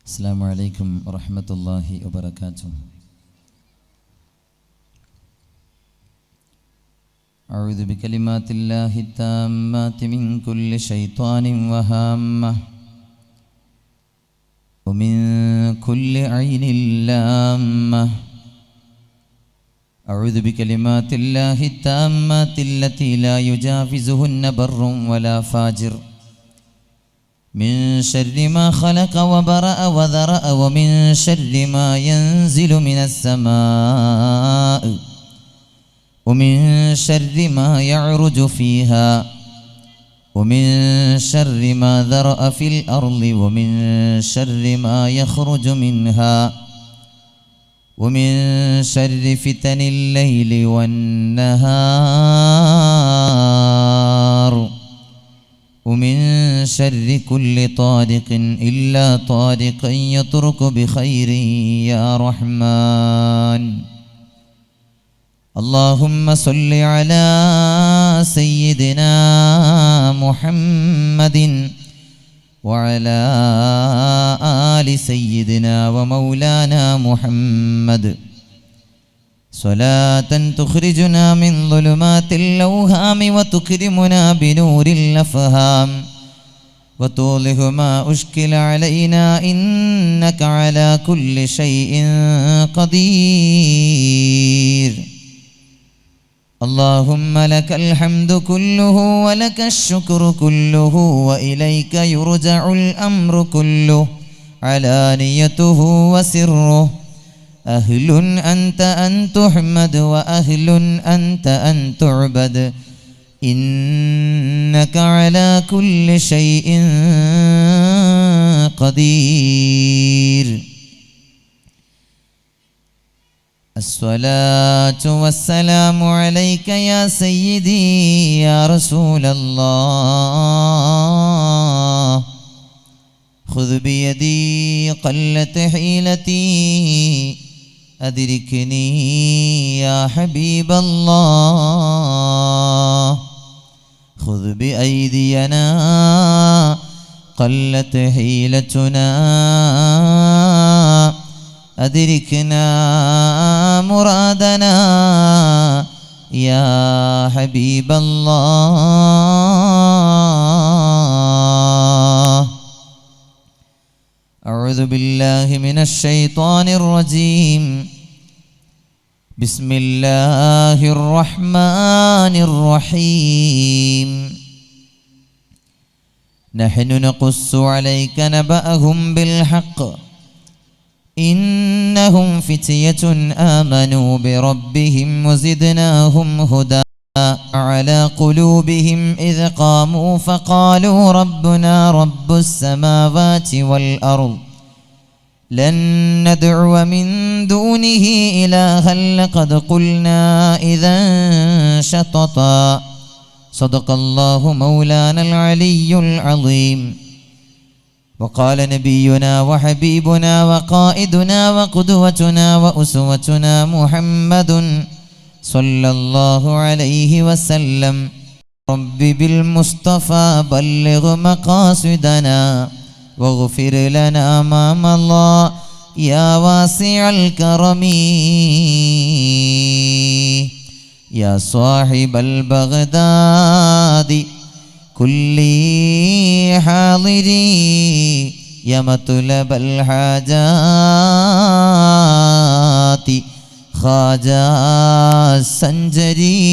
അസ്സലാമു അലൈക്കും വറഹ്മത്തുള്ളാഹി വബറകാതുഹു. അഊദു ബികലിമാത്തില്ലാഹി താമ്മാതി മിൻ കുല്ലി ശൈത്വാനിൻ വഹാമ്മ വമിൻ കുല്ലി ഐനിൻ ലാമ്മ. അഊദു ബികലിമാത്തില്ലാഹി താമ്മാതി അല്ലതി ലാ യുജാവിസുഹുന്ന ബർറുൻ വലാ ഫാജിർ. من شر ما خلق وبرأ وذرأ ومن شر ما ينزل من السماء ومن شر ما يعرج فيها ومن شر ما ذرأ في الأرض ومن شر ما يخرج منها ومن شر فتن الليل والنهار ومن شر كل طارق إلا طارقا يطرق بخير يا رحمن. اللهم صل على سيدنا محمد وعلى آل سيدنا ومولانا محمد صلاة تخرجنا من ظلمات الأوهام وتكرمنا بنور الأفهام وتوضح ما أشكل علينا إنك على كل شيء قدير. اللهم لك الحمد كله ولك الشكر كله وإليك يرجع الأمر كله علانيته وسره. أهل أنت أن تحمد وأهل أنت أن تعبد إنك على كل شيء قدير. الصلاة والسلام عليك يا سيدي يا رسول الله. خذ بيدي قلت حيلتي أدركني يا حبيب الله. خذ بأيدينا قلت حيلتنا أدركنا مرادنا يا حبيب الله. أعوذ بالله من الشيطان الرجيم. بسم الله الرحمن الرحيم. نحن نقص عليك نبأهم بالحق إنهم فتية آمنوا بربهم وزدناهم هدى. على قلوبهم إذ قاموا فقالوا ربنا رب السماوات والأرض لن ندعو من دونه إلها لقد قلنا إذا شططا. صدق الله مولانا العلي العظيم. وقال نبينا وحبيبنا وقائدنا وقدوتنا وأسوتنا محمد صلى الله عليه وسلم. رب بالمصطفى بلغ مقاصدنا واغفر لنا ما مضى يا واسع الكرم. يا صاحب البغداد كل حاضري يا مطلب الحاجات خواجة السنجري.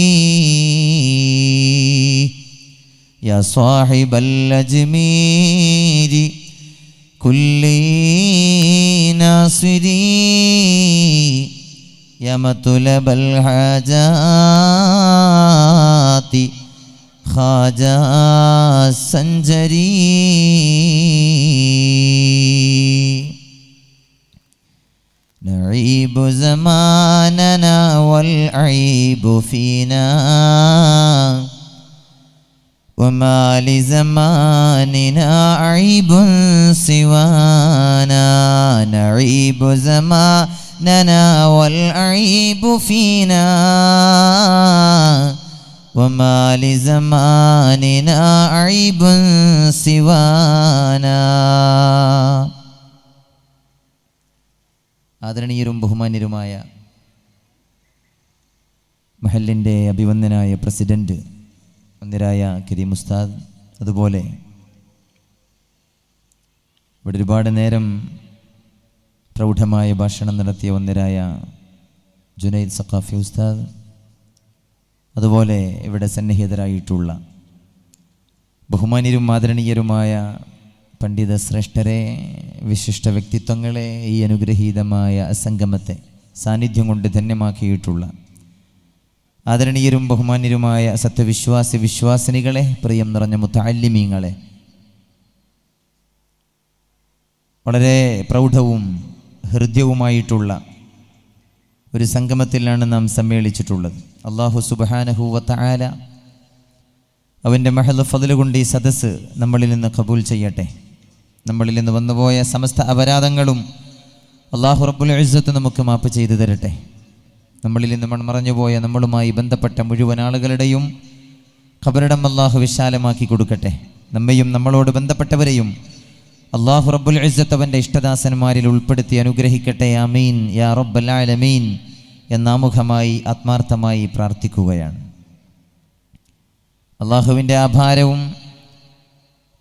يا صاحب الأجمير كل ناصري يا مطلب الحاجات خواجة السنجري. نعيب زماننا والعيب فينا وما لزماننا عيب سوانا. نعيب زماننا والعيب فينا وما لزماننا عيب سوانا. ആദരണീയരും ബഹുമാന്യരുമായ മഹലിൻ്റെ അഭിവന്ദനായ പ്രസിഡൻറ്റ് വന്ദ്യരായ കരീം ഉസ്താദ്, അതുപോലെ ഇവിടെ ഒരുപാട് നേരം പ്രൗഢമായ ഭാഷണം നടത്തിയ വന്ദ്യരായ ജുനൈദ് സഖാഫി ഉസ്താദ്, അതുപോലെ ഇവിടെ സന്നിഹിതരായിട്ടുള്ള ബഹുമാന്യരും ആദരണീയരുമായ പണ്ഡിത ശ്രേഷ്ഠരെ, വിശിഷ്ട വ്യക്തിത്വങ്ങളെ, ഈ അനുഗ്രഹീതമായ സംഗമത്തെ സാന്നിധ്യം കൊണ്ട് ധന്യമാക്കിയിട്ടുള്ള ആദരണീയരും ബഹുമാന്യരുമായ സത്യവിശ്വാസി വിശ്വാസിനികളെ, പ്രിയം നിറഞ്ഞ മുത്തഅല്ലിമീങ്ങളെ, വളരെ പ്രൗഢവും ഹൃദ്യവുമായിട്ടുള്ള ഒരു സംഗമത്തിലാണ് നാം സമ്മേളിച്ചിട്ടുള്ളത്. അല്ലാഹു സുബ്ഹാനഹു വ തആല അവൻ്റെ മഹൽ ഫദ്ൽ കൊണ്ട് ഈ സദസ്സ് നമ്മളിൽ നിന്ന് ഖബൂൽ ചെയ്യട്ടെ. നമ്മളിൽ നിന്ന് വന്നുപോയ സമസ്ത അപരാധങ്ങളും അല്ലാഹു റബ്ബുൽ ഇസ്സത്ത് നമുക്ക് മാപ്പ് ചെയ്തു തരട്ടെ. നമ്മളിൽ നിന്ന് മൺമറഞ്ഞുപോയ നമ്മളുമായി ബന്ധപ്പെട്ട മുഴുവൻ ആളുകളുടെയും ഖബറിടം അല്ലാഹു വിശാലമാക്കി കൊടുക്കട്ടെ. നമ്മയും നമ്മളോട് ബന്ധപ്പെട്ടവരെയും അല്ലാഹു റബ്ബുൽ ഇസ്സത്ത് അവൻ്റെ ഇഷ്ടദാസന്മാരിൽ ഉൾപ്പെടുത്തി അനുഗ്രഹിക്കട്ടെ. ആമീൻ യാ റബ്ബൽ ആലമീൻ എന്നാമുഖമായി ആത്മാർത്ഥമായി പ്രാർത്ഥിക്കുകയാണ്. അള്ളാഹുവിൻ്റെ ആഭാരവും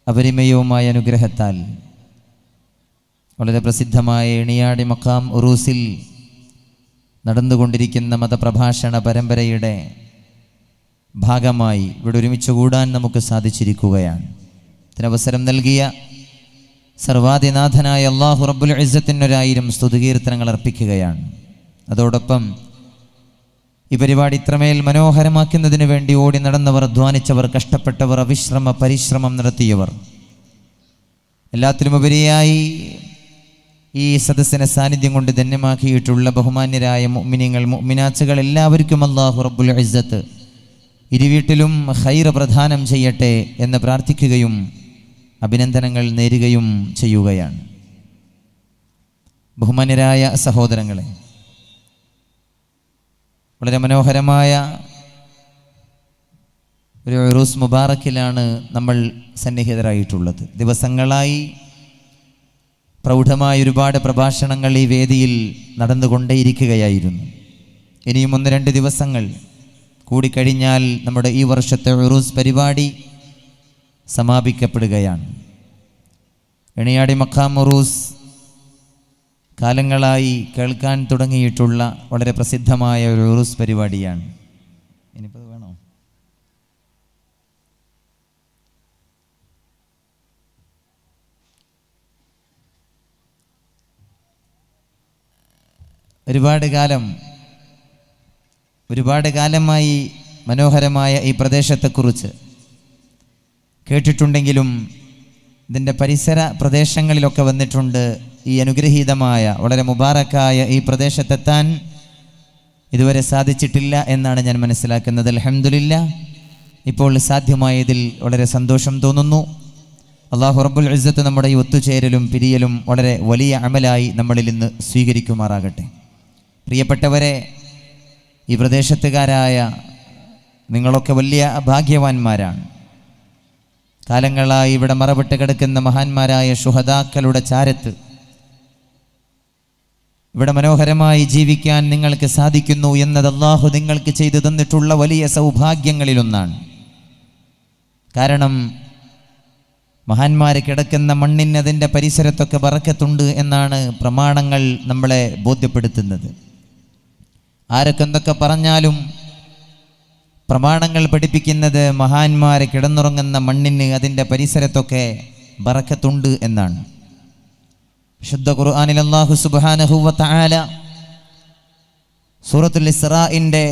അപരിമയവുമായ അനുഗ്രഹത്താൽ വളരെ പ്രസിദ്ധമായ എണിയാടി മഖാം ഉറൂസിൽ നടന്നുകൊണ്ടിരിക്കുന്ന മതപ്രഭാഷണ പരമ്പരയുടെ ഭാഗമായി ഇവിടെ ഒരുമിച്ച് കൂടാൻ നമുക്ക് സാധിച്ചിരിക്കുകയാണ്. ഇതിനവസരം നൽകിയ സർവാധിനാഥനായ അല്ലാഹു റബ്ബുൽ ഇസ്സത്തിനൊരായിരം സ്തുതികീർത്തനങ്ങൾ അർപ്പിക്കുകയാണ്. അതോടൊപ്പം ഈ പരിപാടി ഇത്രമേൽ മനോഹരമാക്കുന്നതിന് വേണ്ടി ഓടി നടന്നവർ, അധ്വാനിച്ചവർ, കഷ്ടപ്പെട്ടവർ, അവിശ്രമ പരിശ്രമം നടത്തിയവർ, എല്ലാത്തിലുമുപരിയായി ഈ സദസ്സിനെ സാന്നിധ്യം കൊണ്ട് ധന്യമാക്കിയിട്ടുള്ള ബഹുമാന്യരായ മുഅ്മിനീങ്ങൾ, മുഅ്മിനാത്തുകൾ എല്ലാവർക്കും അല്ലാഹു റബ്ബുൽ ഇസ്സത്ത് ഇരുവീട്ടിലും ഖൈർ പ്രദാനം ചെയ്യട്ടെ എന്ന് പ്രാർത്ഥിക്കുകയും അഭിനന്ദനങ്ങൾ നേരുകയും ചെയ്യുകയാണ്. ബഹുമാന്യരായ സഹോദരങ്ങളെ, വളരെ മനോഹരമായ ഒരു ഉറൂസ് മുബാറക്കിലാണ് നമ്മൾ സന്നിഹിതരായിട്ടുള്ളത്. ദിവസങ്ങളായി പ്രൗഢമായ ഒരുപാട് പ്രഭാഷണങ്ങൾ ഈ വേദിയിൽ നടന്നുകൊണ്ടേയിരിക്കുകയായിരുന്നു. ഇനിയും 1-2 ദിവസങ്ങൾ കൂടിക്കഴിഞ്ഞാൽ നമ്മുടെ ഈ വർഷത്തെ ഉറൂസ് പരിപാടി സമാപിക്കപ്പെടുകയാണ്. എണിയാടി മഖാം ഉറൂസ് കാലങ്ങളായി കേൾക്കാൻ തുടങ്ങിയിട്ടുള്ള വളരെ പ്രസിദ്ധമായ ഒരു ഉറൂസ് പരിപാടിയാണ്. ഇനിയിപ്പോൾ വേണോ? ഒരുപാട് കാലമായി മനോഹരമായ ഈ പ്രദേശത്തെക്കുറിച്ച് കേട്ടിട്ടുണ്ടെങ്കിലും ഇതിൻ്റെ പരിസര പ്രദേശങ്ങളിലൊക്കെ വന്നിട്ടുണ്ട്. ഈ അനുഗ്രഹീതമായ വളരെ മുബാറക്കായ ഈ പ്രദേശത്തെത്താൻ ഇതുവരെ സാധിച്ചിട്ടില്ല എന്നാണ് ഞാൻ മനസ്സിലാക്കുന്നത്. അൽഹംദുലില്ലാഹ്, ഇപ്പോൾ സാധ്യമായതിൽ വളരെ സന്തോഷം തോന്നുന്നു. അല്ലാഹു റബ്ബുൽ ഇസ്സത്ത് നമ്മുടെ ഈ ഒത്തുചേരലും പിരിയലും വളരെ വലിയ അമലായി നമ്മളിൽ നിന്ന് സ്വീകരിക്കുമാറാകട്ടെ. പ്രിയപ്പെട്ടവരെ, ഈ പ്രദേശത്തുകാരായ നിങ്ങളൊക്കെ വലിയ ഭാഗ്യവാന്മാരാണ്. കാലങ്ങളായി ഇവിടെ മറവിട്ട് കിടക്കുന്ന മഹാന്മാരായ ശുഹദാക്കളുടെ ചാരത്ത് ഇവിടെ മനോഹരമായി ജീവിക്കാൻ നിങ്ങൾക്ക് സാധിക്കുന്നു എന്നത് അല്ലാഹു നിങ്ങൾക്ക് ചെയ്തു തന്നിട്ടുള്ള വലിയ സൗഭാഗ്യങ്ങളിലൊന്നാണ്. കാരണം മഹാന്മാർ കിടക്കുന്ന മണ്ണിന് അതിൻ്റെ പരിസരത്തൊക്കെ ബറക്കത്തുണ്ട് എന്നാണ് പ്രമാണങ്ങൾ നമ്മളെ ബോധ്യപ്പെടുത്തുന്നത്. ആരൊക്കെ എന്തൊക്കെ പറഞ്ഞാലും പ്രമാണങ്ങൾ പഠിപ്പിക്കുന്നത് മഹാന്മാരെ കിടന്നുറങ്ങുന്ന മണ്ണിന് അതിൻ്റെ പരിസരത്തൊക്കെ ബറക്കത്തുണ്ട് എന്നാണ്. ശുദ്ധ ഖുർആനിൽ അല്ലാഹു സുബ്ഹാനഹു വ തആല സൂറത്തുൽ ഇസ്റാഇന്റെ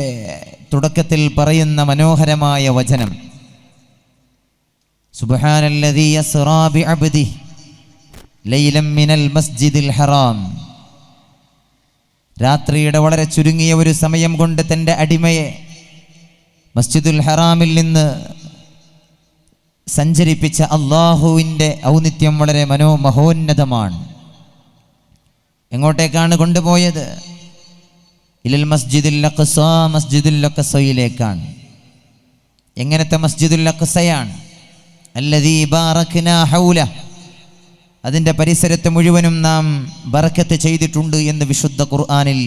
തുടക്കത്തിൽ പറയുന്ന മനോഹരമായ വചനം, സുബ്ഹാനല്ലദീ യസ്റാ ബിഅബ്ദിഹി ലൈലൻ മിനൽ മസ്ജിദിൽ ഹറാം. രാത്രിയുടെ വളരെ ചുരുങ്ങിയ ഒരു സമയം കൊണ്ട് തൻ്റെ അടിമയെ മസ്ജിദുൽ ഹറാമിൽ നിന്ന് സഞ്ചരിപ്പിച്ച അള്ളാഹുവിൻ്റെ ഔന്നിത്യം വളരെ മഹോന്നതമാണ്. എങ്ങോട്ടേക്കാണ് കൊണ്ടുപോയത്? ഇലൽ മസ്ജിദുൽ അഖ്സ, മസ്ജിദുൽ അഖ്സയിലേക്കാണ്. എങ്ങനത്തെ മസ്ജിദുൽ അഖ്സയാണ്? അല്ലദീ ബാറക്നാ ഹൗല, അതിൻ്റെ പരിസരത്ത് മുഴുവനും നാം ബറക്കത്ത് ചെയ്തിട്ടുണ്ട് എന്ന് വിശുദ്ധ ഖുർആനിൽ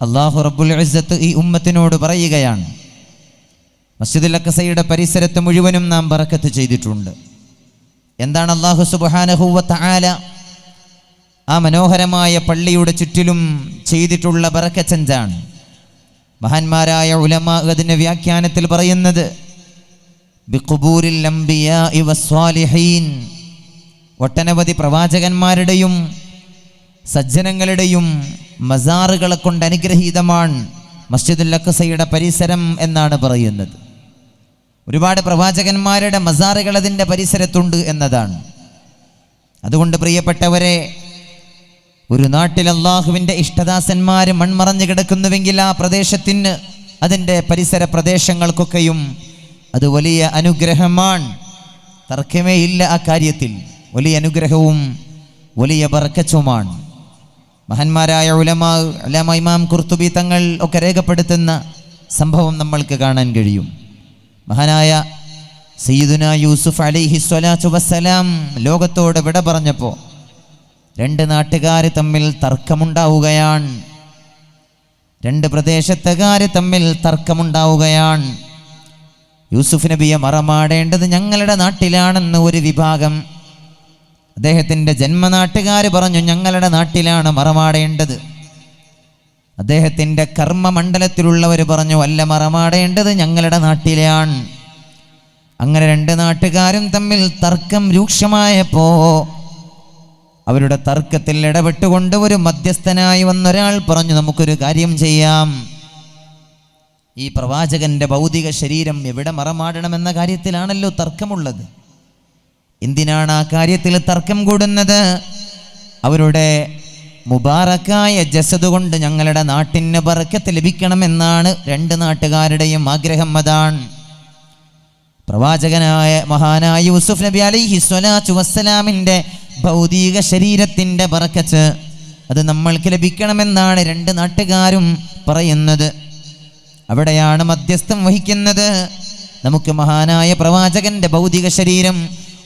അല്ലാഹു റബ്ബുൽ ഇസ്സത്ത് ഈ ഉമ്മത്തിനോട് പറയുകയാണ്. മസ്ജിദുൽ അഖ്സയുടെ പരിസരത്ത് മുഴുവനും നാം ബറക്കത്ത് ചെയ്തിട്ടുണ്ട്. എന്താണ് അല്ലാഹു സുബ്ഹാനഹു വ തആല ആ മനോഹരമായ പള്ളിയുടെ ചുറ്റിലും ചെയ്തിട്ടുള്ള ബറക്കത്ത് എന്താണ്? മഹാന്മാരായ ഉലമാ അതിൻ്റെ വ്യാഖ്യാനത്തിൽ പറയുന്നത് ബിഖുബൂരിൽ അംബിയാഇ വസ്സാലിഹീൻ, ഒട്ടനവധി പ്രവാചകന്മാരുടെയും സജ്ജനങ്ങളുടെയും മസാറുകളെ കൊണ്ട് അനുഗ്രഹീതമാണ് മസ്ജിദുൽ അഖ്സയുടെ പരിസരം എന്നാണ് പറയുന്നത്. ഒരുപാട് പ്രവാചകന്മാരുടെ മസാറുകൾ അതിൻ്റെ പരിസരത്തുണ്ട് എന്നതാണ്. അതുകൊണ്ട് പ്രിയപ്പെട്ടവരെ, ഒരു നാട്ടിൽ അള്ളാഹുവിൻ്റെ ഇഷ്ടദാസന്മാർ മൺമറഞ്ഞു കിടക്കുന്നുവെങ്കിൽ ആ പ്രദേശത്തിന്, അതിൻ്റെ പരിസര പ്രദേശങ്ങൾക്കൊക്കെയും അത് വലിയ അനുഗ്രഹമാണ്. തർക്കമേ ഇല്ല ആ കാര്യത്തിൽ. വലിയ അനുഗ്രഹവും വലിയ ബർക്കത്തുമാണ്. മഹാന്മാരായ ഉലമാ ഇമാം ഖുർത്തുബി തങ്ങൾ ഒക്കെ രേഖപ്പെടുത്തുന്ന സംഭവം നമ്മൾക്ക് കാണാൻ കഴിയും. മഹാനായ സയ്യിദുനാ യൂസുഫ് അലൈഹി സ്വലാത്തു വസ്സലാം ലോകത്തോട് വിട പറഞ്ഞപ്പോൾ രണ്ട് നാട്ടുകാർ തമ്മിൽ തർക്കമുണ്ടാവുകയാണ്. രണ്ട് പ്രദേശത്തുകാർ തമ്മിൽ തർക്കമുണ്ടാവുകയാണ്. യൂസുഫ് നബിയെ മറമാടേണ്ടത് ഞങ്ങളുടെ നാട്ടിലാണെന്ന് ഒരു വിഭാഗം, അദ്ദേഹത്തിൻ്റെ ജന്മനാട്ടുകാർ പറഞ്ഞു ഞങ്ങളുടെ നാട്ടിലാണ് മറമാടേണ്ടത്. അദ്ദേഹത്തിൻ്റെ കർമ്മമണ്ഡലത്തിലുള്ളവർ പറഞ്ഞു അല്ല, മറമാടേണ്ടത് ഞങ്ങളുടെ നാട്ടിലാണ്. അങ്ങനെ രണ്ട് നാട്ടുകാരും തമ്മിൽ തർക്കം രൂക്ഷമായപ്പോൾ അവരുടെ തർക്കത്തിൽ ഇടപെട്ടുകൊണ്ട് ഒരു മധ്യസ്ഥനായി വന്നൊരാൾ പറഞ്ഞു, നമുക്കൊരു കാര്യം ചെയ്യാം. ഈ പ്രവാചകന്റെ ഭൗതിക ശരീരം എവിടെ മറമാടണമെന്ന കാര്യത്തിലാണല്ലോ തർക്കമുള്ളത്. എന്തിനാണ് ആ കാര്യത്തിൽ തർക്കം കൂടുന്നത്? അവരുടെ മുബാറക്കായ ജസദ് കൊണ്ട് ഞങ്ങളുടെ നാട്ടിന് ബറക്കത്ത് ലഭിക്കണമെന്നാണ് രണ്ട് നാട്ടുകാരുടെയും ആഗ്രഹം. അതാണ് പ്രവാചകനായ മഹാനായ യൂസുഫ് നബി അലൈഹി സ്വലാത്തു വസ്സലാമിൻ്റെ ഭൗതിക ശരീരത്തിൻ്റെ ബറക്കത്ത് അത് നമ്മൾക്ക് ലഭിക്കണമെന്നാണ് രണ്ട് നാട്ടുകാരും പറയുന്നത്. അവിടെയാണ് മധ്യസ്ഥം വഹിക്കുന്നത്. നമുക്ക് മഹാനായ പ്രവാചകന്റെ ഭൗതിക ശരീരം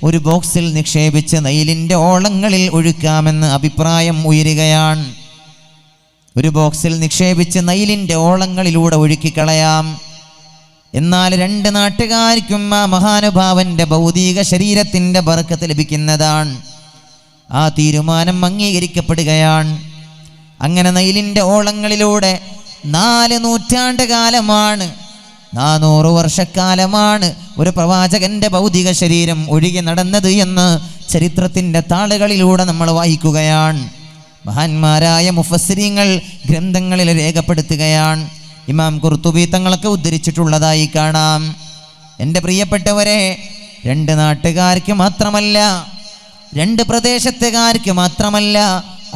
ഒരു ബോക്സിൽ നിക്ഷേപിച്ച് നൈലിൻ്റെ ഓളങ്ങളിൽ ഒഴുക്കാമെന്ന് അഭിപ്രായം ഉയരുകയാണ്. ഒരു ബോക്സിൽ നിക്ഷേപിച്ച് നൈലിൻ്റെ ഓളങ്ങളിലൂടെ ഒഴുക്കിക്കളയാം. എന്നാൽ രണ്ട് നാട്ടുകാർക്കും ആ മഹാനുഭാവന്റെ ഭൗതിക ശരീരത്തിൻ്റെ ബർക്കത്ത് ലഭിക്കുന്നതാണ്. ആ തീരുമാനം അംഗീകരിക്കപ്പെടുകയാണ്. അങ്ങനെ നൈലിൻ്റെ ഓളങ്ങളിലൂടെ 4 നൂറ്റാണ്ട് കാലമാണ്, 400 വർഷക്കാലമാണ് ഒരു പ്രവാചകന്റെ ഭൗതിക ശരീരം ഒഴുകി നടന്നത് എന്ന് ചരിത്രത്തിൻ്റെ താളുകളിലൂടെ നമ്മൾ വായിക്കുകയാണ്. മഹാന്മാരായ മുഫസ്സിരീങ്ങൾ ഗ്രന്ഥങ്ങളിൽ രേഖപ്പെടുത്തുകയാണ്. ഇമാം ഖുർത്തുബി തങ്ങളൊക്കെ ഉദ്ധരിച്ചിട്ടുള്ളതായി കാണാം. എൻ്റെ പ്രിയപ്പെട്ടവരെ, രണ്ട് നാട്ടുകാർക്ക് മാത്രമല്ല, രണ്ട് പ്രദേശത്തുകാർക്ക് മാത്രമല്ല,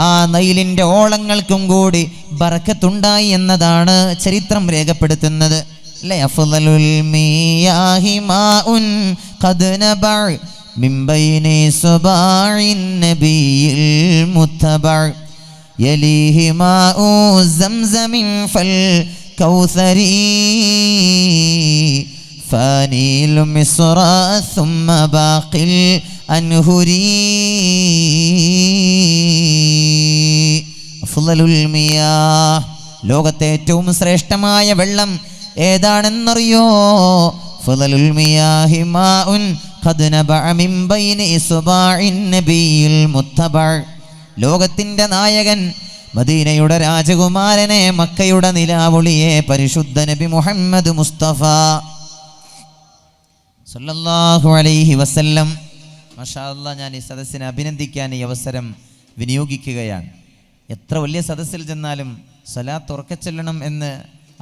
ആ നൈലിൻ്റെ ഓളങ്ങൾക്കും കൂടി ബറക്കത്തുണ്ടായി എന്നതാണ് ചരിത്രം രേഖപ്പെടുത്തുന്നത്. ലയഫ്ളലുൽ മിയാഹി മാഉൻ ഖദ് നബഅ മിൻ ബൈനി സുബാഇൻ നബിയിൽ മുത്തബഅ യലീഹി മാഉ സംസമിൻ ഫൽ കൗസരി ഫാനിൽ മിസ്റ ثم ബാഖിൽ അൻഹുരി അഫ്ളലുൽ മിയാഹ്, ലോകത്തെ ഏറ്റവും ശ്രേഷ്ഠമായ വെള്ളം ഏതാണെന്നറിയോ? ഫളലുൽ മിയാഹി മാഉൻ ഖദ് നബഅ മിൻ ബൈനി ഇസ്ബാഇൻ നബിയിൽ മുത്തബഅ, ലോകത്തിൻ്റെ നായകൻ, മദീനയുടെ രാജകുമാരനെ, മക്കയുടെ നിലാവുളിയെ, പരിശുദ്ധ നബി മുഹമ്മദ് മുസ്തഫ സല്ലല്ലാഹു അലൈഹി വസല്ലം. മാഷാ അല്ലാഹ്, ഞാൻ ഈ സദസ്സിനെ അഭിനന്ദിക്കാൻ ഈ അവസരം വിനിയോഗിക്കുകയാണ്. എത്ര വലിയ സദസ്സിൽ ചെന്നാലും സ്വലാത്ത് ഉറക്കച്ചൊല്ലണം എന്ന്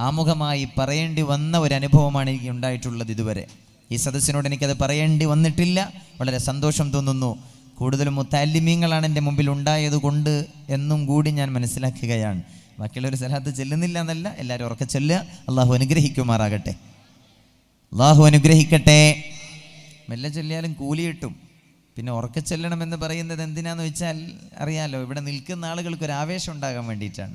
ആമുഖമായി പറയേണ്ടി വന്ന ഒരു അനുഭവമാണ് എനിക്ക് ഉണ്ടായിട്ടുള്ളത് ഇതുവരെ. ഈ സദസ്സിനോട് എനിക്കത് പറയേണ്ടി വന്നിട്ടില്ല. വളരെ സന്തോഷം തോന്നുന്നു. കൂടുതലും മുത്തഅല്ലിമീങ്ങളാണ് എൻ്റെ മുമ്പിൽ ഉണ്ടായത് കൊണ്ട് എന്നും കൂടി ഞാൻ മനസ്സിലാക്കുകയാണ്. ബാക്കിയുള്ളൊരു സ്വലാത്ത് ചെല്ലുന്നില്ല എന്നല്ല, എല്ലാവരും ഉറക്കെ ചൊല്ലുക. അള്ളാഹു അനുഗ്രഹിക്കുമാറാകട്ടെ. അള്ളാഹു അനുഗ്രഹിക്കട്ടെ. മെല്ലെ ചൊല്ലിയാലും കൂലി കിട്ടും. പിന്നെ ഉറക്കെ ചെല്ലണമെന്ന് പറയുന്നത് എന്തിനാന്ന് വെച്ചാൽ അറിയാലോ, ഇവിടെ നിൽക്കുന്ന ആളുകൾക്കൊരു ആവേശം ഉണ്ടാകാൻ വേണ്ടിയിട്ടാണ്.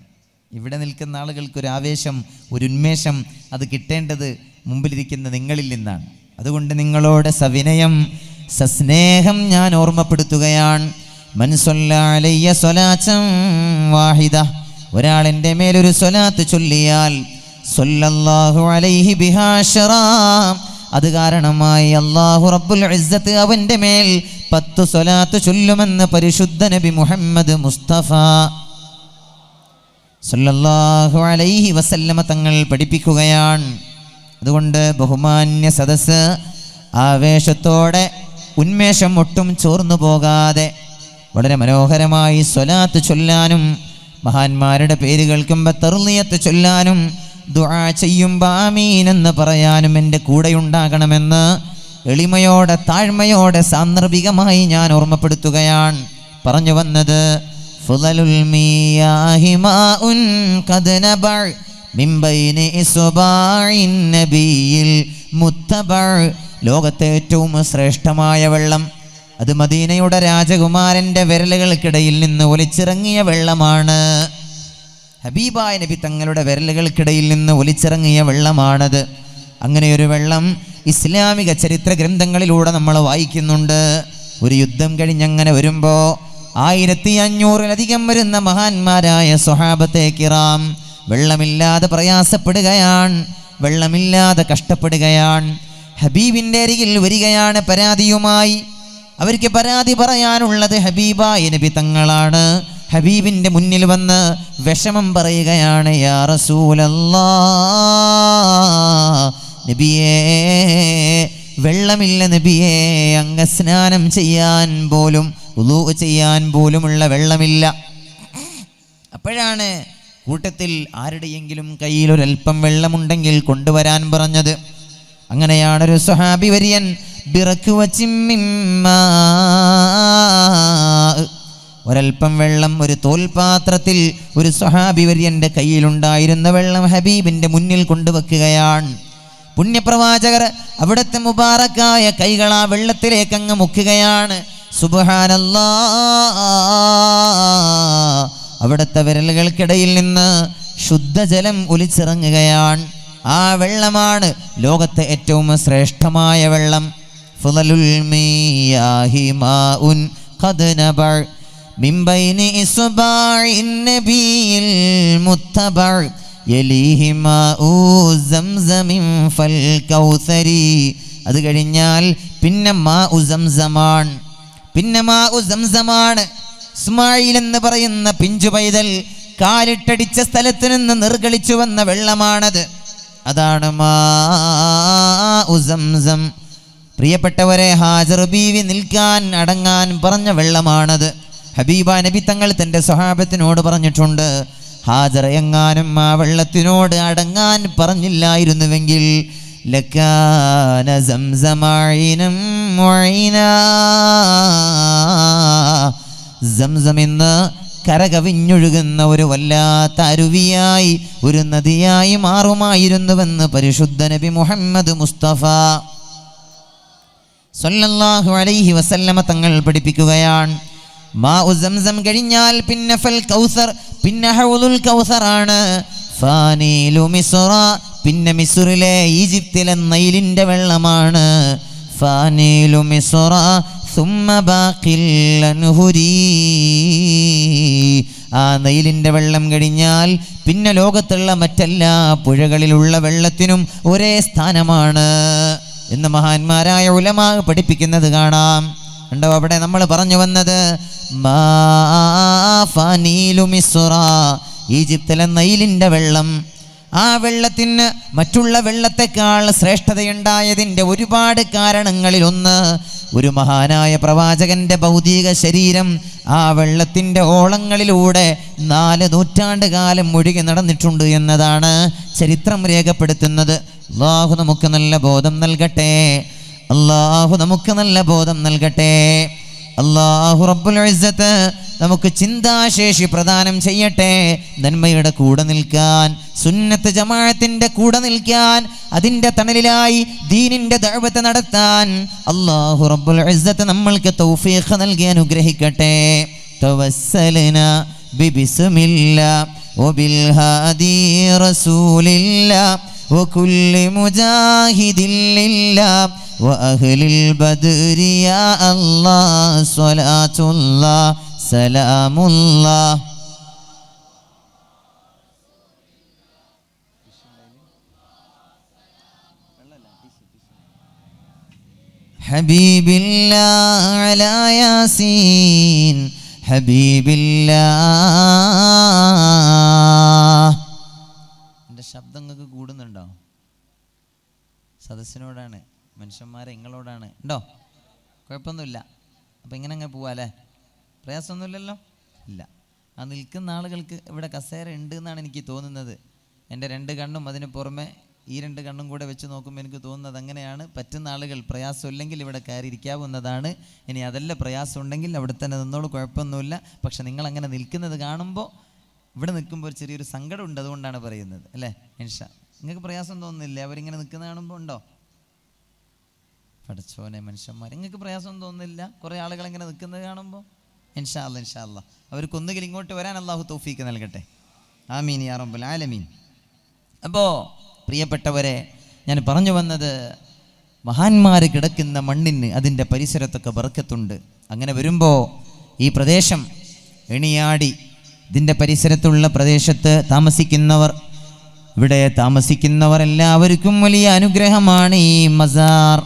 ഇവിടെ നിൽക്കുന്ന ആളുകൾക്കൊരു ആവേശം, ഒരു ഉന്മേഷം അത് കിട്ടേണ്ടത് മുമ്പിലിരിക്കുന്ന നിങ്ങളിൽ നിന്നാണ്. അതുകൊണ്ട് നിങ്ങളോട് സവിനയം, സസ്നേഹം ഞാൻ ഓർമ്മപ്പെടുത്തുകയാണ്. മൻ സ്വല്ലാ അലയ്യ സ്വലാത്തൻ വാഹിദ, ഒരാൾ എൻ്റെ മേലൊരു സ്വലാത്ത് ചൊല്ലിയാൽ സ്വല്ലല്ലാഹു അലൈഹി ബിഹാ അശ്റാ, അത് കാരണമായി അല്ലാഹു റബ്ബുൽ ഇസ്സത്ത് അവൻ്റെ മേൽ 10 സ്വലാത്ത് ചൊല്ലുമെന്ന് പരിശുദ്ധ നബി മുഹമ്മദ് മുസ്തഫ സല്ലല്ലാഹു അലൈഹി വസല്ലമ തങ്ങൾ പഠിപ്പിക്കുകയാണ്. അതുകൊണ്ട് ബഹുമാന്യ സദസ്സ് ആവേശത്തോടെ, ഉന്മേഷം ഒട്ടും ചോർന്നു പോകാതെ വളരെ മനോഹരമായി സ്വലാത്ത് ചൊല്ലാനും മഹാന്മാരുടെ പേര് കേൾക്കുമ്പോൾ തർളിയത്ത് ചൊല്ലാനും ദുആ ചെയ്യുമ്പോൾ ആമീൻ എന്ന് പറയാനും എൻ്റെ കൂടെയുണ്ടാകണമെന്ന് എളിമയോടെ താഴ്മയോടെ സാന്ദർഭികമായി ഞാൻ ഓർമ്മപ്പെടുത്തുകയാണ്. പറഞ്ഞു വന്നത് ഫുളലുൽ മിയാഹി മാഉൻ ഖദ് നബഅ മിൻ ബൈനി ഇസ്ബാഇൻ നബിയിൽ മുത്തബഅ, ലോകത്തെ ഏറ്റവും ശ്രേഷ്ഠമായ വെള്ളം അത് മദീനയുടെ രാജകുമാരൻ്റെ വിരലുകൾക്കിടയിൽ നിന്ന് ഒലിച്ചിറങ്ങിയ വെള്ളമാണ്. ഹബീബായ നബി തങ്ങളുടെ വിരലുകൾക്കിടയിൽ നിന്ന് ഒലിച്ചിറങ്ങിയ വെള്ളമാണത്. അങ്ങനെയൊരു വെള്ളം ഇസ്ലാമിക ചരിത്ര ഗ്രന്ഥങ്ങളിലൂടെ നമ്മൾ വായിക്കുന്നുണ്ട്. ഒരു യുദ്ധം കഴിഞ്ഞങ്ങനെ വരുമ്പോൾ 1500-ലധികം വരുന്ന മഹാന്മാരായ സ്വഹാബത്തെ കിറാം വെള്ളമില്ലാതെ പ്രയാസപ്പെടുകയാണ്, വെള്ളമില്ലാതെ കഷ്ടപ്പെടുകയാണ്. ഹബീബിൻ്റെ അരികിൽ വരികയാണ് പരാതിയുമായി. അവർക്ക് പരാതി പറയാനുള്ളത് ഹബീബായ നബി തങ്ങളാണ്. ഹബീബിൻ്റെ മുന്നിൽ വന്ന് വിഷമം പറയുകയാണ്. യാ റസൂലല്ലാഹ്, നബിയേ വെള്ളമില്ല നബിയേ, അങ്ങ് സ്നാനം ചെയ്യാൻ പോലും വുളൂ ചെയ്യാൻ പോലുമുള്ള വെള്ളമില്ല. അപ്പോഴാണ് കൂട്ടത്തിൽ ആരുടെയെങ്കിലും കയ്യിൽ ഒരൽപ്പം വെള്ളമുണ്ടെങ്കിൽ കൊണ്ടുവരാൻ പറഞ്ഞത്. അങ്ങനെയാണൊരു സ്വഹാബി വര്യൻ ഒരൽപ്പം വെള്ളം ഒരു തോൽപാത്രത്തിൽ ഒരു സ്വഹാബി വര്യൻ്റെ കയ്യിലുണ്ടായിരുന്ന വെള്ളം ഹബീബിൻ്റെ മുന്നിൽ കൊണ്ടുവെക്കുകയാണ്. പുണ്യപ്രവാചകർ അവിടുത്തെ മുബാറക്കായ കൈകൾ ആ വെള്ളത്തിലേക്ക് അങ്ങ് മുക്കുകയാണ്. സുബ്ഹാനല്ലാഹ്, അവിടുത്തെ വിരലുകൾക്കിടയിൽ നിന്ന് ശുദ്ധജലം ഒലിച്ചിറങ്ങുകയാണ്. ആ വെള്ളമാണ് ലോകത്തെ ഏറ്റവും ശ്രേഷ്ഠമായ വെള്ളം. ഫുളലുൽ മിയാഹി മാഉൻ ഖദ് നബഅ മിൻ ബൈനി ഇസ്ബാഇൻ നബിയിൽ മുത്തബഅ യലീഹി മാഉ സംസമിൻ ഫൽ കൗസരി. അത് കഴിഞ്ഞാൽ പിന്നെ മാഉ സംസമാണ്. ഇസ്മായിൽ എന്ന് പറയുന്ന പിഞ്ചു പൈതൽ കാലിട്ടടിച്ച സ്ഥലത്ത് നിന്ന് നിർഗളിച്ചു വന്ന വെള്ളമാണത്. അതാണ് മാഉ സംസം. പ്രിയപ്പെട്ടവരെ, ഹാജർ ബീവി നിൽക്കാൻ അടങ്ങാൻ പറഞ്ഞ വെള്ളമാണത്. ഹബീബ നബി തങ്ങൾ തൻ്റെ സ്വഹാബത്തിനോട് പറഞ്ഞിട്ടുണ്ട്, ഹാജർ എങ്ങാനും ആ വെള്ളത്തിനോട് അടങ്ങാൻ പറഞ്ഞില്ലായിരുന്നുവെങ്കിൽ ലകാന സംസമഇനം മുഈനാ, സംസം എന്ന് കരകവിഞ്ഞൊഴുകുന്ന ഒരു വല്ലാത്ത അരുവിയായി, ഒരു നദിയായി മാറുമായിരുന്നുവെന്ന് പരിശുദ്ധ നബി മുഹമ്മദ് മുസ്തഫ സല്ലല്ലാഹു അലൈഹി വസല്ലമ തങ്ങൾ പഠിപ്പിക്കുകയാണ്. മാഉ സംസം കഴിഞ്ഞാൽ പിന്നെ ഫൽ കൗസർ, പിന്നെ ഹൗലുൽ കൗസറാണ്. ഫാനീലു മിസ്റ, പിന്നെ മിസ്റിലെ ഈജിപ്തിലെ നൈലിൻ്റെ വെള്ളമാണ്. ഫാനീലു മിസ്റ സുമ്മ ബാഖിൽ അൻഹുരി, ആ നൈലിൻ്റെ വെള്ളം കഴിഞ്ഞാൽ പിന്നെ ലോകത്തുള്ള മറ്റെല്ലാ പുഴകളിലുള്ള വെള്ളത്തിനും ഒരേ സ്ഥാനമാണ് എന്ന് മഹാന്മാരായ ഉലമാ പഠിപ്പിക്കുന്നത് കാണാം. കണ്ടോ, അവിടെ നമ്മൾ പറഞ്ഞു വന്നത് മാ ഫാനീലു മിസ്റ, ഈജിപ്തിലെ നൈലിൻ്റെ വെള്ളം. ആ വെള്ളത്തിന് മറ്റുള്ള വെള്ളത്തെക്കാൾ ശ്രേഷ്ഠതയുണ്ടായതിൻ്റെ ഒരുപാട് കാരണങ്ങളിലൊന്ന്, ഒരു മഹാനായ പ്രവാചകന്റെ ഭൗതിക ശരീരം ആ വെള്ളത്തിൻ്റെ ഓളങ്ങളിലൂടെ 4 നൂറ്റാണ്ട് കാലം ഒഴുകി നടന്നിട്ടുണ്ട് എന്നതാണ് ചരിത്രം രേഖപ്പെടുത്തുന്നത്. അല്ലാഹു നമുക്ക് നല്ല ബോധം നൽകട്ടെ, അല്ലാഹു നമുക്ക് നല്ല ബോധം നൽകട്ടെ. അല്ലാഹു റബ്ബുൽ ഇസ്സത്ത് നമുക്ക് ചിന്താശേഷി പ്രദാനം ചെയ്യട്ടെ. നന്മയുടെ കൂടെ നിൽക്കാൻ, സുന്നത്ത് ജമാഅത്തിന്റെ കൂടെ നിൽക്കാൻ, അതിൻ്റെ തണലിലായി ദീനിന്റെ ദഅവത്ത് നടത്താൻ അല്ലാഹു റബ്ബുൽ ഇസ്സത്ത് നമ്മൾക്ക് തൗഫീഖ് നൽകി അനുഗ്രഹിക്കട്ടെ. തവസ്സൽനാ ബിബിസ്മില്ലാഹ് വബിൽ ഹാദി റസൂലില്ലാഹ് വകുല്ലി മുജാഹിദിൻ ലില്ലാഹ് وأهل البدر يا الله صلاة الله സലാമുല്ലാഹ്. ഹബീബില്ലാഹ് അലാ യാസീൻ ഹബീബില്ലാഹ്. എൻ്റെ ശബ്ദം നിങ്ങൾക്ക് കൂടുന്നുണ്ടോ? സദസ്സിനോടാണ്, മനുഷ്യന്മാരെ നിങ്ങളോടാണ്. ഉണ്ടോ? കുഴപ്പമൊന്നുമില്ല. അപ്പം ഇങ്ങനെ അങ്ങ് പോവാല്ലേ? പ്രയാസമൊന്നുമില്ലല്ലോ? ഇല്ല. ആ നിൽക്കുന്ന ആളുകൾക്ക് ഇവിടെ കസേര ഉണ്ട് എന്നാണ് എനിക്ക് തോന്നുന്നത്. എൻ്റെ 2 കണ്ണും അതിന് പുറമെ ഈ 2 കണ്ണും കൂടെ വെച്ച് നോക്കുമ്പോൾ എനിക്ക് തോന്നുന്നത് അങ്ങനെയാണ്. പറ്റുന്ന ആളുകൾ പ്രയാസമില്ലെങ്കിൽ ഇവിടെ കയറി ഇരിക്കാവുന്നതാണ്. ഇനി അതല്ല പ്രയാസം ഉണ്ടെങ്കിൽ അവിടെ തന്നെ നിന്നോളൂ, കുഴപ്പമൊന്നുമില്ല. പക്ഷെ നിങ്ങളങ്ങനെ നിൽക്കുന്നത് കാണുമ്പോൾ, ഇവിടെ നിൽക്കുമ്പോൾ ഒരു ചെറിയൊരു സങ്കടമുണ്ട്. അതുകൊണ്ടാണ് പറയുന്നത് അല്ലേ? ഇൻഷാ നിങ്ങൾക്ക് പ്രയാസം തോന്നുന്നില്ലേ അവരിങ്ങനെ നിൽക്കുന്ന കാണുമ്പോൾ? ഉണ്ടോ? പഠിച്ചോനെ മനുഷ്യന്മാർ, നിങ്ങൾക്ക് പ്രയാസം തോന്നുന്നില്ല കുറേ ആളുകൾ ഇങ്ങനെ നിൽക്കുന്നത് കാണുമ്പോൾ? ഇൻഷാ അല്ലാ, ഇൻഷാ അല്ലാ അവർക്കൊന്നുകിൽ ഇങ്ങോട്ട് വരാൻ അള്ളാഹു തൗഫീക്ക് നൽകട്ടെ. ആമീൻ യാ റബ്ബൽ ആലമീൻ. അപ്പോൾ പ്രിയപ്പെട്ടവരെ, ഞാൻ പറഞ്ഞു വന്നത്, മഹാന്മാർ കിടക്കുന്ന മണ്ണിന് അതിൻ്റെ പരിസരത്തൊക്കെ ബർക്കത്തുണ്ട്. അങ്ങനെ വരുമ്പോൾ ഈ പ്രദേശം എണിയാടി, ഇതിൻ്റെ പരിസരത്തുള്ള പ്രദേശത്ത് താമസിക്കുന്നവർ, ഇവിടെ താമസിക്കുന്നവർ എല്ലാവർക്കും വലിയ അനുഗ്രഹമാണ് ഈ മസാർ.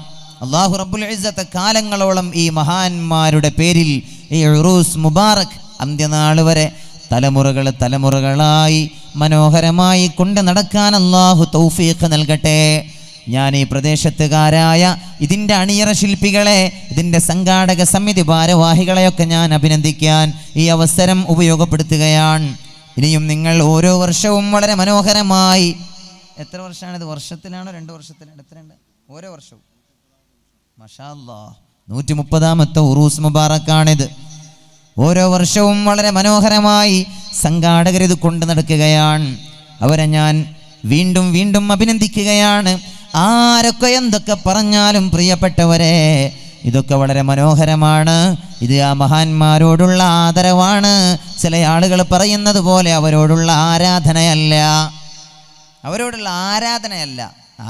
അല്ലാഹു റബ്ബുൽ ഇസ്സത്ത് കാലങ്ങളോളം ഈ മഹാന്മാരുടെ പേരിൽ ഈ ഉറൂസ് മുബാറക് അന്ത്യനാൾ വരെ തലമുറകളായി മനോഹരമായി കൊണ്ട് നടക്കാൻ അല്ലാഹു തൗഫീഖ് നൽകട്ടെ. ഞാൻ ഈ പ്രദേശത്തുകാരായ ഇതിൻ്റെ അണിയറ ശില്പികളെ, ഇതിൻ്റെ സംഘാടക സമിതി ഭാരവാഹികളെയൊക്കെ ഞാൻ അഭിനന്ദിക്കാൻ ഈ അവസരം ഉപയോഗപ്പെടുത്തുകയാണ്. ഇനിയും നിങ്ങൾ ഓരോ വർഷവും വളരെ മനോഹരമായി, എത്ര വർഷമാണിത്? വർഷത്തിലാണോ 2 വർഷത്തിലാണോ? എത്രയുണ്ട്? ഓരോ വർഷവും മാഷാ അല്ലാഹ് 130ാമത്തെ ഉറൂസ് മുബാറക്കാണിത്. ഓരോ വർഷവും വളരെ മനോഹരമായി സംഘാടകർ ഇത് കൊണ്ട് നടക്കുകയാണ്. അവരെ ഞാൻ വീണ്ടും വീണ്ടും അഭിനന്ദിക്കുകയാണ്. ആരൊക്കെ എന്തൊക്കെ പറഞ്ഞാലും പ്രിയപ്പെട്ടവരെ, ഇതൊക്കെ വളരെ മനോഹരമാണ്. ഇത് ആ മഹാന്മാരോടുള്ള ആദരവാണ്. ചില ആളുകൾ പറയുന്നത് പോലെ അവരോടുള്ള ആരാധനയല്ല.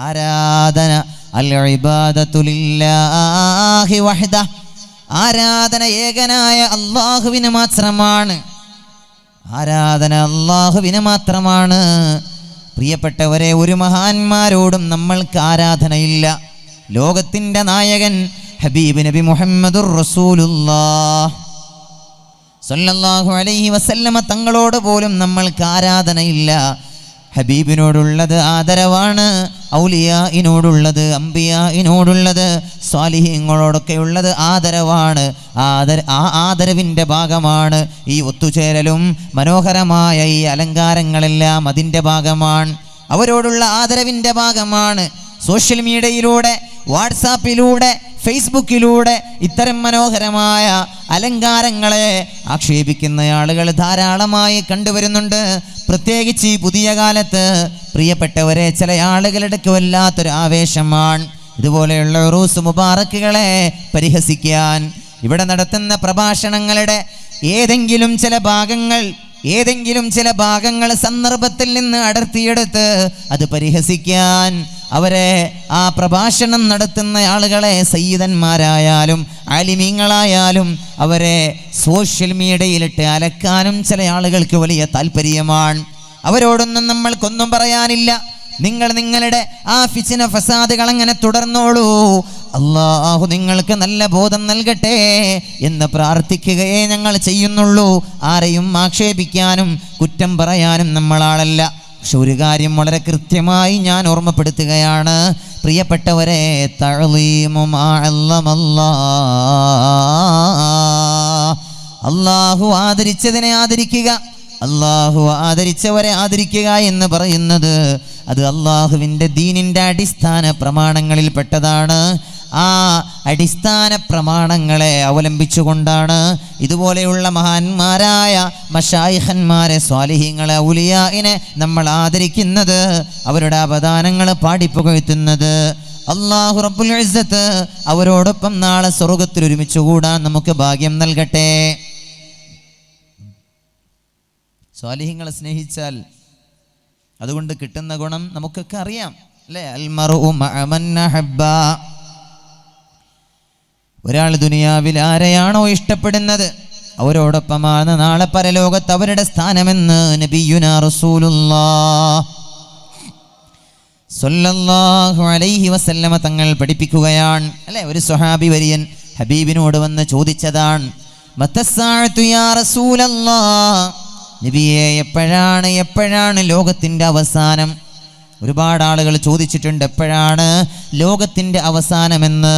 ആരാധന അൽ ഇബാദത്തു ലില്ലാഹി വഹ്ദ. ആരാധന ഏകനായ അല്ലാഹുവിന് മാത്രമാണ്. പ്രിയപ്പെട്ടവരെ, ഒരു മഹാന്മാരോടും നമ്മൾക്ക് ആരാധനയില്ല. ലോകത്തിൻ്റെ നായകൻ ഹബീബ് നബി മുഹമ്മദുർ റസൂലുള്ളാഹ് സ്വല്ലല്ലാഹു അലൈഹി വസല്ലമ തങ്ങളോട് പോലും നമ്മൾക്ക് ആരാധനയില്ല. ഹബീബിനോടുള്ളത് ആദരവാണ്. ഔലിയായിനോടുള്ളത്, അംബിയായിനോടുള്ളത്, സ്വാലിഹീങ്ങളോടൊക്കെയുള്ളത് ആദരവാണ്. ആ ആദരവിൻ്റെ ഭാഗമാണ് ഈ ഒത്തുചേരലും മനോഹരമായ ഈ അലങ്കാരങ്ങളെല്ലാം അതിൻ്റെ ഭാഗമാണ്. അവരോടുള്ള ആദരവിൻ്റെ ഭാഗമാണ്. സോഷ്യൽ മീഡിയയിലൂടെ, വാട്സാപ്പിലൂടെ, ഫേസ്ബുക്കിലൂടെ ഇത്തരം മനോഹരമായ അലങ്കാരങ്ങളെ ആക്ഷേപിക്കുന്ന ആളുകൾ ധാരാളമായി കണ്ടുവരുന്നുണ്ട്. പ്രത്യേകിച്ച് ഈ പുതിയ കാലത്ത് പ്രിയപ്പെട്ടവരെ, ചില ആളുകളുടെ വല്ലാത്തൊരു ആവേശമാണ് ഇതുപോലെയുള്ള ഉറൂസ് മുബാറക്കുകളെ പരിഹസിക്കാൻ. ഇവിടെ നടത്തുന്ന പ്രഭാഷണങ്ങളുടെ ഏതെങ്കിലും ചില ഭാഗങ്ങൾ സന്ദർഭത്തിൽ നിന്ന് അടർത്തിയെടുത്ത് അത് പരിഹസിക്കാൻ, അവരെ, ആ പ്രഭാഷണം നടത്തുന്ന ആളുകളെ, സയ്യിദന്മാരായാലും ആലിമീങ്ങളായാലും അവരെ സോഷ്യൽ മീഡിയയിലിട്ട് അലക്കാനും ചില ആളുകൾക്ക് വലിയ താല്പര്യമാണ്. അവരോടൊന്നും നമ്മൾക്കൊന്നും പറയാനില്ല. നിങ്ങൾ നിങ്ങളുടെ ആ ഫിച്ന ഫസാദുകൾ അങ്ങനെ തുടർന്നോളൂ. അല്ലാഹു നിങ്ങൾക്ക് നല്ല ബോധം നൽകട്ടെ എന്ന് പ്രാർത്ഥിക്കുകയേ ഞങ്ങൾ ചെയ്യുന്നുള്ളൂ. ആരെയും ആക്ഷേപിക്കാനും കുറ്റം പറയാനും നമ്മളാളല്ല. പക്ഷെ ഒരു കാര്യം വളരെ കൃത്യമായി ഞാൻ ഓർമ്മപ്പെടുത്തുകയാണ് പ്രിയപ്പെട്ടവരെ, തഅ്ലീമു മാ അല്ലമല്ലാഹ്. അല്ലാഹു ആദരിച്ചതിനെ ആദരിക്കുക, അല്ലാഹു ആദരിച്ചവരെ ആദരിക്കുക എന്ന് പറയുന്നത് അത് അല്ലാഹുവിൻ്റെ ദീനിൻ്റെ അടിസ്ഥാന പ്രമാണങ്ങളിൽ പെട്ടതാണ്. ആ അടിസ്ഥാന പ്രമാണങ്ങളെ അവലംബിച്ചുകൊണ്ടാണ് ഇതുപോലെയുള്ള മഹാന്മാരായ മശായിഖന്മാരെ, സ്വാലിഹീങ്ങളെ, ഔലിയാഇനെ നമ്മൾ ആദരിക്കുന്നത്, അവരുടെ അവദാനങ്ങൾ പാടിപ്പുകഴ്ത്തുന്നത്. അല്ലാഹു റബ്ബുൽ ഇസ്സത്ത് അവരോടൊപ്പം നാളെ സ്വർഗ്ഗത്തിൽ ഒരുമിച്ച് കൂടാൻ നമുക്ക് ഭാഗ്യം നൽകട്ടെ. സ്വാലിഹീങ്ങളെ സ്നേഹിച്ചാൽ അതുകൊണ്ട് കിട്ടുന്ന ഗുണം നമുക്കൊക്കെ അറിയാം അല്ലേ? അൽമർഉ മഅ മൻ അഹബ്ബ. ഒരാൾ ദുനിയാവിൽ ആരെയാണോ ഇഷ്ടപ്പെടുന്നത് അവരോടൊപ്പമാണ് നാളെ പരലോകത്ത് അവരുടെ സ്ഥാനമെന്ന് നബിയുനാ റസൂലുള്ളാഹ് സ്വല്ലല്ലാഹു അലൈഹി വസല്ലമ തങ്ങൾ പഠിപ്പിക്കുകയാണ്. അല്ലേ, ഒരു സ്വഹാബി വര്യൻ ഹബീബിനോട് വന്ന് ചോദിച്ചതാണ്, മത്തസ്സാഅതു യാ റസൂലല്ലാഹ്, നബിയെ എപ്പോഴാണ് ലോകത്തിൻ്റെ അവസാനം? ഒരുപാട് ആളുകൾ ചോദിച്ചിട്ടുണ്ട് എപ്പോഴാണ് ലോകത്തിൻ്റെ അവസാനമെന്ന്.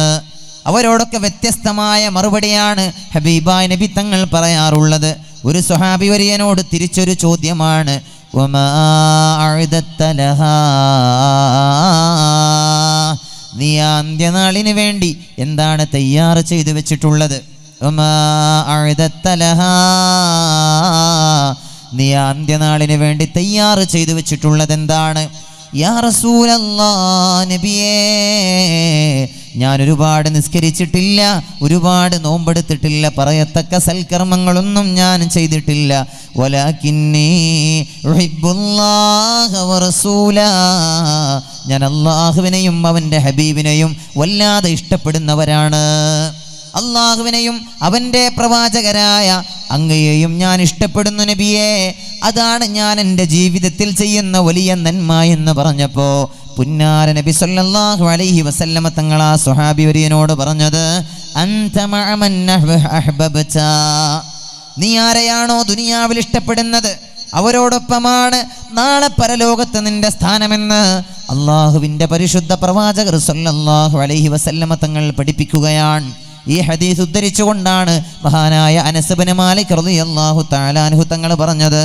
അവരോടൊക്കെ വ്യത്യസ്തമായ മറുപടിയാണ് ഹബീബായ നബി തങ്ങൾ പറയാറുള്ളത്. ഒരു സ്വഹാബി വര്യനോട് തിരിച്ചൊരു ചോദ്യമാണ്, വമാ അഅദത്ത ലഹാ, നീ അന്ത്യനാളിന് വേണ്ടി എന്താണ് തയ്യാർ ചെയ്തു വെച്ചിട്ടുള്ളത്? വമാ അഅദത്ത ലഹാ, നീ അന്ത്യനാളിന് വേണ്ടി തയ്യാർ ചെയ്തു വെച്ചിട്ടുള്ളത് എന്താണ്? യാ റസൂലല്ലാഹ്, നബിയേ, ഞാൻ ഒരുപാട് നിസ്കരിച്ചിട്ടില്ല, ഒരുപാട് നോമ്പെടുത്തിട്ടില്ല, പറയത്തക്ക സൽക്കർമ്മങ്ങളൊന്നും ഞാൻ ചെയ്തിട്ടില്ല. വലാകിന്നീ ഉഹിബ്ബുല്ലാഹ വറസൂലാ, ഞാൻ അല്ലാഹുവിനെയും അവൻ്റെ ഹബീബിനെയും വല്ലാതെ ഇഷ്ടപ്പെടുന്നവരാണ്. അല്ലാഹുവിനെയും അവൻ്റെ പ്രവാചകരായ അങ്ങയെയും ഞാൻ ഇഷ്ടപ്പെടുന്നു നബിയേ, അതാണ് ഞാൻ എൻ്റെ ജീവിതത്തിൽ ചെയ്യുന്ന വലിയ നന്മ എന്ന് പറഞ്ഞപ്പോൾ പുന്നാര നബി സല്ലല്ലാഹു അലൈഹി വസല്ലമ തങ്ങൾ ആ സ്വഹാബി വര്യനോട് പറഞ്ഞത്, അൻത മഅ മൻ അഹ്ബബ്ത, നീ ആരെയാണോ ദുനിയാവിൽ ഇഷ്ടപ്പെടുന്നത് അവരോടൊപ്പമാണ് നാളെ പരലോകത്ത് നിന്റെ സ്ഥാനമെന്ന് അള്ളാഹുവിൻ്റെ പരിശുദ്ധ പ്രവാചകർ സല്ലല്ലാഹു അലൈഹി വസല്ലമ തങ്ങൾ പഠിപ്പിക്കുകയാണ്. ഈ ഹദീസ് ഉദ്ധരിച്ചുകൊണ്ടാണ് മഹാനായ അനസ് ഇബ്നു മാലിക് റളിയല്ലാഹു തആല അൻഹു തങ്ങൾ പറഞ്ഞത്,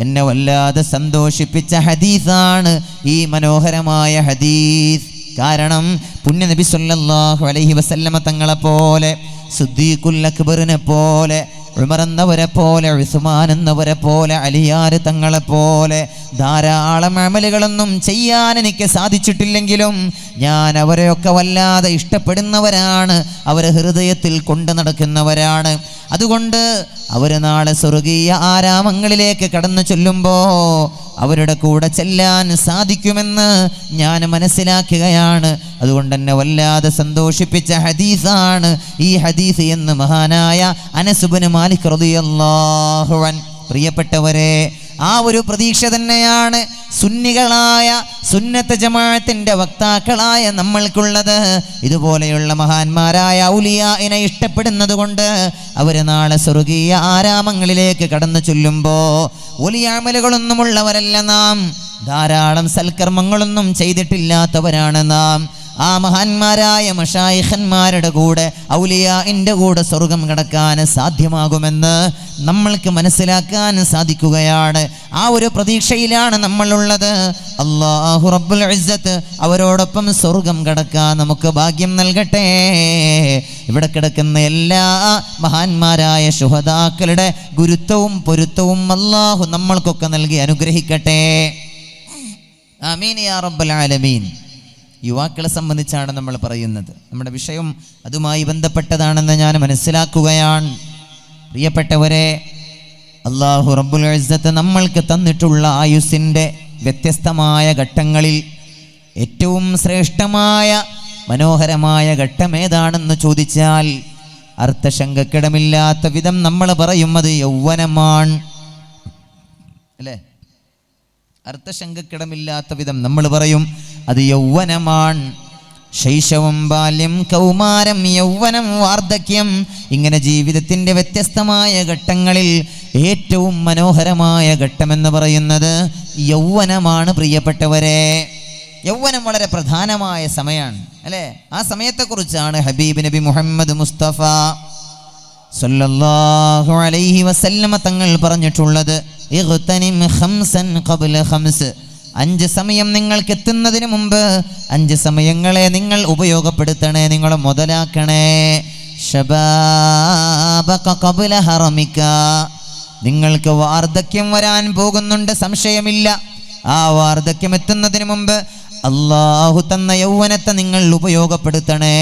എന്നെ വല്ലാതെ സന്തോഷിപ്പിച്ച ഹദീസാണ് ഈ മനോഹരമായ ഹദീസ്. കാരണം പുണ്യ നബി സല്ലല്ലാഹു അലൈഹി വസല്ലമ തങ്ങളെ പോലെ, സിദ്ദീഖുൽ അക്ബറിനെ പോലെ, ഉമർ എന്നവരെ പോലെ, ഉസ്മാൻ എന്നവരെ പോലെ, അലിയാർ തങ്ങളെ പോലെ ധാരാളം അമലുകളൊന്നും ചെയ്യാൻ എനിക്ക് സാധിച്ചിട്ടില്ലെങ്കിലും ഞാൻ അവരെയൊക്കെ വല്ലാതെ ഇഷ്ടപ്പെടുന്നവരാണ്, അവരെ ഹൃദയത്തിൽ കൊണ്ടു നടക്കുന്നവരാണ്. അതുകൊണ്ട് അവർ നാളെ സ്വർഗീയ ആരാമങ്ങളിലേക്ക് കടന്നു ചെല്ലുമ്പോൾ അവരുടെ കൂടെ ചെല്ലാൻ സാധിക്കുമെന്ന് ഞാൻ മനസ്സിലാക്കുകയാണ്. അതുകൊണ്ട് തന്നെ വല്ലാതെ സന്തോഷിപ്പിച്ച ഹദീസാണ് ഈ ഹദീസ് എന്ന് മഹാനായ അനസ് ഇബ്നു മാലിക് റളിയല്ലാഹു അൻഹു. പ്രിയപ്പെട്ടവരെ, ആ ഒരു പ്രതീക്ഷ തന്നെയാണ് സുന്നികളായ സുന്നത്ത് ജമാഅത്തിന്റെ വക്താക്കളായ നമ്മൾക്കുള്ളത്. ഇതുപോലെയുള്ള മഹാന്മാരായ ഔലിയാഇനെ ഇഷ്ടപ്പെടുന്നത് കൊണ്ട് അവർ നാളെ സ്വർഗീയ ആരാമങ്ങളിലേക്ക് കടന്നു ചൊല്ലുമ്പോൾ വലിയ അമലുകളൊന്നുമുള്ളവരല്ല നാം, ധാരാളം സൽക്കർമ്മങ്ങളൊന്നും ചെയ്തിട്ടില്ലാത്തവരാണ് നാം. ആ മഹാന്മാരായ മശായിഖന്മാരുടെ കൂടെ, ഔലിയാഇന്റെ കൂടെ സ്വർഗം കടക്കാൻ സാധ്യമാകുമെന്ന് നമ്മൾക്ക് മനസ്സിലാക്കാൻ സാധിക്കുകയാണ്. ആ ഒരു പ്രതീക്ഷയിലാണ് നമ്മളുള്ളത്. അല്ലാഹു റബ്ബുൽ ഇസ്സത്ത് അവരോടൊപ്പം സ്വർഗം കടക്കാൻ നമുക്ക് ഭാഗ്യം നൽകട്ടെ. ഇവിടെ കിടക്കുന്ന എല്ലാ മഹാന്മാരായ ശുഹദാക്കളുടെ ഗുരുത്വവും പൊരുത്തവും അല്ലാഹു നമ്മൾക്കൊക്കെ നൽകി അനുഗ്രഹിക്കട്ടെ. ആമീൻ യാ റബ്ബൽ ആലമീൻ. യുവാക്കളെ സംബന്ധിച്ചാണ് നമ്മൾ പറയുന്നത്. നമ്മുടെ വിഷയം അതുമായി ബന്ധപ്പെട്ടതാണെന്ന് ഞാൻ മനസ്സിലാക്കുകയാണ്. പ്രിയപ്പെട്ടവരെ, അല്ലാഹു റബ്ബുൽ ഇസ്സത്ത് നമ്മൾക്ക് തന്നിട്ടുള്ള ആയുസ്സിൻ്റെ വ്യത്യസ്തമായ ഘട്ടങ്ങളിൽ ഏറ്റവും ശ്രേഷ്ഠമായ മനോഹരമായ ഘട്ടം ഏതാണെന്ന് ചോദിച്ചാൽ അർത്ഥശങ്കക്കിടമില്ലാത്ത വിധം നമ്മൾ പറയും അത് യൗവനമാണ്, അല്ലേ? അർത്ഥശങ്കക്കിടമില്ലാത്ത വിധം നമ്മൾ പറയും അത് യൗവനമാണ്. ശൈശവം, ബാല്യം, കൗമാരം, യൗവനം, വാർദ്ധക്യം, ഇങ്ങനെ ജീവിതത്തിൻ്റെ വ്യത്യസ്തമായ ഘട്ടങ്ങളിൽ ഏറ്റവും മനോഹരമായ ഘട്ടമെന്ന് പറയുന്നത് യൗവനമാണ്. പ്രിയപ്പെട്ടവരെ, യൗവനം വളരെ പ്രധാനമായ സമയമാണ്, അല്ലേ? ആ സമയത്തെക്കുറിച്ചാണ് ഹബീബ് നബി മുഹമ്മദ് മുസ്തഫ സല്ലല്ലാഹു അലൈഹി വസല്ലമ തങ്ങൾ പറഞ്ഞിട്ടുള്ളത്, ഇഗ്തനിം ഖംസൻ ഖബ്ല ഖംസ്, 5 സമയം നിങ്ങൾക്ക് എത്തുന്നതിന് മുമ്പ് 5 സമയങ്ങളെ നിങ്ങൾ ഉപയോഗപ്പെടുത്തണേ, നിങ്ങൾ മുതലാക്കണേ. ശബാബക ഖബ്ല ഹറമിക, നിങ്ങൾക്ക് വാർദ്ധക്യം വരാൻ പോകുന്നുണ്ട്, സംശയമില്ല. ആ വാർദ്ധക്യം എത്തുന്നതിന് മുമ്പ് അല്ലാഹു തന്ന യൗവനത്തെ നിങ്ങൾ ഉപയോഗപ്പെടുത്തണേ.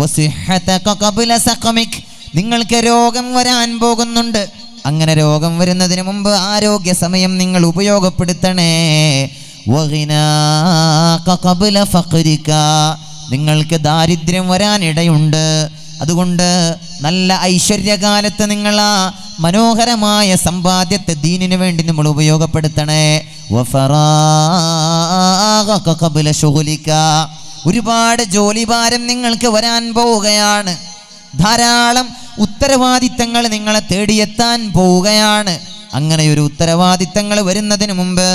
വസിഹതക ഖബ്ല സഖമിക്, നിങ്ങൾക്ക് രോഗം വരാൻ പോകുന്നുണ്ട്, അങ്ങനെ രോഗം വരുന്നതിന് മുമ്പ് ആരോഗ്യ സമയം നിങ്ങൾ ഉപയോഗപ്പെടുത്തണേ. വഗിനാക ഖബ്ല ഫഖരിക, നിങ്ങൾക്ക് ദാരിദ്ര്യം വരാൻ ഇടയുണ്ട്, അതുകൊണ്ട് നല്ല ഐശ്വര്യകാലത്ത് നിങ്ങൾ ആ മനോഹരമായ സമ്പാദ്യത്തെ ദീനിന് വേണ്ടി നമ്മൾ ഉപയോഗപ്പെടുത്തണേ. ഒരുപാട് ജോലിഭാരം നിങ്ങൾക്ക് വരാൻ പോവുകയാണ്. ധാരാളം ഉത്തരവാദിത്തങ്ങൾ നിങ്ങളെ തേടിയെത്താൻ പോവുകയാണ്. അങ്ങനെ ഒരു ഉത്തരവാദിത്തങ്ങൾ വരുന്നതിന് മുമ്പ്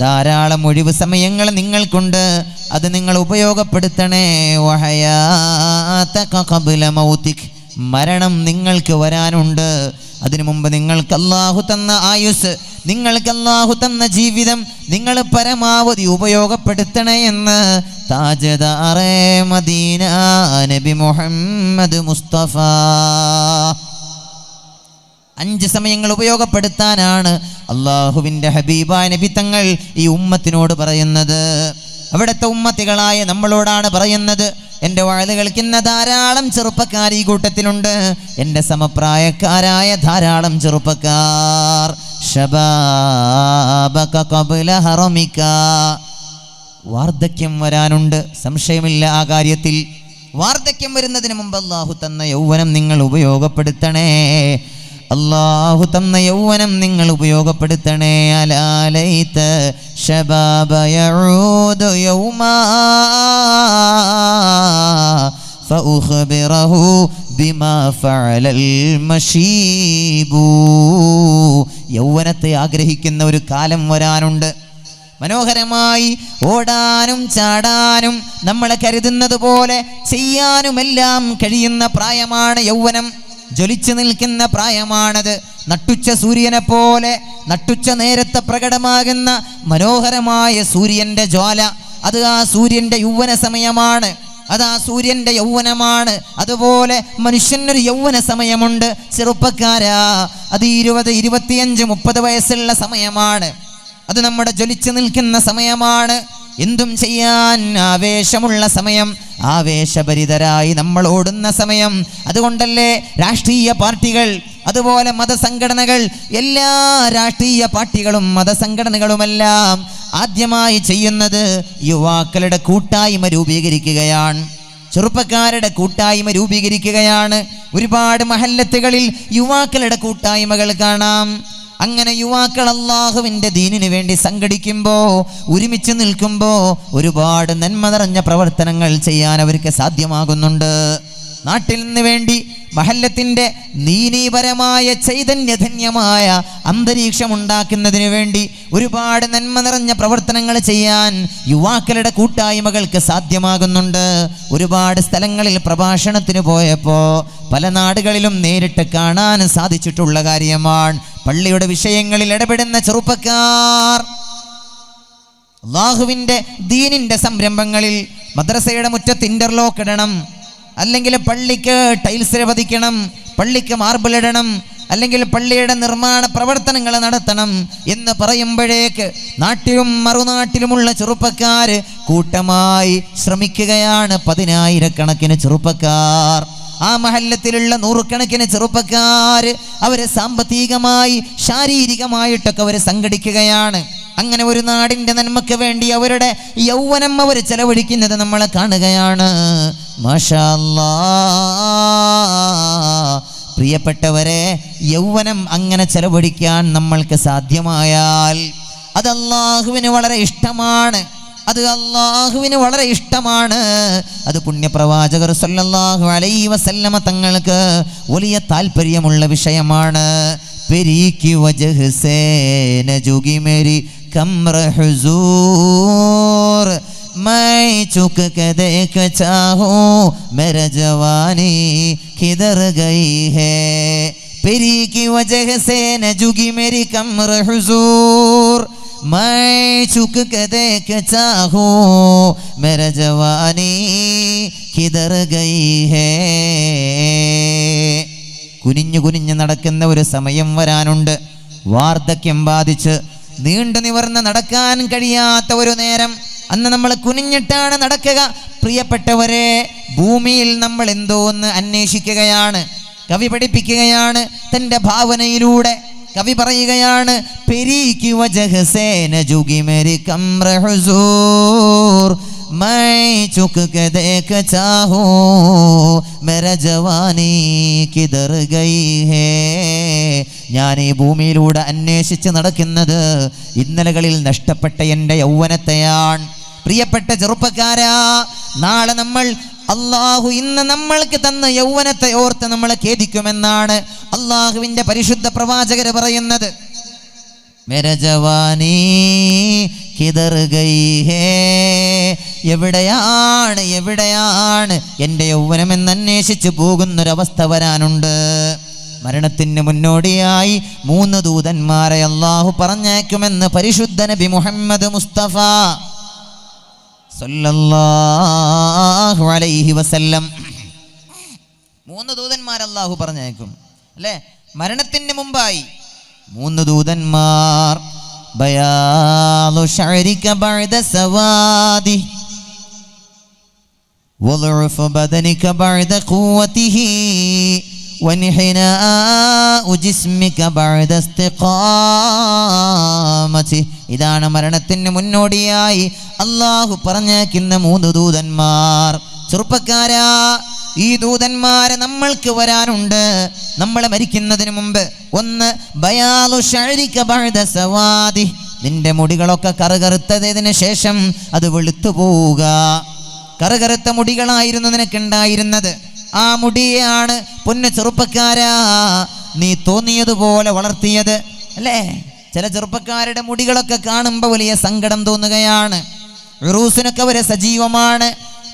ധാരാളം ഒഴിവ് സമയങ്ങൾ നിങ്ങൾക്കുണ്ട്. അത് നിങ്ങൾ ഉപയോഗപ്പെടുത്തണേ. മരണം നിങ്ങൾക്ക് വരാനുണ്ട്. അതിനു മുമ്പ് നിങ്ങൾക്ക് അല്ലാഹു തന്ന ആയുസ്, നിങ്ങൾക്ക് അല്ലാഹു തന്ന ജീവിതം നിങ്ങൾ പരമാവധി ഉപയോഗപ്പെടുത്തണേ എന്ന് താജ്ദാറെ മദീന നബി മുഹമ്മദ് മുസ്തഫ 5 സമയങ്ങൾ ഉപയോഗപ്പെടുത്താനാണ് അള്ളാഹുവിൻ്റെ ഹബീബായ നബി തങ്ങൾ ഈ ഉമ്മത്തിനോട് പറയുന്നത്. അവിടുത്തെ ഉമ്മത്തികളായ നമ്മളോടാണ് പറയുന്നത്. എൻ്റെ വഅദ് കേൾക്കുന്ന ധാരാളം ചെറുപ്പക്കാർ ഈ കൂട്ടത്തിലുണ്ട്. എൻ്റെ സമപ്രായക്കാരായ ധാരാളം ചെറുപ്പക്കാർ. ശബാബക ഖബ്ല ഹറമിക, വാർദ്ധക്യം വരാനുണ്ട്, സംശയമില്ല ആ കാര്യത്തിൽ. വാർദ്ധക്യം വരുന്നതിന് മുമ്പ് അല്ലാഹു തന്ന യൗവനം നിങ്ങൾ ഉപയോഗപ്പെടുത്തണേ. അല്ലാഹു തന്ന യൗവനം നിങ്ങൾ ഉപയോഗപ്പെടുത്തണേ. അലാ ലൈത ശബാബ യഊദു യൗമാ ഫഉഖ്ബിറഹു ബിമാ ഫഅലൽ മശീബു. യൗവനത്തെ ആഗ്രഹിക്കുന്ന ഒരു കാലം വരാനുണ്ട്. മനോഹരമായി ഓടാനും ചാടാനും നമ്മളെ കരുതുന്നത് പോലെ ചെയ്യാനുമെല്ലാം കഴിയുന്ന പ്രായമാണ് യൗവനം. ജ്വലിച്ചു നിൽക്കുന്ന പ്രായമാണത്. നട്ടുച്ച സൂര്യനെ പോലെ നട്ടുച്ച നേരത്തെ പ്രകടമാകുന്ന മനോഹരമായ സൂര്യൻ്റെ ജ്വാല, അത് ആ സൂര്യൻ്റെ യൗവന സമയമാണ്. അത് ആ സൂര്യൻ്റെ യൗവനമാണ്. അതുപോലെ മനുഷ്യനൊരു യൗവന സമയമുണ്ട്. ചെറുപ്പക്കാരാ, അത് 20, 25, 30 വയസ്സുള്ള സമയമാണ്. അത് നമ്മുടെ ജ്വലിച്ചു നിൽക്കുന്ന സമയമാണ്. എന്തും ചെയ്യാൻ ആവേശമുള്ള സമയം, ആവേശഭരിതരായി നമ്മൾ ഓടുന്ന സമയം. അതുകൊണ്ടല്ലേ രാഷ്ട്രീയ പാർട്ടികൾ, അതുപോലെ മതസംഘടനകൾ, എല്ലാ രാഷ്ട്രീയ പാർട്ടികളും മതസംഘടനകളുമെല്ലാം ആദ്യമായി ചെയ്യുന്നത് യുവാക്കളുടെ കൂട്ടായ്മ രൂപീകരിക്കുകയാണ്. ചെറുപ്പക്കാരുടെ കൂട്ടായ്മ രൂപീകരിക്കുകയാണ്. ഒരുപാട് മഹല്ലത്തുകളിൽ യുവാക്കളുടെ കൂട്ടായ്മകൾ കാണാം. അങ്ങനെ യുവാക്കൾ അല്ലാഹുവിൻ്റെ ദീനിന് വേണ്ടി സംഘടിക്കുമ്പോൾ, ഒരുമിച്ച് നിൽക്കുമ്പോൾ ഒരുപാട് നന്മ നിറഞ്ഞ പ്രവർത്തനങ്ങൾ ചെയ്യാൻ അവർക്ക് സാധ്യമാകുന്നുണ്ട്. നാട്ടിൽ നിന്ന് വേണ്ടി, മഹല്ലത്തിൻ്റെ ദീനീപരമായ ചൈതന്യധന്യമായ അന്തരീക്ഷം ഉണ്ടാക്കുന്നതിന് വേണ്ടി ഒരുപാട് നന്മ നിറഞ്ഞ പ്രവർത്തനങ്ങൾ ചെയ്യാൻ യുവാക്കളുടെ കൂട്ടായ്മകൾക്ക് സാധ്യമാകുന്നുണ്ട്. ഒരുപാട് സ്ഥലങ്ങളിൽ പ്രഭാഷണത്തിന് പോയപ്പോൾ പല നാടുകളിലും നേരിട്ട് കാണാൻ സാധിച്ചിട്ടുള്ള കാര്യമാണ്. പള്ളിയുടെ വിഷയങ്ങളിൽ ഇടപെടുന്ന ചെറുപ്പക്കാർ, അല്ലാഹുവിൻ്റെ ദീനിൻ്റെ സംരംഭങ്ങളിൽ മദ്രസയുടെ മുറ്റത്ത് ഇന്റർലോക്ക് ഇടണം, അല്ലെങ്കിൽ പള്ളിക്ക് ടൈൽസ് പതിക്കണം, പള്ളിക്ക് മാർബിൾ ഇടണം, അല്ലെങ്കിൽ പള്ളിയുടെ നിർമ്മാണ പ്രവർത്തനങ്ങൾ നടത്തണം എന്ന് പറയുമ്പോഴേക്ക് നാട്ടിലും മറുനാട്ടിലുമുള്ള ചെറുപ്പക്കാർ കൂട്ടമായി ശ്രമിക്കുകയാണ്. 10,000-കണക്കിന് ചെറുപ്പക്കാർ, ആ മഹല്ലത്തിലുള്ള 100-കണക്കിന് ചെറുപ്പക്കാർ അവരെ സാമ്പത്തികമായി ശാരീരികമായിട്ടൊക്കെ അവർ സംഘടിക്കുകയാണ്. അങ്ങനെ ഒരു നാടിൻ്റെ നന്മയ്ക്ക് വേണ്ടി അവരുടെ യൗവനം അവർ ചെലവഴിക്കുന്നത് നമ്മളെ കാണുകയാണ്. മാഷാ അല്ലാഹ്, പ്രിയപ്പെട്ടവരെ, യൗവനം അങ്ങനെ ചെലവഴിക്കാൻ നമ്മൾക്ക് സാധ്യമായാൽ അത് അല്ലാഹുവിന് വളരെ ഇഷ്ടമാണ്. അത് അല്ലാഹുവിന് വളരെ ഇഷ്ടമാണ്. അത് പുണ്യപ്രവാചകർ സല്ലല്ലാഹു അലൈഹി വസല്ലമ തങ്ങൾക്ക് വലിയ താല്പര്യമുള്ള വിഷയമാണ്. പെരീക്കി വജഹ് സേ നജുഗി മേരി കംറ ഹുസൂർ मैं चुक के देख चाहूं मेरा जवानी किधर गई है पेरी की वजह से न जुगी मेरी कमर हुजूर मैं चुक के देख चाहूं मेरा जवानी किधर गई है. കുനിഞ്ഞു കുനിഞ്ഞു നടക്കുന്ന ഒരു സമയം വരാനുണ്ട്. വാർദ്ധക്യം ബാധിച്ച് നീണ്ടു നിവർന്ന് നടക്കാൻ കഴിയാത്ത ഒരു നേരം. അന്ന് നമ്മൾ കുനിഞ്ഞിട്ടാണ് നടക്കുക. പ്രിയപ്പെട്ടവരെ, ഭൂമിയിൽ നമ്മൾ എന്തോന്ന് അന്വേഷിക്കുകയാണ്. കവി പഠിപ്പിക്കുകയാണ് തൻ്റെ ഭാവനയിലൂടെ. കവി പറയുകയാണ്, പെരീക്കി വജഹ് സേ നജുഗി മേരി കംറ ഹുസൂർ मैं चुक के देखता हूँ मेरा जवानी किधर गई है. ഞാൻ ഈ ഭൂമിയിലൂടെ അന്വേഷിച്ച് നടക്കുന്നത് ഇന്നലകളിൽ നഷ്ടപ്പെട്ട എൻ്റെ യൗവനത്തെയാണ്. പ്രിയപ്പെട്ട ചെറുപ്പക്കാരാ, നാളെ നമ്മൾ അള്ളാഹു ഇന്ന് നമ്മൾക്ക് തന്ന യൗവനത്തെ ഓർത്ത് നമ്മളെ ഖേദിക്കുമെന്നാണ് അള്ളാഹുവിൻ്റെ പരിശുദ്ധ പ്രവാചകര് പറയുന്നത്. മേരാ ജവാനി കിധർ ഗയി ഹേ, എവിടെയാണ് എൻ്റെ യൗവനം എന്നന്വേഷിച്ച് പോകുന്നൊരവസ്ഥ വരാനുണ്ട്. മരണത്തിന് മുന്നോടിയായി 3 ദൂതന്മാരെ അള്ളാഹു പറഞ്ഞേക്കുമെന്ന് പരിശുദ്ധ നബി മുഹമ്മദ് മുസ്തഫ സല്ലല്ലാഹു അലൈഹി വസല്ലം. 3 ദൂതന്മാർ അള്ളാഹു പറഞ്ഞേക്കും അല്ലേ? മരണത്തിന് മുമ്പായി 3 ദൂതന്മാർ. ബയാലു ശഅരിക ബഅദ സവാദി വളുഉഫു ബദനിക ബഅദ ഖുവതിഹി വൻഹിനാഉ ജിസ്മിക ബഅദ ഇസ്തിഖാമതി. ഇതാണ് മരണത്തിന് മുന്നോടിയായി അള്ളാഹു പറഞ്ഞേക്കുന്ന 3 ദൂതന്മാർ. ചെറുപ്പക്കാരാ, ഈ ദൂതന്മാരെ നമ്മൾക്ക് വരാനുണ്ട് നമ്മളെ മരിക്കുന്നതിന് മുമ്പ്. ഒന്ന്, ബയാലു ശഅരിക ബഅദ സവാദി, നിന്റെ മുടികളൊക്കെ കറുകറുത്തതിന് ശേഷം അത് വെളുത്തു പോവുക. കറുകറുത്ത മുടികളായിരുന്നു നിനക്കുണ്ടായിരുന്നത്. ആ മുടിയാണ് പൊന്നു ചെറുപ്പക്കാരാ നീ തോന്നിയതുപോലെ വളർത്തിയത് അല്ലേ? ചില ചെറുപ്പക്കാരുടെ മുടികളൊക്കെ കാണുമ്പോൾ വലിയ സങ്കടം തോന്നുകയാണ്. ഉറൂസിനൊക്കെ അവരെ സജീവമാണ്,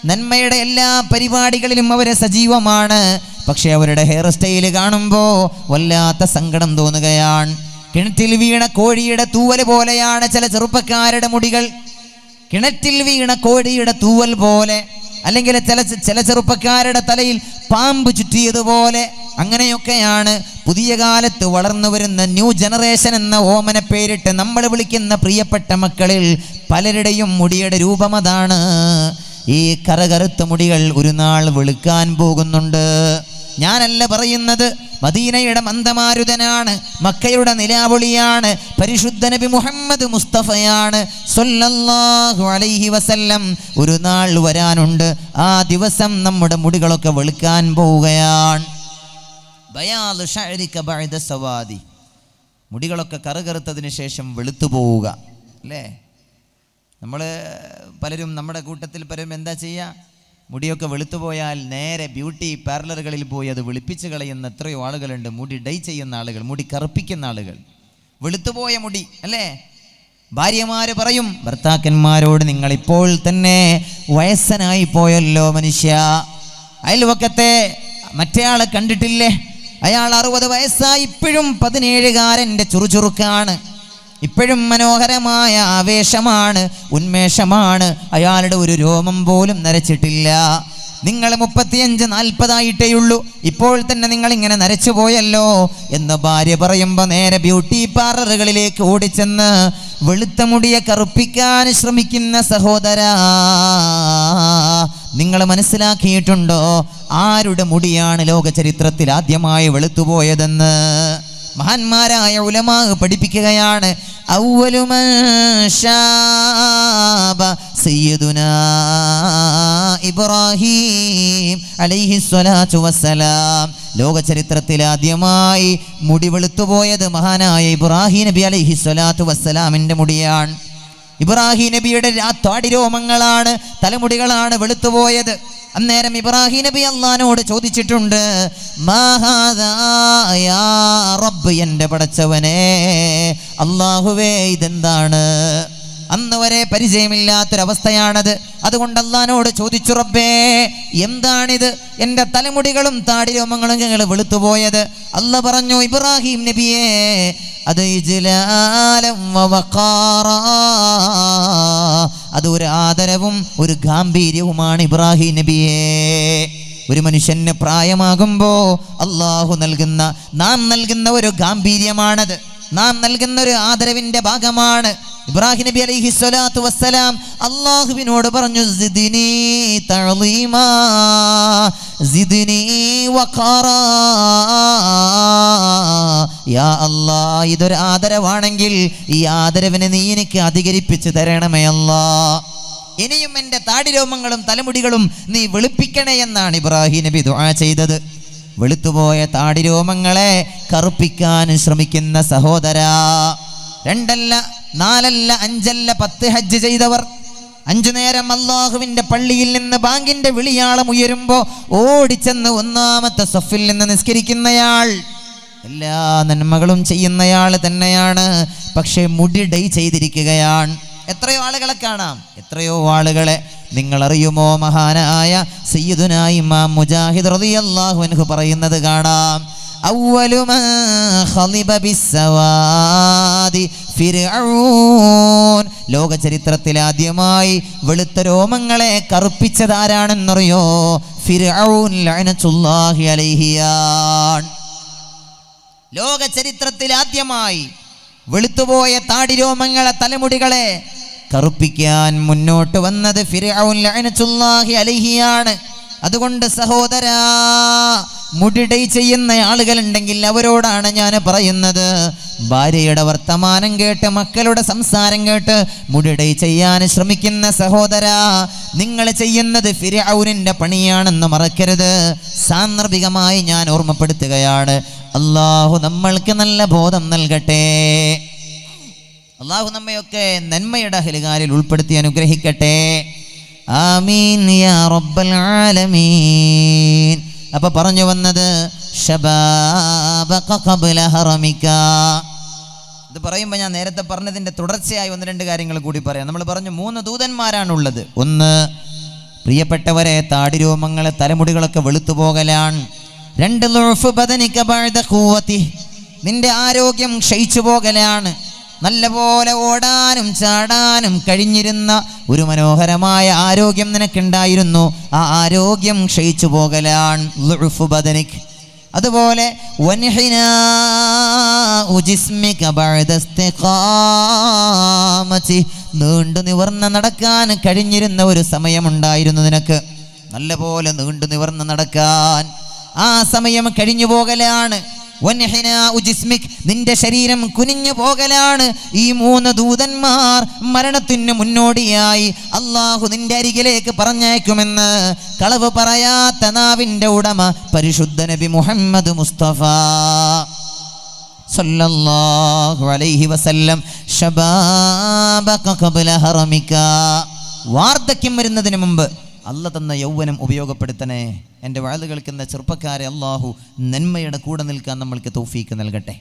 നന്മയുടെ എല്ലാ പരിപാടികളിലും അവരെ സജീവമാണ്. പക്ഷെ അവരുടെ ഹെയർ സ്റ്റൈല് കാണുമ്പോൾ വല്ലാത്ത സങ്കടം തോന്നുകയാണ്. കിണറ്റിൽ വീണ കോഴിയുടെ തൂവൽ പോലെയാണ് ചില ചെറുപ്പക്കാരുടെ മുടികൾ. കിണറ്റിൽ വീണ കോഴിയുടെ തൂവൽ പോലെ, അല്ലെങ്കിൽ ചില ചെറുപ്പക്കാരുടെ തലയിൽ പാമ്പ് ചുറ്റിയതുപോലെ. അങ്ങനെയൊക്കെയാണ് പുതിയ കാലത്ത് വളർന്നു വരുന്ന ന്യൂ ജനറേഷൻ എന്ന ഓമന പേരിട്ട് നമ്മൾ വിളിക്കുന്ന പ്രിയപ്പെട്ട മക്കളിൽ പലരുടെയും മുടിയുടെ രൂപം അതാണ്. ഈ കറുകറുത്ത മുടികൾ ഒരു നാൾ വെളുക്കാൻ പോകുന്നുണ്ട്. ഞാനല്ല പറയുന്നത്, മദീനയുടെ മന്ദമാരുതനാണ്, മക്കയുടെ നിലാവൊളിയാണ്, പരിശുദ്ധ നബി മുഹമ്മദ് മുസ്തഫയാണ് സല്ലല്ലാഹു അലൈഹി വസല്ലം. ഒരു നാൾ വരാനുണ്ട്, ആ ദിവസം നമ്മുടെ മുടികളൊക്കെ വെളുക്കാൻ പോവുകയാണ്. ബയാലു ശഅരിക ബഅദ സവാദി, മുടികളൊക്കെ കറുകറുത്തതിന് ശേഷം വെളുത്തു പോവുക അല്ലേ? നമ്മൾ പലരും, നമ്മുടെ കൂട്ടത്തിൽ പലരും എന്താ ചെയ്യുക? മുടിയൊക്കെ വെളുത്തു പോയാൽ നേരെ ബ്യൂട്ടി പാർലറുകളിൽ പോയി അത് വെളുപ്പിച്ച് കളയുന്ന എത്രയോ ആളുകളുണ്ട്. മുടി ഡൈ ചെയ്യുന്ന ആളുകൾ, മുടി കറുപ്പിക്കുന്ന ആളുകൾ. വെളുത്തുപോയ മുടി അല്ലേ? ഭാര്യമാര് പറയും ഭർത്താക്കന്മാരോട്, നിങ്ങളിപ്പോൾ തന്നെ വയസ്സനായി പോയല്ലോ മനുഷ്യ. അയൽവക്കത്തെ മറ്റേ ആളെ കണ്ടിട്ടില്ലേ? അയാൾ 60 വയസ്സായി, ഇപ്പോഴും 17കാരൻ്റെ ചുറുചുറുക്കാണ്, ഇപ്പോഴും മനോഹരമായ ആവേശമാണ്, ഉന്മേഷമാണ്. അയാളുടെ ഒരു രോമം പോലും നരച്ചിട്ടില്ല. നിങ്ങൾ 35-40 ആയിട്ടേയുള്ളൂ, ഇപ്പോൾ തന്നെ നിങ്ങൾ ഇങ്ങനെ നരച്ചു പോയല്ലോ എന്ന് ഭാര്യ പറയുമ്പോൾ നേരെ ബ്യൂട്ടി പാർലറുകളിലേക്ക് ഓടിച്ചെന്ന് വെളുത്ത മുടിയെ കറുപ്പിക്കാൻ ശ്രമിക്കുന്ന സഹോദരാ, നിങ്ങൾ മനസ്സിലാക്കിയിട്ടുണ്ടോ ആരുടെ മുടിയാണ് ലോക ചരിത്രത്തിൽ ആദ്യമായി വെളുത്തുപോയതെന്ന്? മഹാന്മാരായ ഉലമാ പഠിപ്പിക്കുകയാണ്. അവ്വലു മൻ ശാബ സയ്യിദുനാ ഇബ്രാഹിം അലൈഹിസ്സലാത്തു വസ്സലാം. ലോക ചരിത്രത്തിൽ ആദ്യമായി മുടി വെളുത്തുപോയത് മഹാനായ ഇബ്രാഹിം നബി അലൈഹിസ്സലാത്തു വസ്സലാമിൻ്റെ മുടിയാണ്. ഇബ്രാഹിം നബിയുടെ താടി രോമങ്ങളാണ്, തലമുടികളാണ് വെളുത്തുപോയത്. അന്നേരം ഇബ്രാഹിം നബി അള്ളാഹിനോട് ചോദിച്ചിട്ടുണ്ട്, മാ ഹാദാ യാ റബ്ബ്, എൻ്റെ പടച്ചവനെ അള്ളാഹുവേ ഇതെന്താണ്? അന്ന് വരെ പരിചയമില്ലാത്തൊരവസ്ഥയാണത്. അതുകൊണ്ട് അള്ളാഹിനോട് ചോദിച്ചു, റബ്ബേ എന്താണിത്? എൻ്റെ തലമുടികളും താടി രോമങ്ങളും ഞങ്ങൾ വെളുത്തുപോയത്. അള്ളാഹ് പറഞ്ഞു, ഇബ്രാഹിം നബിയെ അത് ഇജ്ലാലം വവഖാറ, അത് ഒരു ആദരവും ഒരു ഗാംഭീര്യവുമാണ് ഇബ്രാഹിം നബിയെ. ഒരു മനുഷ്യന് പ്രായമാകുമ്പോൾ അള്ളാഹു നൽകുന്ന, നാം നൽകുന്ന ഒരു ഗാംഭീര്യമാണത്, നാം നൽകുന്ന ഒരു ആദരവിൻ്റെ ഭാഗമാണ്. ഇബ്രാഹിം നബി അലൈഹിസ്സലാത്തു വസ്സലാം അള്ളാഹുവിനോട് പറഞ്ഞു, സിദ്നി തഅളീമാ സിദ്നി വഖാറാ, യാ അല്ലാഹ് ഇതൊരു ആദരവാണെങ്കിൽ ഈ ആദരവിനെ നീ എനിക്ക് അധികരിപ്പിച്ച് തരണമേ അല്ലാഹ്. ഇനിയും എൻ്റെ താടിരോമങ്ങളും തലമുടികളും നീ വെളുപ്പിക്കണേ എന്നാണ് ഇബ്രാഹിം നബി ദുആ ചെയ്തത്. വെളുത്തുപോയ താടിരോമങ്ങളെ കറുപ്പിക്കാൻ ശ്രമിക്കുന്ന സഹോദരാ, 2 അല്ല 4 അല്ല 5 അല്ല 10 ഹജ്ജ് ചെയ്തവർ, 5 നേരം അള്ളാഹുവിൻ്റെ പള്ളിയിൽ നിന്ന് ബാങ്കിൻ്റെ വിളിയാളം ഉയരുമ്പോൾ ഓടിച്ചെന്ന് 1-ാമത്തെ സഫിൽ നിന്ന് നിസ്കരിക്കുന്നയാൾ എല്ലാ നന്മകളും ചെയ്യുന്നയാൾ തന്നെയാണ്. പക്ഷേ മുടി ഡൈ ചെയ്തിരിക്കുകയാണ്. എത്രയോ ആളുകളെ കാണാം, എത്രയോ ആളുകളെ. നിങ്ങളറിയുമോ, മഹാനായ സയ്യിദുനാ ഇമാം മുജാഹിദ് റളിയല്ലാഹു അൻഹു പറയുന്നത് കാണാം, അവ്വലു മാ ഖളിബ ബിസ്സവാദി ഫിർഔൻ. ലോക ചരിത്രത്തിൽ ആദ്യമായി വെളുത്ത രോമങ്ങളെ കറുപ്പിച്ചതാരാണെന്നറിയോ? ഫിർഔൻ ലഅനത്തുല്ലാഹി അലൈഹിയാൻ. ലോക ചരിത്രത്തിൽ ആദ്യമായി വെളുത്തുപോയ താടിരോമങ്ങളെ തലമുടികളെ കറുപ്പിക്കാൻ മുന്നോട്ട് വന്നത് ഫിർഔൻ ലഅനത്തുല്ലാഹി അലൈഹിയാണ്. അതുകൊണ്ട് സഹോദരാ, മുടിടൈ ചെയ്യുന്ന ആളുകളുണ്ടെങ്കിൽ അവരോടാണ് ഞാൻ പറയുന്നത്, ഭാര്യയുടെ വർത്തമാനം കേട്ട് മക്കളുടെ സംസാരം കേട്ട് മുടിടൈ ചെയ്യാൻ ശ്രമിക്കുന്ന സഹോദരാ, നിങ്ങൾ ചെയ്യുന്നത് ഫിർഔനിന്റെ പണിയാണെന്ന് മറക്കരുത്. സാന്ദർഭികമായി ഞാൻ ഓർമ്മപ്പെടുത്തുകയാണ്. അല്ലാഹു നമ്മൾക്ക് നല്ല ബോധം നൽകട്ടെ. അല്ലാഹു നമ്മയൊക്കെ നന്മയുടെ അഹ്ലുകാരിൽ ഉൾപ്പെടുത്തി അനുഗ്രഹിക്കട്ടെ. ആമീൻ യാ റബ്ബൽ ആലമീൻ. അപ്പോൾ പറഞ്ഞു വന്നത് ശബാബക ഖബ്ല ഹറമിക. ഇത് പറയുമ്പോൾ ഞാൻ നേരത്തെ പറഞ്ഞതിൻ്റെ തുടർച്ചയായി 1-2 കാര്യങ്ങൾ കൂടി പറയാം. നമ്മൾ പറഞ്ഞു 3 ദൂതന്മാരാണുള്ളത്. ഒന്ന്, പ്രിയപ്പെട്ടവരെ, താടിരോമങ്ങളെ തലമുടികളൊക്കെ വെളുത്തു പോകലാണ്. 2, ളുഅ്ഫു ബദനിക ബഅദ ഖുവതി. നിന്റെ ആരോഗ്യം ക്ഷയിച്ചു പോകലാണ്. നല്ലപോലെ ഓടാനും ചാടാനും കഴിഞ്ഞിരുന്ന ഒരു മനോഹരമായ ആരോഗ്യം നിനക്കുണ്ടായിരുന്നു, ആ ആരോഗ്യം ക്ഷയിച്ചു പോകലാണ്. ളുഅ്ഫു ബദനിക. അതുപോലെ വൻഹിനാഉ ജിസ്മിക ബഅദ ഇസ്തിഖാമതി. നീണ്ടു നിവർന്ന് നടക്കാൻ കഴിഞ്ഞിരുന്ന ഒരു സമയമുണ്ടായിരുന്നു നിനക്ക്, നല്ലപോലെ നീണ്ടു നിവർന്ന് നടക്കാൻ. ആ സമയം കഴിഞ്ഞു പോകലാണ്. വൻഹിനാഉ ജിസ്മിക്. നിന്റെ ശരീരം കുനിഞ്ഞു പോകലാണ്. ഈ 3 ദൂതന്മാർ മരണത്തിന് മുന്നോടിയായി അള്ളാഹു നിന്റെ അരികിലേക്ക് പറഞ്ഞയക്കുമെന്ന് കളവ് പറയാത്ത നാവിൻ്റെ ഉടമ പരിശുദ്ധ നബി മുഹമ്മദ് മുസ്തഫ സല്ലല്ലാഹു അലൈഹി വസല്ലം. ശബാബക ഖബ്ല ഹറമിക. വാർദ്ധക്യം വരുന്നതിന് മുമ്പ് അല്ല തന്ന യൗവനം ഉപയോഗപ്പെടുത്തണേ. എൻ്റെ വാഴ കേൾക്കുന്ന ചെറുപ്പക്കാരെ അള്ളാഹു നന്മയുടെ കൂടെ നിൽക്കാൻ നമ്മൾക്ക് തൗഫീക്ക് നൽകട്ടെ.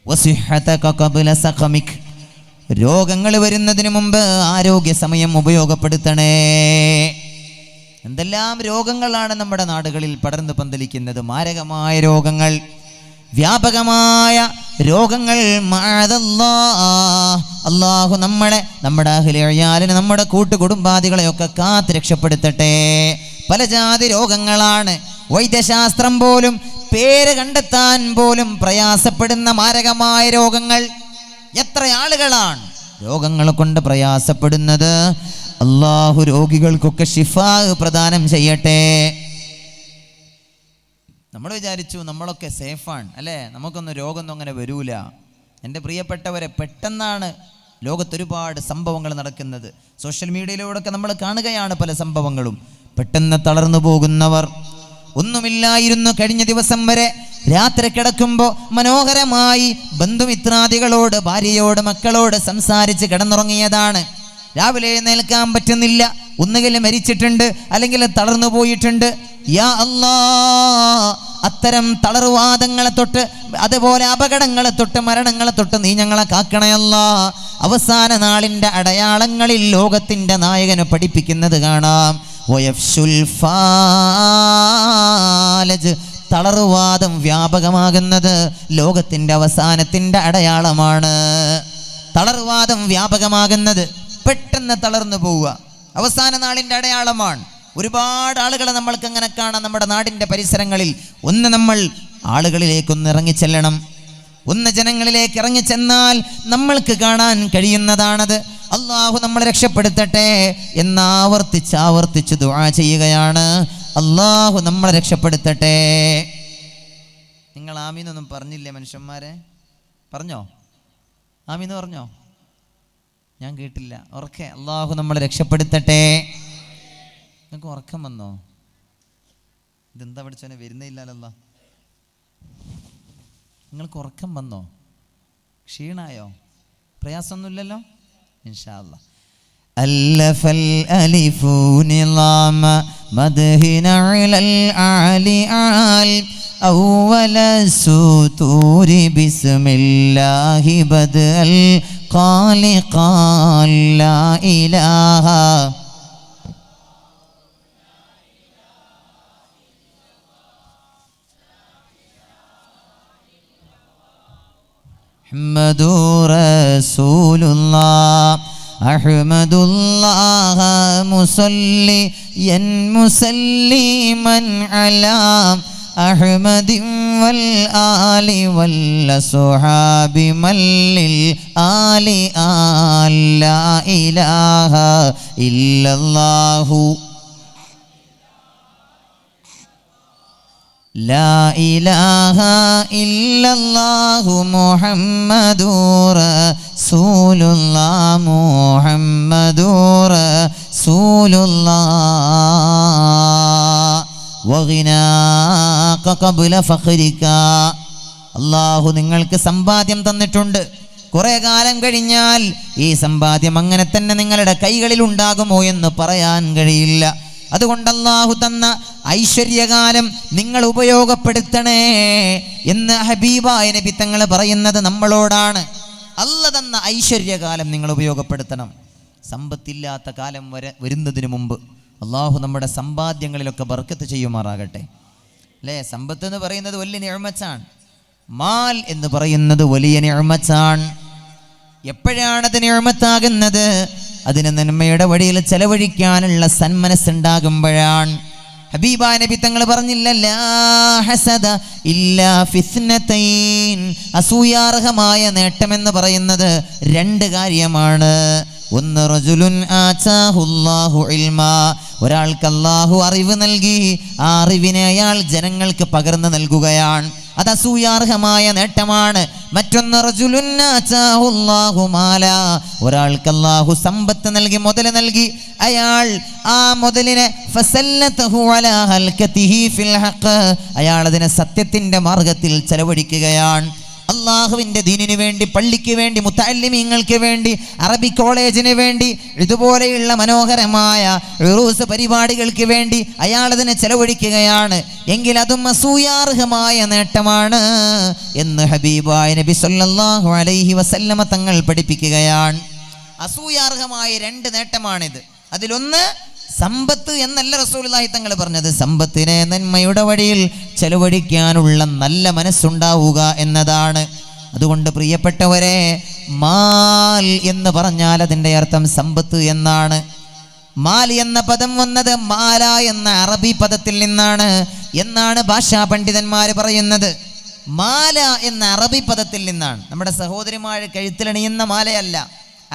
വസിഹതക ഖബ്ല സഖമിക്. രോഗങ്ങൾ വരുന്നതിന് മുമ്പ് ആരോഗ്യ സമയം ഉപയോഗപ്പെടുത്തണേ. എന്തെല്ലാം രോഗങ്ങളാണ് നമ്മുടെ നാടുകളിൽ പടർന്നു പന്തലിക്കുന്നത്. മാരകമായ രോഗങ്ങൾ, വ്യാപകമായ രോഗങ്ങൾ. അല്ലാഹു നമ്മളെ, നമ്മുടെ അഹ്ലിയാലിനെ, നമ്മുടെ കൂട്ടുകുടുംബാദികളെയൊക്കെ കാത്ത് രക്ഷപ്പെടുത്തട്ടെ. പല ജാതി രോഗങ്ങളാണ്. വൈദ്യശാസ്ത്രം പോലും പേര് കണ്ടെത്താൻ പോലും പ്രയാസപ്പെടുന്ന മാരകമായ രോഗങ്ങൾ. എത്ര ആളുകളാണ് രോഗങ്ങൾ കൊണ്ട് പ്രയാസപ്പെടുന്നത്. അല്ലാഹു രോഗികൾക്കൊക്കെ ശിഫാ പ്രദാനം ചെയ്യട്ടെ. നമ്മൾ വിചാരിച്ചു നമ്മളൊക്കെ സേഫാണ് അല്ലേ, നമുക്കൊന്നും രോഗമൊന്നും അങ്ങനെ വരൂല. എൻ്റെ പ്രിയപ്പെട്ടവരെ, പെട്ടെന്നാണ് ലോകത്തൊരുപാട് സംഭവങ്ങൾ നടക്കുന്നത്. സോഷ്യൽ മീഡിയയിലൂടെയൊക്കെ നമ്മൾ കാണുകയാണ് പല സംഭവങ്ങളും. പെട്ടെന്ന് തളർന്നു പോകുന്നവർ. ഒന്നുമില്ലായിരുന്നു കഴിഞ്ഞ ദിവസം വരെ. രാത്രി കിടക്കുമ്പോൾ മനോഹരമായി ബന്ധുമിത്രാദികളോട്, ഭാര്യയോട്, മക്കളോട് സംസാരിച്ച് കിടന്നുറങ്ങിയതാണ്. രാവിലെ എഴുന്നേൽക്കാൻ പറ്റുന്നില്ല. ഒന്നുകിൽ മരിച്ചിട്ടുണ്ട്, അല്ലെങ്കിൽ തളർന്നു പോയിട്ടുണ്ട്. യാ അല്ലാ, അത്തരം തളർവാദങ്ങളെ തൊട്ട്, അതുപോലെ അപകടങ്ങളെ തൊട്ട്, മരണങ്ങളെ തൊട്ട് നീ ഞങ്ങളെ കാക്കണയല്ല. അവസാന നാളിൻ്റെ അടയാളങ്ങളിൽ ലോകത്തിൻ്റെ നായകന് പഠിപ്പിക്കുന്നത് കാണാം. വയഫ്ശുൽ ഫാലജ്. തളർവാദം വ്യാപകമാകുന്നത് ലോകത്തിൻ്റെ അവസാനത്തിൻ്റെ അടയാളമാണ്. തളർവാദം വ്യാപകമാകുന്നത്, പെട്ടെന്ന് തളർന്നു പോവുക, അവസാന നാളിൻ്റെ അടയാളമാണ്. ഒരുപാട് ആളുകളെ നമ്മൾക്ക് അങ്ങനെ കാണാം നമ്മുടെ നാടിൻ്റെ പരിസരങ്ങളിൽ. ഒന്ന്, നമ്മൾ ആളുകളിലേക്കൊന്ന് ഇറങ്ങിച്ചെല്ലണം. ഒന്ന് ജനങ്ങളിലേക്ക് ഇറങ്ങിച്ചെന്നാൽ നമ്മൾക്ക് കാണാൻ കഴിയുന്നതാണത്. അള്ളാഹു നമ്മളെ രക്ഷപ്പെടുത്തട്ടെ എന്നാവർത്തിച്ച് ദുആ ചെയ്യുകയാണ്. അള്ളാഹു നമ്മളെ രക്ഷപ്പെടുത്തട്ടെ. നിങ്ങൾ ആമീനൊന്നും പറഞ്ഞില്ലേ മനുഷ്യന്മാരെ? പറഞ്ഞോ? ആമീന്ന് പറഞ്ഞോ? ഞാൻ കേട്ടില്ല. ഉറക്കെ. അള്ളാഹു നമ്മളെ രക്ഷപ്പെടുത്തട്ടെ. നിങ്ങൾക്ക് ഉറക്കം വന്നോ? ഇതെന്താ പഠിച്ചോനെ വരുന്നേ ഇല്ലല്ലോ. നിങ്ങൾക്ക് ഉറക്കം വന്നോ? ക്ഷീണായോ? പ്രയാസമൊന്നുമില്ലല്ലോ? ഇൻഷാ അല്ലാഹ്. ألف الألف نظام مدهن على الأعلى أول السطور بسم الله بدء القال قال لا إله محمد رسول الله أحمد الله مصليا مسلما على أحمد والآل والصحاب من للآل لا إله إلا الله لا إله إلا الله محمد رسول الله محمد رسول الله وغناك قبل فخرك. അല്ലാഹു നിങ്ങൾക്ക് സമ്പാദ്യം തന്നിട്ടുണ്ട്. കുറെ കാലം കഴിഞ്ഞാൽ ഈ സമ്പാദ്യം അങ്ങനെ തന്നെ നിങ്ങളുടെ കൈകളിൽ ഉണ്ടാകുമോ എന്ന് പറയാൻ കഴിയില്ല. അതുകൊണ്ട് അല്ലാഹു തന്ന ഐശ്വര്യകാലം നിങ്ങൾ ഉപയോഗപ്പെടുത്തണേ എന്ന് ഹബീബായ നബി തങ്ങൾ പറയുന്നത് നമ്മളോടാണ്. അല്ലാഹു തന്ന ഐശ്വര്യകാലം നിങ്ങൾ ഉപയോഗപ്പെടുത്തണം. സമ്പത്തില്ലാത്ത കാലം വരുന്നതിന് മുമ്പ് അല്ലാഹു നമ്മുടെ സമ്പാദ്യങ്ങളിലൊക്കെ ബർക്കത്ത് ചെയ്യുമാറാകട്ടെ. അല്ലേ? സമ്പത്ത് എന്ന് പറയുന്നത് വലിയ നിഅമത്താണ്. മാൽ എന്ന് പറയുന്നത് വലിയ നിഅമത്താണ്. എപ്പോഴാണത് നിഅമത്താകുന്നത്? അതിന് നന്മയുടെ വഴിയിൽ ചെലവഴിക്കാനുള്ള സന്മനസ്സുണ്ടാകുമ്പോഴാണ്. ഹബീബായ നബി തങ്ങൾ പറഞ്ഞില്ല, ലാ ഹസദ ഇല്ലാ ഫിത്നതൈൻ. അസൂയാർഹമായ നേട്ടമെന്ന് പറയുന്നത് രണ്ട് കാര്യമാണ്. ഒന്ന്, റജുലുൻ ആതാഹുല്ലാഹു ഇൽമാ, ഒരാൾക്ക് അല്ലാഹു അറിവ് നൽകി, ആ അറിവിനെ അയാൾ ജനങ്ങൾക്ക് പകർന്നു നൽകുകയാണ്. അത് അസൂയാർഹമായ നേട്ടമാണ്. മറ്റൊന്ന്, റജുലുൻ ആതാഹുല്ലാഹു മാല, ഒരാൾക്ക് അല്ലാഹു സമ്പത്ത് നൽകി, മുതൽ നൽകി, അയാൾ ആ മുതലിനെ ഫസല്ലതഹു അലാ ഹൽകതിഹി ഫിൽ ഹഖ്, അയാൾ അതിനെ സത്യത്തിന്റെ മാർഗത്തിൽ ചെലവഴിക്കുകയാണ്. അള്ളാഹുവിൻ്റെ ദീനിന് വേണ്ടി, പള്ളിക്ക് വേണ്ടി, മുത്തഅല്ലിമീങ്ങൾക്ക് വേണ്ടി, അറബി കോളേജിന് വേണ്ടി, ഇതുപോലെയുള്ള മനോഹരമായ ഉറൂസ് പരിപാടികൾക്ക് വേണ്ടി അയാൾ അതിനെ ചെലവഴിക്കുകയാണ് എങ്കിൽ അതും അസൂയാർഹമായ നേട്ടമാണ് എന്ന് ഹബീബായ നബി സല്ലല്ലാഹു അലൈഹി വസല്ലമ തങ്ങൾ പഠിപ്പിക്കുകയാണ്. അസൂയാർഹമായ രണ്ട് നേട്ടമാണിത്. അതിലൊന്ന് സമ്പത്ത് എന്നല്ല റസൂലുള്ളാഹി തങ്ങൾ പറഞ്ഞത്, സമ്പത്തിനെ നന്മയുടെ വഴിയിൽ ചെലവഴിക്കാനുള്ള നല്ല മനസ്സുണ്ടാവുക എന്നതാണ്. അതുകൊണ്ട് പ്രിയപ്പെട്ടവരെ, മാൽ എന്ന് പറഞ്ഞാൽ അതിൻ്റെ അർത്ഥം സമ്പത്ത് എന്നാണ്. മാൽ എന്ന പദം വന്നത് മാല എന്ന അറബി പദത്തിൽ നിന്നാണ് എന്നാണ് ഭാഷാ പണ്ഡിതന്മാർ പറയുന്നത്. മാല എന്ന അറബി പദത്തിൽ നിന്നാണ്. നമ്മുടെ സഹോദരിമാർ കഴുത്തിലണിയുന്ന മാലയല്ല.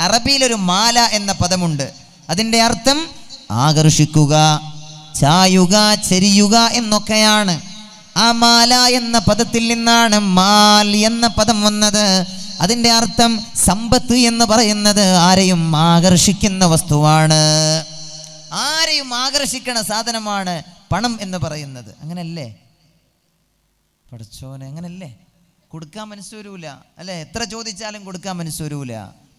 അറബിയിലൊരു മാല എന്ന പദമുണ്ട്. അതിൻ്റെ അർത്ഥം ആകർഷിക്കുക, ചായുക, ചെരിയുക എന്നൊക്കെയാണ്. ആ മാല എന്ന പദത്തിൽ നിന്നാണ് മാൽ എന്ന പദം വന്നത്. അതിൻ്റെ അർത്ഥം സമ്പത്ത് എന്ന് പറയുന്നത് ആരെയും ആകർഷിക്കുന്ന വസ്തുവാണ്, ആരെയും ആകർഷിക്കണ സാധനമാണ് പണം എന്ന് പറയുന്നത്. അങ്ങനല്ലേ പഠിച്ചോനെ? അങ്ങനല്ലേ? കൊടുക്കാൻ മനസ്സ് വരൂല അല്ലേ? എത്ര ചോദിച്ചാലും കൊടുക്കാൻ മനസ്സ് വരൂല.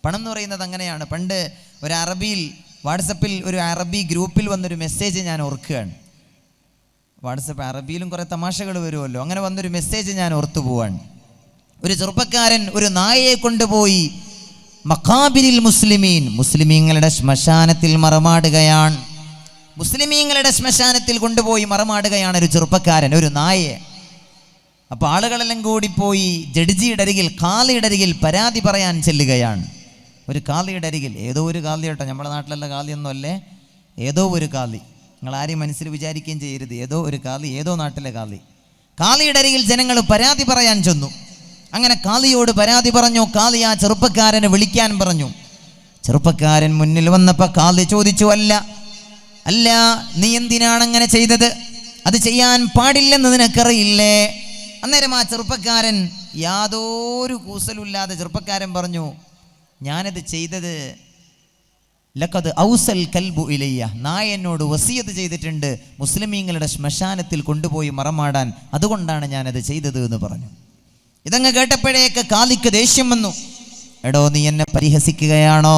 പണം എന്ന് പറയുന്നത് അങ്ങനെയാണ്. പണ്ട് ഒരു അറബിയിൽ, വാട്സപ്പിൽ ഒരു അറബി ഗ്രൂപ്പിൽ വന്നൊരു മെസ്സേജ് ഞാൻ ഓർക്കുകയാണ്. വാട്സപ്പ് അറബിയിലും കുറേ തമാശകൾ വരുമല്ലോ. അങ്ങനെ വന്നൊരു മെസ്സേജ് ഞാൻ ഓർത്തു പോവാണ്. ഒരു ചെറുപ്പക്കാരൻ ഒരു നായയെ കൊണ്ടുപോയി മഖാബിരിൽ മുസ്ലിമീൻ, മുസ്ലിമീങ്ങളുടെ ശ്മശാനത്തിൽ മറമാടുകയാണ്. മുസ്ലിമീങ്ങളുടെ ശ്മശാനത്തിൽ കൊണ്ടുപോയി മറമാടുകയാണ് ഒരു ചെറുപ്പക്കാരൻ, ഒരു നായയെ. അപ്പോൾ ആളുകളെല്ലാം കൂടി പോയി ജഡ്ജിയുടെ അരികിൽ, ഖാദിയുടെ അരികിൽ പരാതി പറയാൻ ചെല്ലുകയാണ്. ഒരു ഖാദിയുടെ അരികിൽ, ഏതോ ഒരു ഖാദി കേട്ടോ, നമ്മുടെ നാട്ടിലുള്ള ഖാദിയൊന്നും അല്ലേ, ഏതോ ഒരു ഖാദി, നിങ്ങൾ ആരെയും മനസ്സിൽ വിചാരിക്കുകയും ചെയ്യരുത്. ഏതോ ഒരു ഖാദി, ഏതോ നാട്ടിലെ ഖാദി. ഖാദിയുടെ അരികിൽ ജനങ്ങൾ പരാതി പറയാൻ ചെന്നു. അങ്ങനെ ഖാദിയോട് പരാതി പറഞ്ഞു. ഖാദി ആ ചെറുപ്പക്കാരനെ വിളിക്കാൻ പറഞ്ഞു. ചെറുപ്പക്കാരൻ മുന്നിൽ വന്നപ്പോൾ ഖാദി ചോദിച്ചു, അല്ല നീ എന്തിനാണ് അങ്ങനെ ചെയ്തത്? അത് ചെയ്യാൻ പാടില്ലെന്ന് നിനക്കറിയില്ലേ? അന്നേരം ആ ചെറുപ്പക്കാരൻ യാതൊരു കൂസലുമില്ലാതെ ചെറുപ്പക്കാരൻ പറഞ്ഞു, ഞാനത് ചെയ്തത് ലഖദ് ഔസൽ കൽബു ഇലയ്യ, നായ എന്നോട് വസിയത്ത് ചെയ്തിട്ടുണ്ട് മുസ്ലിമീങ്ങളുടെ ശ്മശാനത്തിൽ കൊണ്ടുപോയി മറമാടാൻ, അതുകൊണ്ടാണ് ഞാനത് ചെയ്തത് എന്ന് പറഞ്ഞു. ഇതങ്ങ് കേട്ടപ്പോഴേക്ക് കാലിക്ക് ദേഷ്യം വന്നു. എടോ, നീ എന്നെ പരിഹസിക്കുകയാണോ?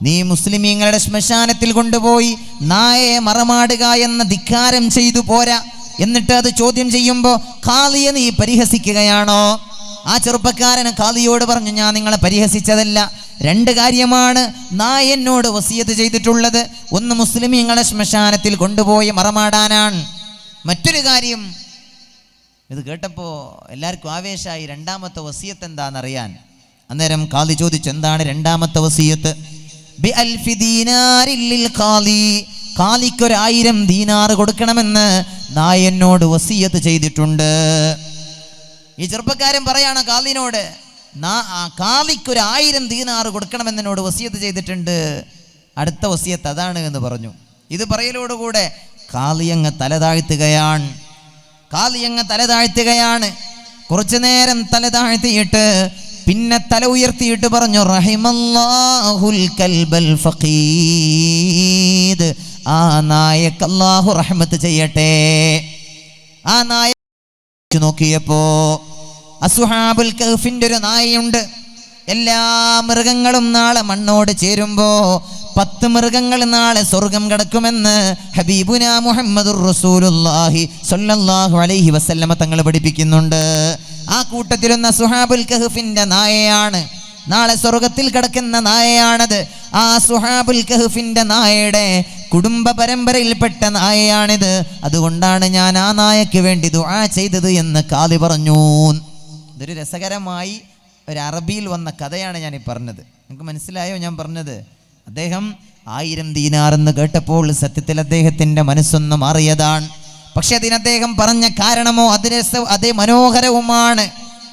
നീ മുസ്ലിമീങ്ങളുടെ ശ്മശാനത്തിൽ കൊണ്ടുപോയി നായയെ മറമാടുക എന്ന ധിക്കാരം ചെയ്തു പോരാ, എന്നിട്ട് അത് ചോദ്യം ചെയ്യുമ്പോൾ കാളിയെ നീ പരിഹസിക്കുകയാണോ? ആ ചെറുപ്പക്കാരൻ കാളിയോട് പറഞ്ഞു, ഞാൻ നിങ്ങളെ പരിഹസിച്ചതല്ല. 2 കാര്യമാണ് നായ എന്നോട് വസിയത്ത് ചെയ്തിട്ടുള്ളത്. ഒന്ന്, മുസ്ലിമീങ്ങളെ ശ്മശാനത്തിൽ കൊണ്ടുപോയി മറമാടാനാണ്. മറ്റൊരു കാര്യം, ഇത് കേട്ടപ്പോൾ എല്ലാവർക്കും ആവേശമായി. 2ാമത്തെ വസിയത്ത് എന്താണെന്നറിയാൻ. അന്നേരം കാളി ചോദിച്ചു, എന്താണ് 2ാമത്തെ വസിയത്ത്? ബിഅൽഫി ദീനാരിൻ ലിൽ ഖാലി, കാളിക്ക് 1000 ദീനാർ കൊടുക്കണമെന്ന് നായ എന്നോട് വസിയത്ത് ചെയ്തിട്ടുണ്ട്. ഈ ചെറുപ്പക്കാരൻ പറയാണ് കാളിനോട്, കാളിക്ക് 1000 ദീനാർ കൊടുക്കണമെന്നോട് വസിയത്ത് ചെയ്തിട്ടുണ്ട്. അടുത്ത വസിയത്ത് അതാണ് എന്ന് പറഞ്ഞു. ഇത് പറയലോടുകൂടെ കാളിയങ്ങ് തലതാഴ്ത്തുകയാണ്. കുറച്ചു നേരം തലതാഴ്ത്തിയിട്ട് പിന്നെ തല ഉയർത്തിയിട്ട് പറഞ്ഞു, റഹിമല്ലാഹുൽ കൽബൽ ഫഖീദ്, ആ നായക്ക് അല്ലാഹു റഹ്മത്ത് ചെയ്യട്ടെ. ആ നായ നോക്കിയപ്പോ അസ്ഹാബുൽ കഹ്ഫിന്റെ ഒരു നായയുണ്ട്. എല്ലാ മൃഗങ്ങളും നാളെ മണ്ണോട് ചേരുമ്പോ 10 മൃഗങ്ങൾ നാളെ സ്വർഗം കടക്കുമെന്ന് ഹബീബുനാ മുഹമ്മദുർ റസൂലുള്ളാഹി സ്വല്ലല്ലാഹു അലൈഹി വസല്ലമ തങ്ങൾ പഠിപ്പിക്കുന്നുണ്ട്. ആ കൂട്ടത്തിലൊന്ന് അസ്ഹാബുൽ കഹ്ഫിന്റെ നായയാണ്. നാളെ സ്വർഗത്തിൽ കിടക്കുന്ന നായയാണത്. ആ അസ്ഹാബുൽ കഹ്ഫിന്റെ നായയുടെ കുടുംബ പരമ്പരയിൽപ്പെട്ട നായയാണിത്. അതുകൊണ്ടാണ് ഞാൻ ആ നായക്ക് വേണ്ടി ദുആ ചെയ്തത് എന്ന് കാളി പറഞ്ഞു. ഇതൊരു രസകരമായി ഒരു അറബിയിൽ വന്ന കഥയാണ് ഞാൻ ഈ പറഞ്ഞത്. നിങ്ങൾക്ക് മനസ്സിലായോ ഞാൻ പറഞ്ഞത്? അദ്ദേഹം 1000 ദീനാർ എന്ന് കേട്ടപ്പോൾ സത്യത്തിൽ അദ്ദേഹത്തിൻ്റെ മനസ്സൊന്ന് മാറിയതാണ്. പക്ഷെ അതിന് അദ്ദേഹം പറഞ്ഞ കാരണമോ അതേ മനോഹരവുമാണ്,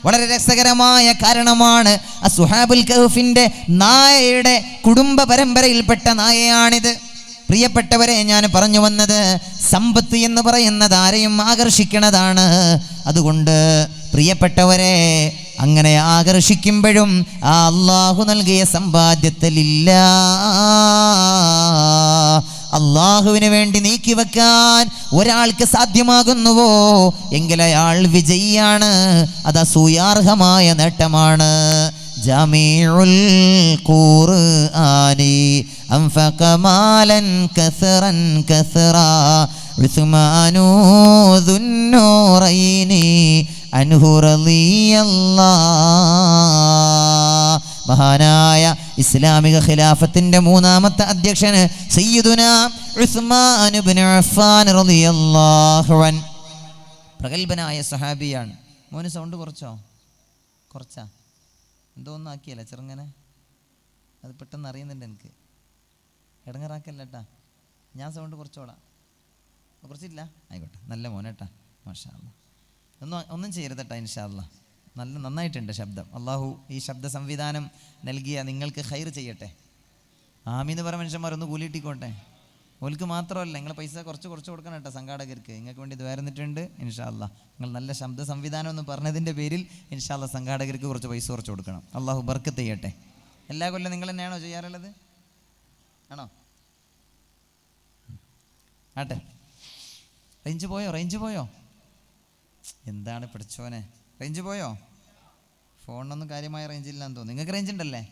വളരെ രസകരമായ കാരണമാണ്. അസ്ഹാബുൽ കഹ്ഫിന്റെ നായയുടെ കുടുംബ പരമ്പരയിൽപ്പെട്ട നായയാണിത്. പ്രിയപ്പെട്ടവരെ, ഞാൻ പറഞ്ഞു വന്നത്, സമ്പത്ത് എന്ന് പറയുന്നത് ആരെയും ആകർഷിക്കുന്നതാണ്. അതുകൊണ്ട് പ്രിയപ്പെട്ടവരെ, അങ്ങനെ ആകർഷിക്കുമ്പോഴും ആ അള്ളാഹു നൽകിയ സമ്പാദ്യത്തിലില്ല, അള്ളാഹുവിന് വേണ്ടി നീക്കിവെക്കാൻ ഒരാൾക്ക് സാധ്യമാകുന്നുവോ എങ്കിൽ അയാൾ വിജയിയാണ്. അത് അസൂയാർഹമായ നേട്ടമാണ്. ജമീഉൽ ഖുർആനി അൻഫഖ മാലൻ കസറൻ കസറാ ഉസ്മാനു ദുന്നൂറൈനി അൻഹു റളിയല്ലാഹ്. മഹാനായ ഇസ്ലാമിക ഖിലാഫത്തിന്റെ 3ാമത്തെ അധ്യക്ഷൻ സയ്യിദുനാ ഉസ്മാൻ ഇബ്നു അഫ്ഫാൻ റളിയല്ലാഹു അൻ, പ്രഗൽഭനായ സ്വഹാബിയാണ്. മോന് സൗണ്ട് കുറച്ചാ എന്തോ ഒന്നും ആക്കിയല്ല, ചെറുങ്ങനെ അത് പെട്ടെന്ന് അറിയുന്നുണ്ട്. എനിക്ക് ഇടങ്ങറാക്കല്ലേട്ടാ, ഞാൻ സൗണ്ട് കുറച്ചോളാം. കുറച്ചില്ല, ആയിക്കോട്ടെ. നല്ല മോനേട്ടാ, മാഷാ അല്ലാഹ്. ഒന്നും ചെയ്യരുതട്ടാ, ഇൻഷാ അല്ലാഹ്. നന്നായിട്ടുണ്ട് ശബ്ദം. അള്ളാഹു ഈ ശബ്ദ സംവിധാനം നൽകിയ നിങ്ങൾക്ക് ഖൈർ ചെയ്യട്ടെ. ആമീന്ന് പറഞ്ഞ മനുഷ്യന്മാരൊന്ന് കൂലിയിട്ടിക്കോട്ടെ. ഓൽക്ക് മാത്രമല്ല, നിങ്ങൾ പൈസ കുറച്ച് കൊടുക്കണം കേട്ടോ സംഘാടകർക്ക്. നിങ്ങൾക്ക് വേണ്ടി ദ്വാരുന്നിട്ടുണ്ട് ഇൻഷാ അല്ലാഹ്. നിങ്ങൾ നല്ല ശബ്ദ സംവിധാനം എന്ന് പറഞ്ഞതിൻ്റെ പേരിൽ ഇൻഷാ അല്ലാഹ് സംഘാടകർക്ക് കുറച്ച് പൈസ കൊടുക്കണം. അള്ളാഹു ബർക്കത്ത് ചെയ്യട്ടെ. എല്ലാ കൊല്ലം നിങ്ങൾ തന്നെയാണോ ചെയ്യാറുള്ളത്? ആണോ? ആട്ടെ. റേഞ്ച് പോയോ? എന്താണ് പിടിച്ചോനെ, റേഞ്ച് പോയോ? ഫോണിനൊന്നും കാര്യമായ റേഞ്ച് ഇല്ലാന്ന് തോന്നുന്നു. നിങ്ങൾക്ക് റേഞ്ച് ഉണ്ടല്ലേ?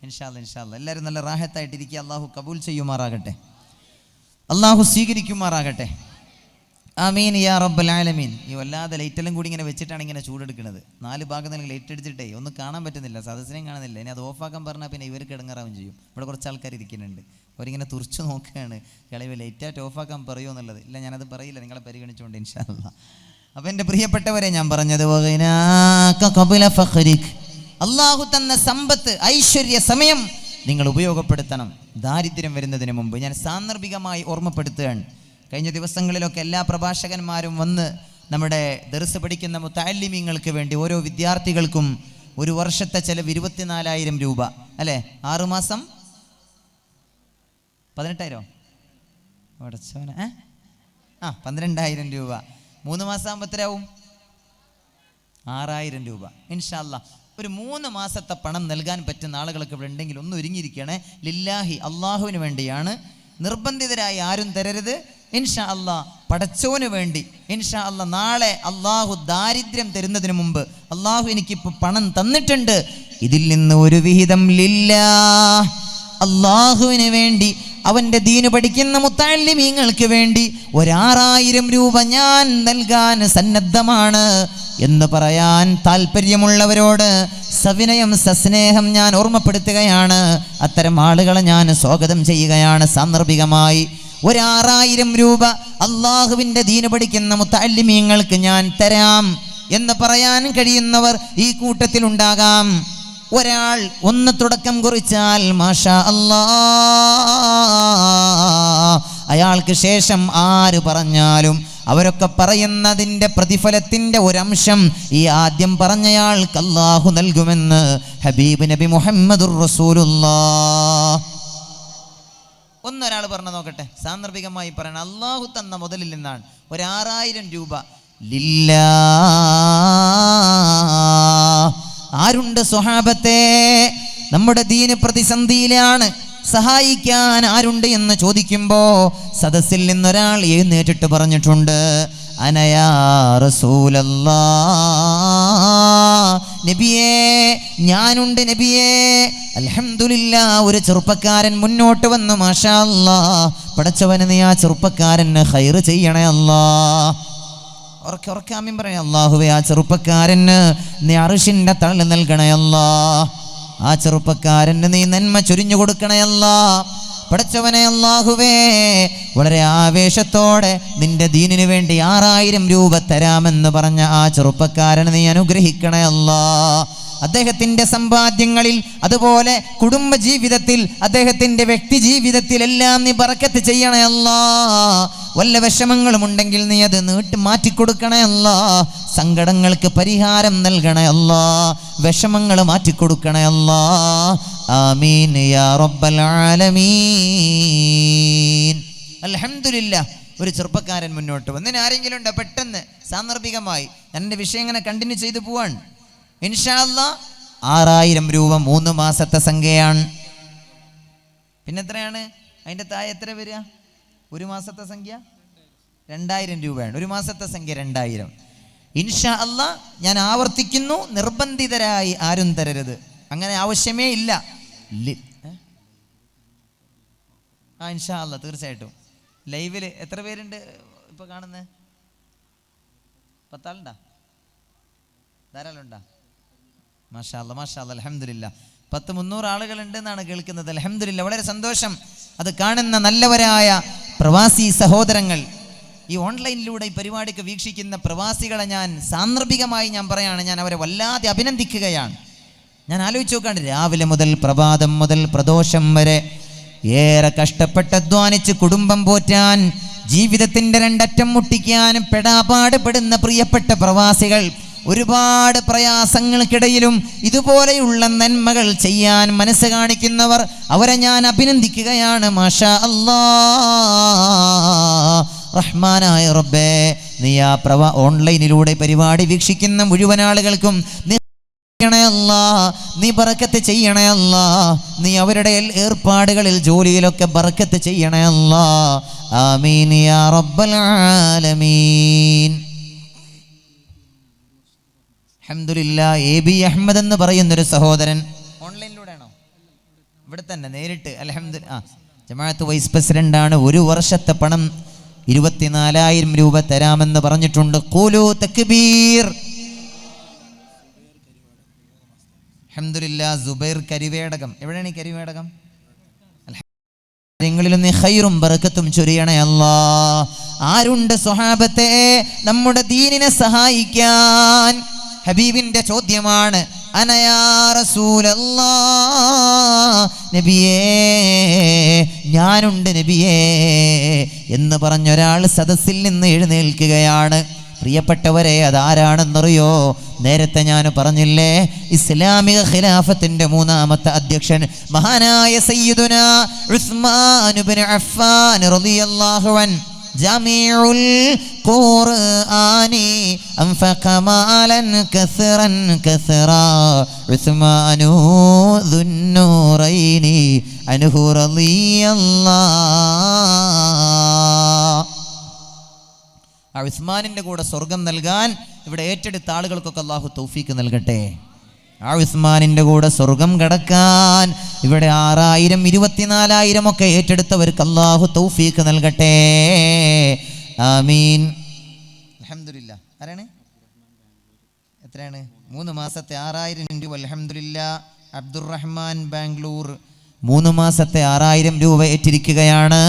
ഇൻഷാ അല്ലാഹ് എല്ലാവരും നല്ല റാഹത്തായിട്ടിരിക്കുക. അള്ളാഹു കബൂൽ ചെയ്യുമാറാകട്ടെ, അള്ളാഹു സ്വീകരിക്കുമാറാകട്ടെ. ആമീൻ യാ റബ്ബൽ ആലമീൻ. ഈ വല്ലാതെ ലൈറ്റെല്ലാം കൂടി ഇങ്ങനെ വെച്ചിട്ടാണ് ഇങ്ങനെ ചൂടെടുക്കുന്നത്. 4 ഭാഗം തന്നെ ലൈറ്റ് അടിച്ചിട്ടേ ഒന്നും കാണാൻ പറ്റുന്നില്ല, സദസ്സിനെയും കാണുന്നില്ല. ഇനി അത് ഓഫാക്കാൻ പറഞ്ഞാൽ പിന്നെ ഇവർക്ക് ഇടങ്ങാറാവും ചെയ്യും. ഇവിടെ കുറച്ച് ആൾക്കാർ ഇരിക്കുന്നുണ്ട്, അവരിങ്ങനെ തുറച്ചു നോക്കുകയാണ്, ഇളവ് ലൈറ്റായിട്ട് ഓഫാക്കാൻ പറയുമോ എന്നുള്ളത്. ഇല്ല, ഞാനത് പറയില്ല, നിങ്ങളെ പരിഗണിച്ചുകൊണ്ട് ഇൻഷാ അല്ലാഹ്. അപ്പം എൻ്റെ പ്രിയപ്പെട്ടവരെ, ഞാൻ പറഞ്ഞത് അള്ളാഹു തന്ന സമ്പത്ത്, ഐശ്വര്യ, സമയം നിങ്ങൾ ഉപയോഗപ്പെടുത്തണം ദാരിദ്ര്യം വരുന്നതിന് മുമ്പ്. ഞാൻ സാന്ദർഭികമായി ഓർമ്മപ്പെടുത്തുകയാണ്. കഴിഞ്ഞ ദിവസങ്ങളിലൊക്കെ എല്ലാ പ്രഭാഷകന്മാരും വന്ന് നമ്മുടെ ദർസ് പഠിക്കുന്ന മുതഅല്ലിമീങ്ങൾക്ക് വേണ്ടി ഓരോ വിദ്യാർത്ഥികൾക്കും ഒരു വർഷത്തെ ചെലവ് 24,000 രൂപ അല്ലേ? 6 മാസം 18,000 12,000 രൂപ. 3 മാസം ആകുമ്പോൾ എത്രയാവും? 6,000 രൂപ. ഇൻഷാ അല്ലാഹ് ഒരു 3 മാസത്തെ പണം നൽകാൻ പറ്റുന്ന ആളുകളൊക്കെ ഇവിടെ ഉണ്ടെങ്കിൽ ഒന്ന് ഒരുങ്ങിയിരിക്കണേ. ലില്ലാഹി, അള്ളാഹുവിന് വേണ്ടിയാണ്. നിർബന്ധിതരായി ആരും തരരുത്. ഇൻഷാ അള്ളാഹ് പടച്ചോന് വേണ്ടി ഇൻഷാ അള്ളാഹ് നാളെ അള്ളാഹു ദാരിദ്ര്യം തരുന്നതിന് മുമ്പ് അള്ളാഹു എനിക്കിപ്പോൾ പണം തന്നിട്ടുണ്ട്, ഇതിൽ നിന്ന് ഒരു വിഹിതം ലില്ലാഹ്, അള്ളാഹുവിന് വേണ്ടി, അവൻ്റെ ദീന് പഠിക്കുന്ന മുത്തഅല്ലിമീങ്ങൾക്ക് വേണ്ടി 6000 രൂപ ഞാൻ നൽകാൻ സന്നദ്ധമാണ് എന്ന് പറയാൻ താല്പര്യമുള്ളവരോട് സവിനയം സസ്നേഹം ഞാൻ ഓർമ്മപ്പെടുത്തുകയാണ്. അത്തരം ആളുകളെ ഞാൻ സ്വാഗതം ചെയ്യുകയാണ്. സാന്ദർഭികമായി 6000 രൂപ അള്ളാഹുവിൻ്റെ ദീന് പഠിക്കുന്ന മുത്തഅല്ലിമീങ്ങൾക്ക് ഞാൻ തരാം എന്ന് പറയാൻ കഴിയുന്നവർ ഈ കൂട്ടത്തിലുണ്ടാകാം. ഒരാൾ ഒന്ന് തുടക്കം കുറിച്ചാൽ മാഷാ അല്ലാഹ്, അയാൾക്ക് ശേഷം ആര് പറഞ്ഞാലും അവരൊക്കെ പറയുന്നതിൻ്റെ പ്രതിഫലത്തിൻ്റെ ഒരംശം ഈ ആദ്യം പറഞ്ഞയാൾക്ക് അല്ലാഹു നൽകുമെന്ന് ഹബീബ് നബി മുഹമ്മദുർ റസൂലുള്ളാഹ്. ഒന്നൊരാൾ പറഞ്ഞു നോക്കട്ടെ, സാന്ദർഭികമായി പറയണം. അല്ലാഹു തന്ന മുതലിൽ നിന്നാണ് 6000 രൂപ ലില്ലാഹ്. ആരുണ്ട് സ്വഹാബത്തെ? നമ്മുടെ ദീന് പ്രതിസന്ധിയിലാണ്, സഹായിക്കാൻ ആരുണ്ട് എന്ന് ചോദിക്കുമ്പോൾ സദസ്സിൽ നിന്നൊരാൾ എഴുന്നേറ്റിട്ട് പറഞ്ഞിട്ടുണ്ട്, അനയാ റസൂലല്ലാഹ്, നബിയേ ഞാനുണ്ട് നബിയേ. അൽഹംദുലില്ലാ, ഒരു ചെറുപ്പക്കാരൻ മുന്നോട്ട് വന്നു. മാഷാ അല്ലാഹ്, പടച്ചവന് നീ ആ ചെറുപ്പക്കാരന് ഖൈർ ചെയ്യണേ അല്ലാഹ്. ഉറക്കാമീൻ പറയാം. അല്ലാഹുവേ, ആ ചെറുപ്പക്കാരന് നീ അർശിന്റെ തണൽ നൽകണേ അല്ലാഹ്, ആ ചെറുപ്പക്കാരന് നീ നന്മ ചൊരിഞ്ഞു കൊടുക്കണേ അല്ലാഹ്. പടച്ചവനെ അല്ലാഹുവേ, വളരെ ആവേശത്തോടെ നിന്റെ ദീനിനു വേണ്ടി 6000 രൂപ തരാമെന്ന് പറഞ്ഞ ആ ചെറുപ്പക്കാരനെ നീ അനുഗ്രഹിക്കണേ അല്ലാഹ്. അദ്ദേഹത്തിൻ്റെ സമ്പാദ്യങ്ങളിൽ, അതുപോലെ കുടുംബ ജീവിതത്തിൽ, അദ്ദേഹത്തിൻ്റെ വ്യക്തി ജീവിതത്തിലെല്ലാം നീ ബറക്കത്ത് ചെയ്യണേ അല്ലാഹ്. വല്ല വിഷമങ്ങളും ഉണ്ടെങ്കിൽ നീ അത് മാറ്റിക്കൊടുക്കണേ അല്ലാഹ്. സങ്കടങ്ങൾക്ക് പരിഹാരം നൽകണേ അല്ലാഹ്, വിഷമങ്ങൾ മാറ്റിക്കൊടുക്കണേ അല്ലാഹ്. ആമീൻ യാ റബ്ബൽ ആലമീൻ. അൽഹംദുലില്ലാ, ഒരു ചെറുപ്പക്കാരൻ മുന്നോട്ട് വന്നിന്. ആരെങ്കിലും ഉണ്ടോ? പെട്ടെന്ന് സാന്ദർഭികമായി എൻ്റെ വിഷയം ഇങ്ങനെ കണ്ടിന്യൂ ചെയ്തു പോവാൻ. ഇൻഷാ അല്ലാഹ് 6000 രൂപ 3 മാസത്തെ സംഖ്യയാണ്. പിന്നെ എത്രയാണ് അതിൻ്റെ താഴെ എത്ര വരിക? ഒരു മാസത്തെ സംഖ്യ 2000 രൂപയാണ്. ഒരു മാസത്തെ സംഖ്യ 2000. ഇൻഷാ അല്ലാഹ് ഞാൻ ആവർത്തിക്കുന്നു, നിർബന്ധിതരായി ആരും തരരുത്, അങ്ങനെ ആവശ്യമേ ഇല്ല. ഇൻഷാ അല്ലാഹ് തീർച്ചയായിട്ടും. ലൈവിൽ എത്ര പേരുണ്ട് ഇപ്പോൾ കാണുന്നത്? 10 ആളുണ്ടാ? ധാരാളം ഉണ്ടാ? മാഷാ അല്ലാഹ്, മാഷാ അല്ലാഹ്, അൽഹംദുലില്ലാ. 300 ആളുകളുണ്ട് എന്നാണ് കേൾക്കുന്നത്. അൽഹംദുലില്ലാ, വളരെ സന്തോഷം. അത് കാണുന്ന നല്ലവരായ പ്രവാസി സഹോദരങ്ങൾ, ഈ ഓൺലൈനിലൂടെ ഈ പരിപാടിക്ക് വീക്ഷിക്കുന്ന പ്രവാസികളെ ഞാൻ സാന്ദർഭികമായി ഞാൻ പറയാണ്, ഞാൻ അവരെ വല്ലാതെ അഭിനന്ദിക്കുകയാണ്. ഞാൻ ആലോചിച്ച് നോക്കാണ്ട്, രാവിലെ മുതൽ പ്രഭാതം മുതൽ പ്രദോഷം വരെ ഏറെ കഷ്ടപ്പെട്ട് അധ്വാനിച്ച് കുടുംബം പോറ്റാൻ, ജീവിതത്തിൻ്റെ 2 അറ്റം മുട്ടിക്കാൻ പെടാപാട് പെടുന്ന പ്രിയപ്പെട്ട പ്രവാസികൾ, ഒരുപാട് പ്രയാസങ്ങൾക്കിടയിലും ഇതുപോലെയുള്ള നന്മകൾ ചെയ്യാൻ മനസ്സ് കാണിക്കുന്നവർ, അവരെ ഞാൻ അഭിനന്ദിക്കുകയാണ്. മാഷാ അല്ലാഹ്. റഹ്മാനായ റബ്ബേ, നീ ആ ഓൺലൈനിലൂടെ പരിപാടി വീക്ഷിക്കുന്ന മുഴുവൻ ആളുകൾക്കും നീ ബറക്കത്ത് ചെയ്യണേ അല്ലാഹ്. നീ അവരുടെ ഏർപ്പാടുകളിൽ ജോലിയിലൊക്കെ ബറക്കത്ത് ചെയ്യണേ അല്ലാഹ്. ആമീൻ യാ റബ്ബൽ ആലമീൻ. അൽഹംദുലില്ലാ. AB അഹ്മദ് എന്ന് പറയുന്നൊരു സഹോദരൻ ഓൺലൈനിലൂടെ ആണോ? ഇവിടെ തന്നെ നേരിട്ട് അൽഹംദുലില്ലാ ജമാഅത്ത് വൈസ് പ്രസിഡന്റാണ്. 1 വർഷത്തെ പണം 24000 രൂപ തരാമെന്ന് പറഞ്ഞിട്ടുണ്ട്. ഖൂലു തക്ബീർ. അൽഹംദുലില്ലാ. സുബൈർ കരിവേടകം. എവിടെയാണ് ഈ കരിവേടകം? ങ്ങളിൽ നീ ഖൈറും ബറക്കത്തും ചൊരിയണേ അല്ലാഹ്. ആരുണ്ട് സ്വഹാബത്തെ നമ്മുടെ ദീനിനെ സഹായിക്കാൻ? ഹബീബിന്റെ ചോദ്യമാണ്, അനയാ റസൂലല്ലാഹ്, നബിയേ ഞാനുണ്ട് നബിയേ എന്ന് പറഞ്ഞൊരാൾ സദസ്സിൽ നിന്ന് എഴുന്നേൽക്കുകയാണ്. പ്രിയപ്പെട്ടവരെ, അതാരാണെന്നറിയോ? നേരത്തെ ഞാൻ പറഞ്ഞില്ലേ, ഇസ്ലാമിക ഖിലാഫത്തിന്റെ 3ാമത്തെ അധ്യക്ഷൻ മഹാനായ സയ്യിദുനാ ഉസ്മാൻ ഇബ്നു അഫ്ഫാൻ റളിയല്ലാഹു അൻഹു. ജമീഉൽ ഖുർആനി അൻഫഖ മാലൻ കസറൻ കസറാ ഉസ്മാനു ദുന്നൂറൈനി അൻഹു റളിയല്ലാഹ്. ആ ഉസ്മാനിൻ്റെ കൂടെ സ്വർഗം നൽകാൻ ഇവിടെ ഏറ്റെടുത്ത ആളുകൾക്കൊക്കെ അല്ലാഹു തൗഫീക്ക് നൽകട്ടെ. ആ ഉസ്മാനിൻ്റെ കൂടെ സ്വർഗം കടക്കാൻ ഇവിടെ 6000 24,000 ഒക്കെ ഏറ്റെടുത്തവർക്ക് അല്ലാഹു തൗഫീക്ക് നൽകട്ടെ. ആമീൻ. അൽഹംദുലില്ലാ. ആരാണ്? എത്രയാണ്? 3 മാസത്തെ 6000 രൂപ. അൽഹംദുലില്ലാ. അബ്ദുറഹ്മാൻ ബാംഗ്ലൂർ 3 മാസത്തെ 6000 രൂപ ഏറ്റിരിക്കുകയാണ്.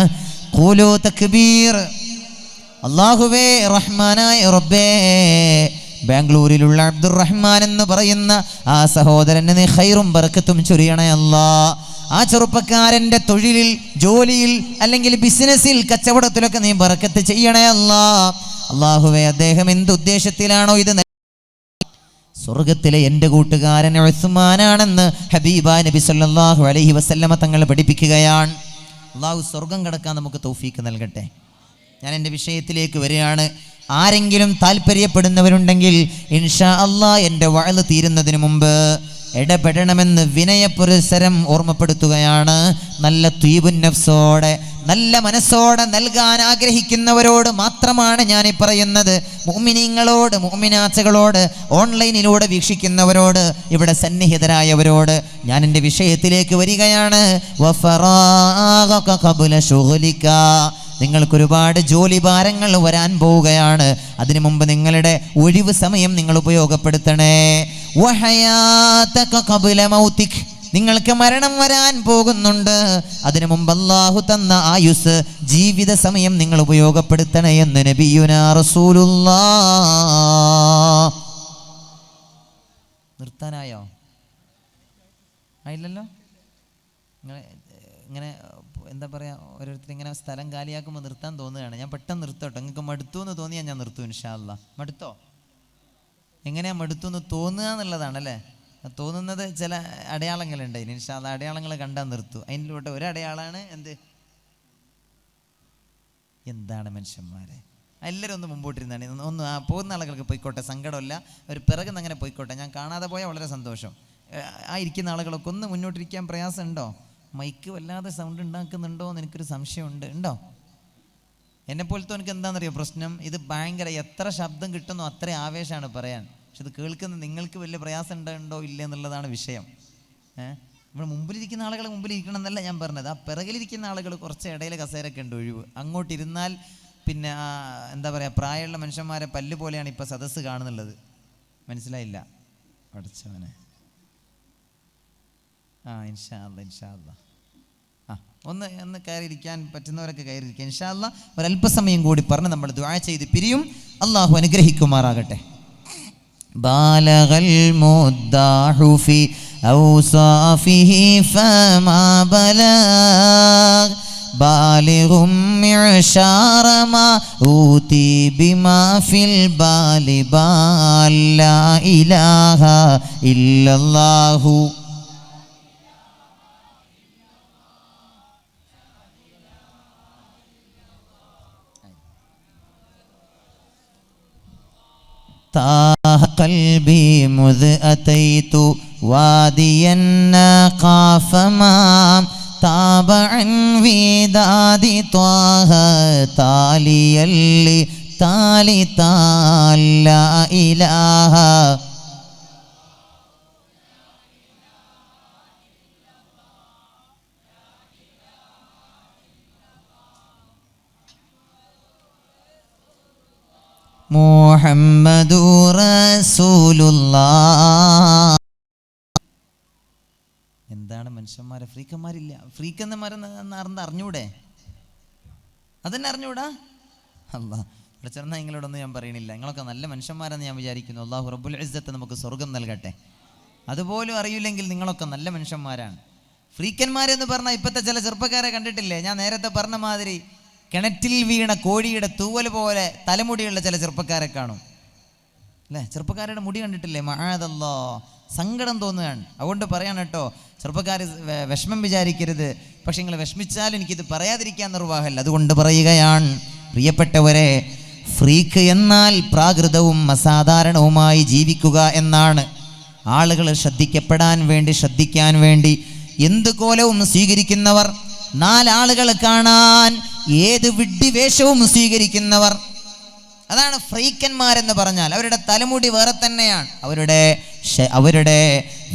ഖൂലൂ തക്ബീർ. അല്ലാഹുവേ, റഹ്മാനായ റബ്ബേ, ബാംഗ്ലൂരിലുള്ള അബ്ദുറഹ്മാൻ എന്ന് പറയുന്ന ആ സഹോദരന് നീ ഖൈറും ബർക്കത്തും ചൊരിയണേ അല്ലാ. ആ ചെറുപ്പക്കാരൻ്റെ തൊഴിലിൽ, ജോലിയിൽ, അല്ലെങ്കിൽ ബിസിനസ്സിൽ, കച്ചവടത്തിലൊക്കെ നീ ബർക്കത്ത് ചെയ്യണേ അല്ലാ. അല്ലാഹുവേ, അദ്ദേഹം എന്തുദ്ദേശത്തിലാണോ ഇത് സ്വർഗത്തിലെ എൻ്റെ കൂട്ടുകാരൻ ഉസ്മാനാണെന്ന് ഹബീബായ നബി സല്ലല്ലാഹു അലൈഹി വസല്ലമ തങ്ങൾ പഠിപ്പിക്കുകയാണ്. അല്ലാഹു സ്വർഗം കടക്കാൻ നമുക്ക് തൗഫീക്ക് നൽകട്ടെ. ഞാൻ എൻ്റെ വിഷയത്തിലേക്ക് വരികയാണ്. ആരെങ്കിലും താല്പര്യപ്പെടുന്നവരുണ്ടെങ്കിൽ ഇൻഷാ അല്ലാഹ് എൻ്റെ വഅദ് തീരുന്നതിന് മുമ്പ് ഇടപെടണമെന്ന് വിനയപുരസരം ഓർമ്മപ്പെടുത്തുകയാണ്. നല്ല ത്വീബുൻ നഫ്സോടെ, നല്ല മനസ്സോടെ നൽകാൻ ആഗ്രഹിക്കുന്നവരോട് മാത്രമാണ് ഞാൻ ഈ പറയുന്നത്. മുഅ്മിനീങ്ങളോട്, മുഅ്മിനാത്തുകളോട്, ഓൺലൈനിലൂടെ വീക്ഷിക്കുന്നവരോട്, ഇവിടെ സന്നിഹിതരായവരോട് ഞാൻ എൻ്റെ വിഷയത്തിലേക്ക് വരികയാണ്. വഫറാഗക ഖബ്ല ശുഗ്ലിക. നിങ്ങൾക്കൊരുപാട് ജോലി ഭാരങ്ങൾ വരാൻ പോവുകയാണ്. അതിനു മുമ്പ് നിങ്ങളുടെ ഒഴിവ് സമയം നിങ്ങൾ ഉപയോഗപ്പെടുത്തണേ. വഹയാതക ഖബ്ല മൗതിക്. നിങ്ങൾക്ക് മരണം വരാൻ പോകുന്നുണ്ട്. അതിനു മുമ്പ് അല്ലാഹു തന്ന ആയുസ്, ജീവിത സമയം നിങ്ങൾ ഉപയോഗപ്പെടുത്തണേ എന്ന് നബിയുനാ റസൂലുള്ളാഹ്. നിർത്താനായോ? ആയില്ലല്ലോ. ഇങ്ങനെ എന്താ പറയുക, ഓരോരുത്തർ ഇങ്ങനെ സ്ഥലം കാലിയാക്കുമ്പോൾ നിർത്താൻ തോന്നുകയാണ്. ഞാൻ പെട്ടെന്ന് നിർത്തോട്ടെ. നിങ്ങൾക്ക് മടുത്തു എന്ന് തോന്നിയാൽ ഞാൻ നിർത്തും ഇൻഷാ അല്ലാഹ്. മടുത്തോ? എങ്ങനെയാ മടുത്തു എന്ന് തോന്നുക എന്നുള്ളതാണല്ലേ. തോന്നുന്നത് ചില അടയാളങ്ങളുണ്ട്. ഇൻഷാ അല്ലാഹ് അടയാളങ്ങൾ കണ്ടാൽ നിർത്തും. അതിൻ്റെ ഒരു അടയാളമാണ് എന്താണ് മനുഷ്യന്മാരെ, എല്ലാവരും ഒന്ന് മുമ്പോട്ടിരുന്നാണ്. ഒന്ന് പോകുന്ന ആളുകൾക്ക് പോയിക്കോട്ടെ, സങ്കടമില്ല. ഒരു പിറകുന്ന് അങ്ങനെ പോയിക്കോട്ടെ. ഞാൻ കാണാതെ പോയാൽ വളരെ സന്തോഷം. ആ ഇരിക്കുന്ന ആളുകളൊക്കെ ഒന്ന് മുന്നോട്ടിരിക്കാൻ പ്രയാസമുണ്ടോ? മൈക്ക് വല്ലാതെ സൗണ്ട് ഉണ്ടാക്കുന്നുണ്ടോ എന്ന് എനിക്കൊരു സംശയമുണ്ട്. ഉണ്ടോ? എന്നെപ്പോലത്തെ എനിക്ക് എന്താണെന്നറിയോ പ്രശ്നം? ഇത് ഭയങ്കര, എത്ര ശബ്ദം കിട്ടുന്നോ അത്ര ആവേശമാണ് പറയാൻ. പക്ഷെ ഇത് കേൾക്കുന്ന നിങ്ങൾക്ക് വലിയ പ്രയാസം ഉണ്ടോ ഇല്ല എന്നുള്ളതാണ് വിഷയം. ഇവിടെ മുമ്പിലിരിക്കുന്ന ആളുകൾ മുമ്പിലിരിക്കണം എന്നല്ല ഞാൻ പറഞ്ഞത്. ആ പിറകിലിരിക്കുന്ന ആളുകൾ കുറച്ച് ഇടയിൽ കസേരൊക്കെ ഉണ്ട് ഒഴിവ്. അങ്ങോട്ടിരുന്നാൽ പിന്നെ എന്താ പറയുക, പ്രായമുള്ള മനുഷ്യന്മാരെ പല്ല് പോലെയാണ് ഇപ്പോൾ സദസ്സ് കാണുന്നുള്ളത്. മനസ്സിലായില്ല? പഠിച്ചവനെ. ഇൻഷാ അല്ലാഹ്, ഇൻഷാ അല്ലാഹ്. ഒന്ന് കയറിയിരിക്കാൻ പറ്റുന്നവരൊക്കെ കയറിയിരിക്കുക. ഇൻഷാ അല്ലാഹ് ഒരല്പസമയം കൂടി പറഞ്ഞ് നമ്മൾ ദുആ ചെയ്ത് പിരിയും. അല്ലാഹു അനുഗ്രഹിക്കുമാറാകട്ടെ. ബാലഗൽ മുദ്ദാഹു ഫി ഔസാഫിഹി ഫമാ ബലഗ് ബാലിഗും മിഅ്ശാറ മാ ഊതി ബിമാ ഫിൽ ബാലി ബാൽ ലാ ഇലാഹ ഇല്ലല്ലാഹു طاح قلبي مذ أتيت واديا ناقا فما طاب عن وداد طه تاليا لتالي تال لا إله മുഹമ്മദു റസൂലുള്ളാഹ്. എന്താണ് മനുഷ്യന്മാരെ, ഫ്രീക്കന്മാരില്ല. ഫ്രീക്കെന്നമാരെന്ന് അറിഞ്ഞൂടെ? അതെന്നെ അറിഞ്ഞൂടാ? അല്ലാഹ് ഇവിടെ ചെന്നാൽ നിങ്ങളോടൊന്നും ഞാൻ പറയണില്ല. നിങ്ങളൊക്കെ നല്ല മനുഷ്യന്മാരെന്ന് ഞാൻ വിചാരിക്കുന്നു. അല്ലാഹു റബ്ബുൽ ഇസ്സത്ത് നമുക്ക് സ്വർഗം നൽകട്ടെ. അതുപോലും അറിയില്ലെങ്കിൽ നിങ്ങളൊക്കെ നല്ല മനുഷ്യന്മാരാണ്. ഫ്രീക്കന്മാരെന്ന് പറഞ്ഞാൽ ഇപ്പോഴത്തെ ചില ചെറുപ്പക്കാരെ കണ്ടിട്ടില്ലേ? ഞാൻ നേരത്തെ പറഞ്ഞ മാതിരി കിണറ്റിൽ വീണ കോഴിയുടെ തൂവൽ പോലെ തലമുടിയുള്ള ചില ചെറുപ്പക്കാരെ കാണും അല്ലേ? ചെറുപ്പക്കാരുടെ മുടി കണ്ടിട്ടില്ലേ? മഅദല്ലാഹ്, സങ്കടം തോന്നുകയാണ്. അതുകൊണ്ട് പറയാണ് കേട്ടോ, ചെറുപ്പക്കാർ വിഷമം വിചാരിക്കരുത്. പക്ഷെ നിങ്ങൾ വിഷമിച്ചാലും എനിക്കിത് പറയാതിരിക്കാൻ നിർവാഹമല്ല. അതുകൊണ്ട് പറയുകയാണ്, പ്രിയപ്പെട്ടവരെ, ഫ്രീക്ക് എന്നാൽ പ്രാകൃതവും അസാധാരണവുമായി ജീവിക്കുക എന്നാണ്. ആളുകൾ ശ്രദ്ധിക്കാൻ വേണ്ടി എന്ത് കോലവും സ്വീകരിക്കുന്നവർ, നാലാളുകൾ കാണാൻ ഏത് വിഡ്ഢിവേഷവും സ്വീകരിക്കുന്നവർ, അതാണ് ഫ്രീക്കന്മാരെന്ന് പറഞ്ഞാൽ. അവരുടെ തലമുടി വേറെ തന്നെയാണ്, അവരുടെ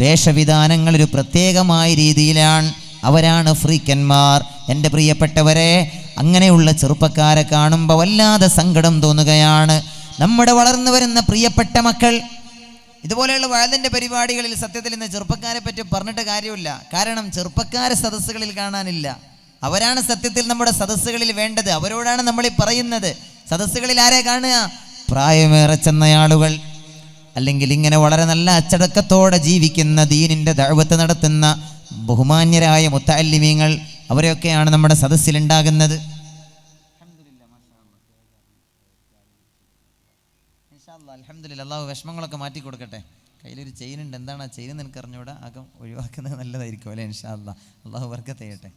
വേഷവിധാനങ്ങൾ ഒരു പ്രത്യേകമായ രീതിയിലാണ്. അവരാണ് ഫ്രീക്കന്മാർ. എൻ്റെ പ്രിയപ്പെട്ടവരെ, അങ്ങനെയുള്ള ചെറുപ്പക്കാരെ കാണുമ്പോൾ വല്ലാതെ സങ്കടം തോന്നുകയാണ്. നമ്മുടെ വളർന്നു വരുന്ന പ്രിയപ്പെട്ട മക്കൾ ഇതുപോലെയുള്ള വയലിൻ്റെ പരിപാടികളിൽ സത്യത്തിൽ ഇന്ന് ചെറുപ്പക്കാരെ പറ്റി പറഞ്ഞിട്ട് കാര്യമില്ല. കാരണം ചെറുപ്പക്കാരെ സദസ്സുകളിൽ കാണാനില്ല. അവരാണ് സത്യത്തിൽ നമ്മുടെ സദസ്സുകളിൽ വേണ്ടത്. അവരോടാണ് നമ്മൾ ഈ പറയുന്നത്. സദസ്സുകളിൽ ആരെ കാണുക? പ്രായമേറെ ചെന്നയാളുകൾ, അല്ലെങ്കിൽ ഇങ്ങനെ വളരെ നല്ല അച്ചടക്കത്തോടെ ജീവിക്കുന്ന ദീനിൻ്റെ ദഅവത്ത് നടത്തുന്ന ബഹുമാന്യരായ മുത്തഅല്ലിമീങ്ങൾ, അവരെയൊക്കെയാണ് നമ്മുടെ സദസ്സിലുണ്ടാകുന്നത്. അൽഹംദുലില്ലാ, അല്ലാഹു വിഷമങ്ങളൊക്കെ മാറ്റി കൊടുക്കട്ടെ. കയ്യിലൊരു ചെയിൻ ഉണ്ട്, എന്താണ് ആ ചെയിൻ എനിക്ക് അറിഞ്ഞൂടാ. അകം ഒഴിവാക്കുന്നത് നല്ലതായിരിക്കും അല്ലേ? ഇൻഷാ അല്ലാഹ്, അല്ലാഹു ബർക്കത്ത് ചെയ്യട്ടെ.